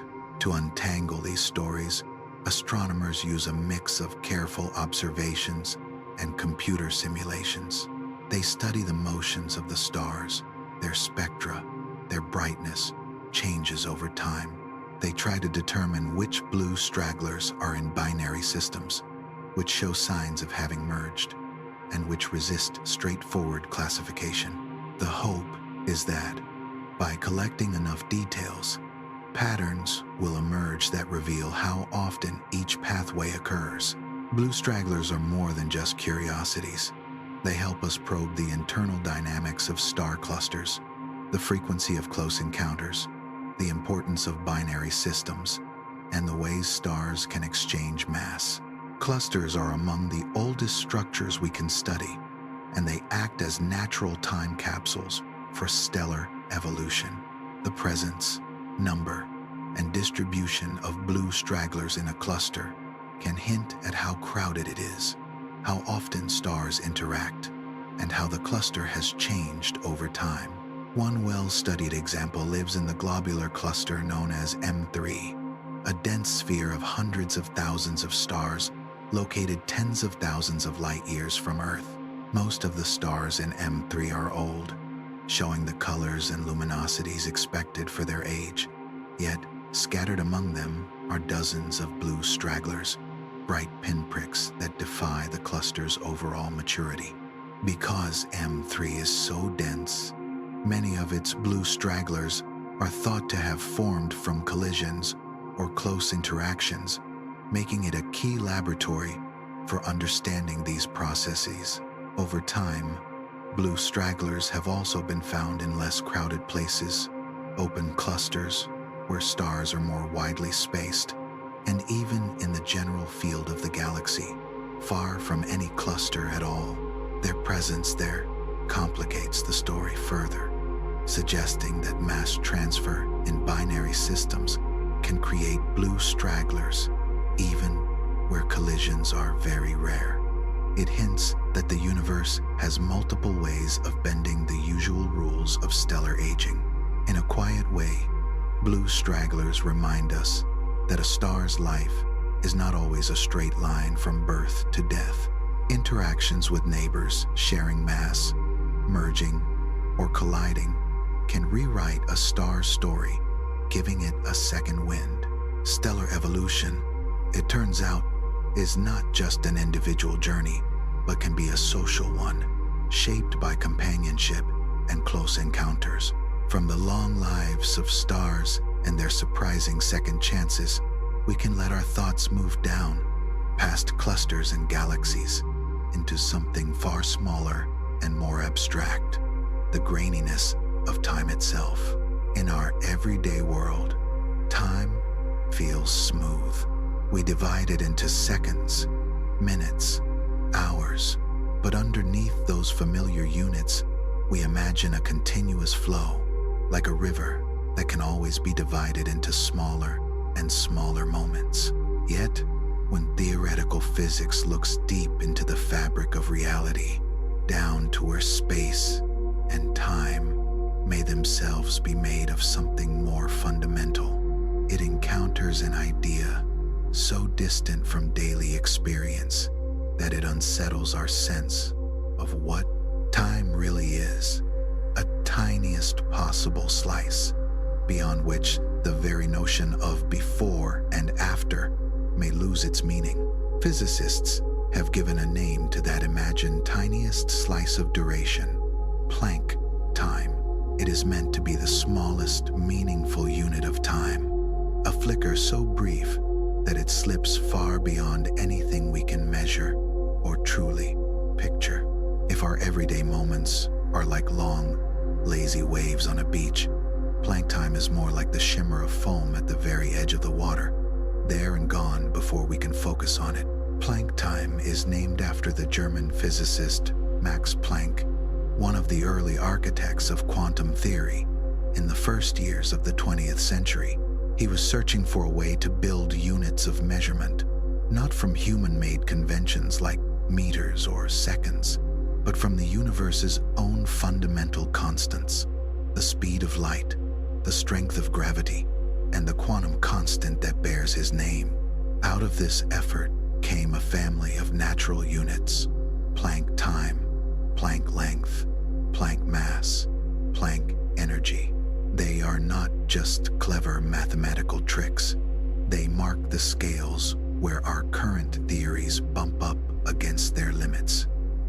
To untangle these stories, astronomers use a mix of careful observations and computer simulations. They study the motions of the stars, their spectra, their brightness changes over time. They try to determine which blue stragglers are in binary systems, which show signs of having merged, and which resist straightforward classification. The hope is that, by collecting enough details, patterns will emerge that reveal how often each pathway occurs. Blue stragglers are more than just curiosities. They help us probe the internal dynamics of star clusters, the frequency of close encounters, the importance of binary systems, and the ways stars can exchange mass. Clusters are among the oldest structures we can study, and they act as natural time capsules for stellar evolution. The presence, number, and distribution of blue stragglers in a cluster can hint at how crowded it is, how often stars interact, and how the cluster has changed over time. One well-studied example lives in the globular cluster known as M3, a dense sphere of hundreds of thousands of stars located tens of thousands of light years from Earth. Most of the stars in M3 are old, showing the colors and luminosities expected for their age. Yet, scattered among them are dozens of blue stragglers, bright pinpricks that defy the cluster's overall maturity. Because M3 is so dense, many of its blue stragglers are thought to have formed from collisions or close interactions, making it a key laboratory for understanding these processes. Over time, blue stragglers have also been found in less crowded places, open clusters where stars are more widely spaced, and even in the general field of the galaxy, far from any cluster at all. Their presence there complicates the story further, suggesting that mass transfer in binary systems can create blue stragglers, even where collisions are very rare. It hints that the universe has multiple ways of bending the usual rules of stellar aging. In a quiet way, blue stragglers remind us that a star's life is not always a straight line from birth to death. Interactions with neighbors, sharing mass, merging, or colliding can rewrite a star's story, giving it a second wind. Stellar evolution, it turns out, is not just an individual journey, but can be a social one, shaped by companionship and close encounters. From the long lives of stars and their surprising second chances, we can let our thoughts move down, past clusters and galaxies, into something far smaller and more abstract, the graininess of time itself. In our everyday world, time feels smooth. We divide it into seconds, minutes, hours, but underneath those familiar units, we imagine a continuous flow, like a river that can always be divided into smaller and smaller moments. Yet, when theoretical physics looks deep into the fabric of reality, down to where space and time may themselves be made of something more fundamental, it encounters an idea so distant from daily experience that it unsettles our sense of what time really is, a tiniest possible slice, beyond which the very notion of before and after may lose its meaning. Physicists have given a name to that imagined tiniest slice of duration, Planck time. It is meant to be the smallest meaningful unit of time, a flicker so brief that it slips far beyond anything we can measure or truly picture. If our everyday moments are like long, lazy waves on a beach, Planck time is more like the shimmer of foam at the very edge of the water, there and gone before we can focus on it. Planck time is named after the German physicist Max Planck, one of the early architects of quantum theory. In the first years of the 20th century, he was searching for a way to build units of measurement, not from human-made conventions like meters or seconds, but from the universe's own fundamental constants, the speed of light, the strength of gravity, and the quantum constant that bears his name. Out of this effort came a family of natural units: Planck time, Planck length, Planck mass, Planck energy. They are not just clever mathematical tricks. They mark the scales where our current theories bump up against their limits.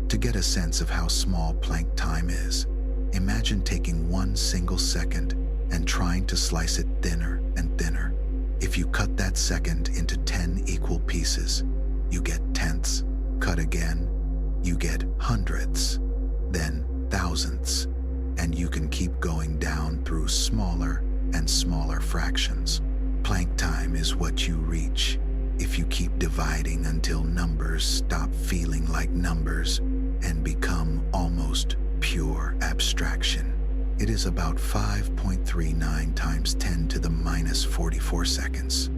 To get a sense of how small Planck time is, imagine taking one single second and trying to slice it thinner and thinner. If you cut that second into 10 equal pieces, you get tenths. Cut again, you get hundredths, then thousandths, and you can keep going down through smaller and smaller fractions. Planck time is what you reach if you keep dividing until numbers stop feeling like numbers and become almost pure abstraction. It is about 5.39 times 10 to the minus 44 seconds.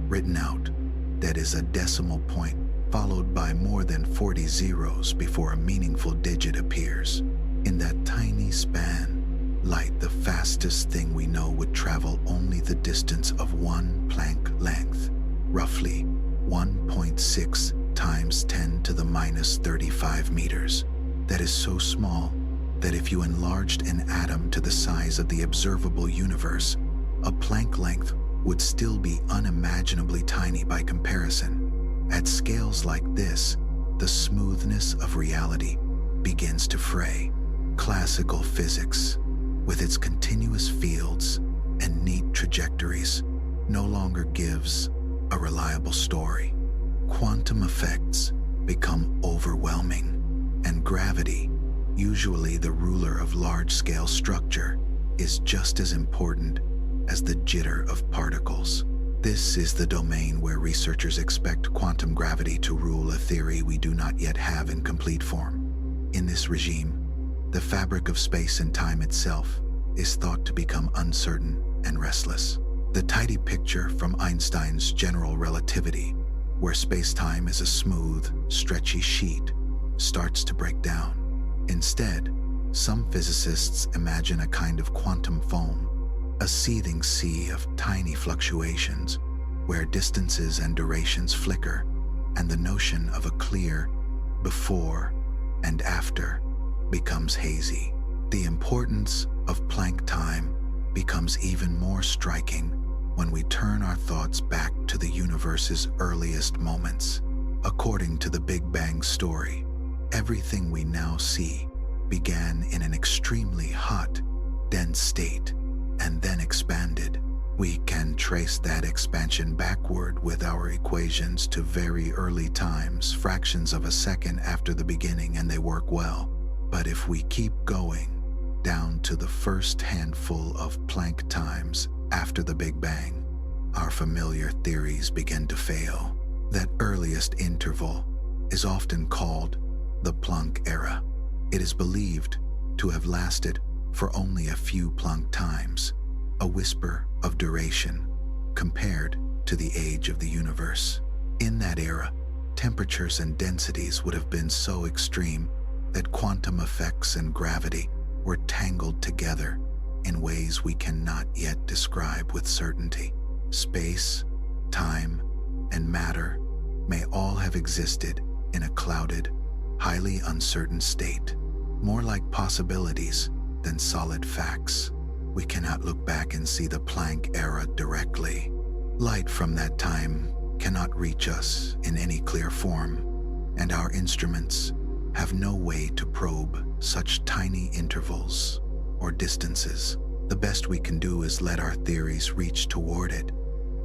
Written out, that is a decimal point followed by more than 40 zeros before a meaningful digit appears. In that tiny span, light, the fastest thing we know, would travel only the distance of one Planck length, roughly 1.6 times 10 to the minus 35 meters. That is so small that if you enlarged an atom to the size of the observable universe, a Planck length would still be unimaginably tiny by comparison. At scales like this, the smoothness of reality begins to fray. Classical physics, with its continuous fields and neat trajectories, no longer gives a reliable story. Quantum effects become overwhelming, and gravity, usually the ruler of large-scale structure, is just as important as the jitter of particles. This is the domain where researchers expect quantum gravity to rule a theory we do not yet have in complete form. In this regime, the fabric of space and time itself is thought to become uncertain and restless. The tidy picture from Einstein's general relativity, where space-time is a smooth, stretchy sheet, starts to break down. Instead, some physicists imagine a kind of quantum foam, a seething sea of tiny fluctuations where distances and durations flicker, and the notion of a clear before and after becomes hazy. The importance of Planck time becomes even more striking when we turn our thoughts back to the universe's earliest moments. According to the Big Bang story, everything we now see began in an extremely hot, dense state and then expanded. We can trace that expansion backward with our equations to very early times, fractions of a second after the beginning, and they work well. But if we keep going down to the first handful of Planck times after the Big Bang, our familiar theories begin to fail. That earliest interval is often called the Planck era. It is believed to have lasted for only a few Planck times, a whisper of duration compared to the age of the universe. In that era, temperatures and densities would have been so extreme that quantum effects and gravity were tangled together in ways we cannot yet describe with certainty. Space, time, and matter may all have existed in a clouded, highly uncertain state, more like possibilities than solid facts. We cannot look back and see the Planck era directly. Light from that time cannot reach us in any clear form, and our instruments have no way to probe such tiny intervals or distances. The best we can do is let our theories reach toward it,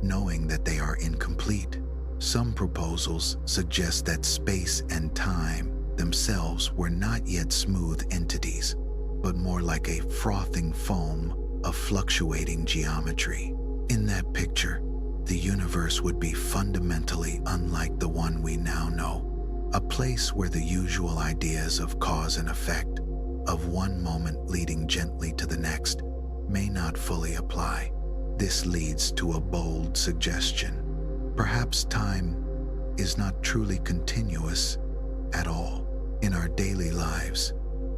knowing that they are incomplete. Some proposals suggest that space and time themselves were not yet smooth entities, but more like a frothing foam of fluctuating geometry. In that picture, the universe would be fundamentally unlike the one we now know, a place where the usual ideas of cause and effect, of one moment leading gently to the next, may not fully apply. This leads to a bold suggestion. Perhaps time is not truly continuous at all. In our daily lives,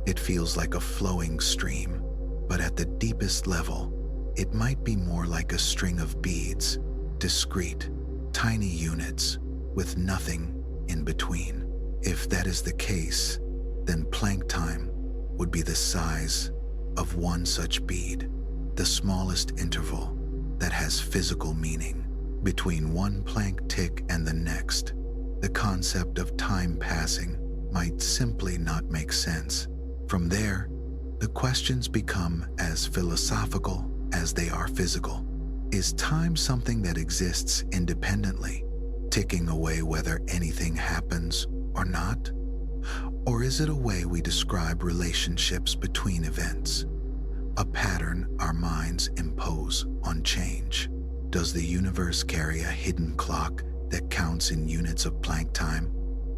it feels like a flowing stream, but at the deepest level, it might be more like a string of beads, discrete, tiny units with nothing in between. If that is the case, then Planck time would be the size of one such bead, the smallest interval that has physical meaning. Between one Planck tick and the next, the concept of time passing might simply not make sense. From there, the questions become as philosophical as they are physical. Is time something that exists independently, ticking away whether anything happens or not? Or is it a way we describe relationships between events, a pattern our minds impose on change? Does the universe carry a hidden clock that counts in units of Planck time?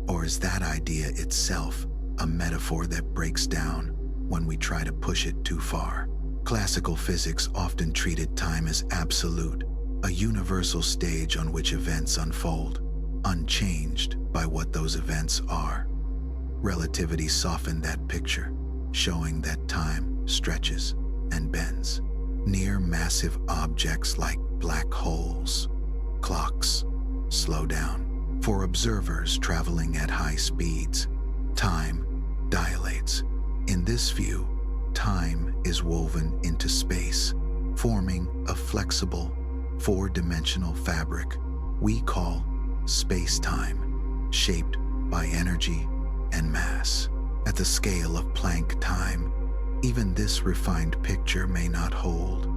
Or is that idea itself a metaphor that breaks down when we try to push it too far? Classical physics often treated time as absolute, a universal stage on which events unfold, unchanged by what those events are. Relativity softened that picture, showing that time stretches and bends. Near massive objects like black holes, clocks slow down. For observers traveling at high speeds, time dilates. In this view, time is woven into space, forming a flexible, four-dimensional fabric we call space-time, shaped by energy and mass. At the scale of Planck time, even this refined picture may not hold.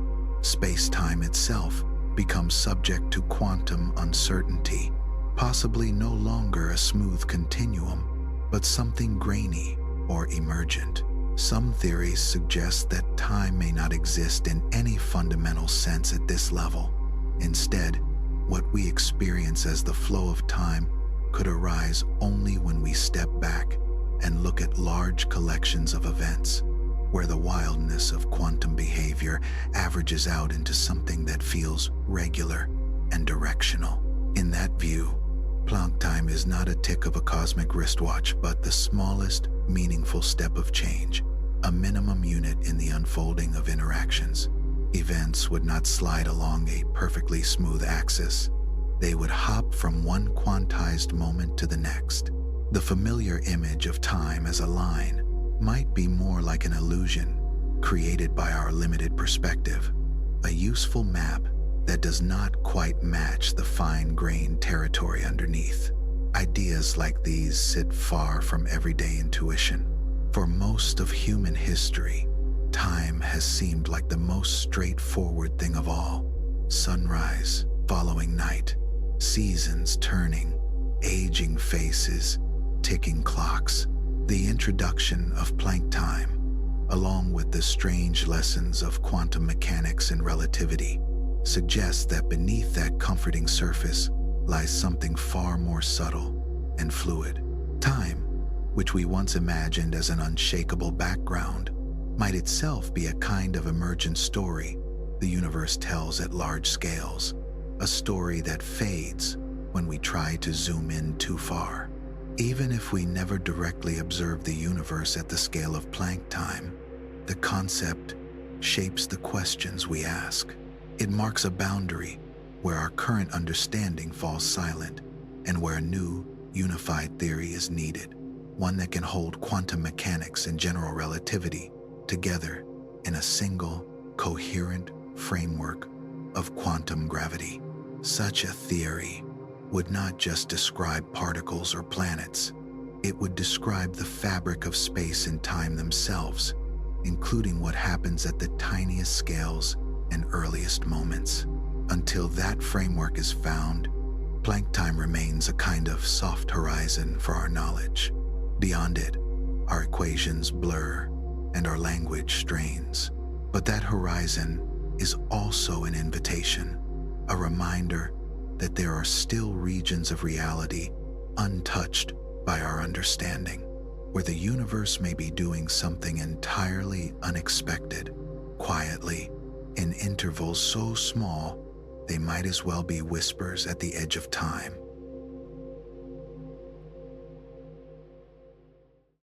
Space-time itself becomes subject to quantum uncertainty, possibly no longer a smooth continuum, but something grainy or emergent. Some theories suggest that time may not exist in any fundamental sense at this level. Instead, what we experience as the flow of time could arise only when we step back and look at large collections of events, where the wildness of quantum behavior averages out into something that feels regular and directional. In that view, Planck time is not a tick of a cosmic wristwatch, but the smallest meaningful step of change, a minimum unit in the unfolding of interactions. Events would not slide along a perfectly smooth axis. They would hop from one quantized moment to the next. The familiar image of time as a line might be more like an illusion created by our limited perspective, a useful map that does not quite match the fine-grained territory underneath. Ideas like these sit far from everyday intuition. For most of human history, time has seemed like the most straightforward thing of all. Sunrise following night, seasons turning, aging faces, ticking clocks. The introduction of Planck time, along with the strange lessons of quantum mechanics and relativity, suggests that beneath that comforting surface lies something far more subtle and fluid. Time, which we once imagined as an unshakable background, might itself be a kind of emergent story the universe tells at large scales, a story that fades when we try to zoom in too far. Even if we never directly observe the universe at the scale of Planck time, the concept shapes the questions we ask. It marks a boundary where our current understanding falls silent and where a new, unified theory is needed, one that can hold quantum mechanics and general relativity together in a single, coherent framework of quantum gravity. Such a theory would not just describe particles or planets. It would describe the fabric of space and time themselves, including what happens at the tiniest scales and earliest moments. Until that framework is found, Planck time remains a kind of soft horizon for our knowledge. Beyond it, our equations blur and our language strains. But that horizon is also an invitation, a reminder that there are still regions of reality untouched by our understanding, where the universe may be doing something entirely unexpected, quietly, in intervals so small they might as well be whispers at the edge of time.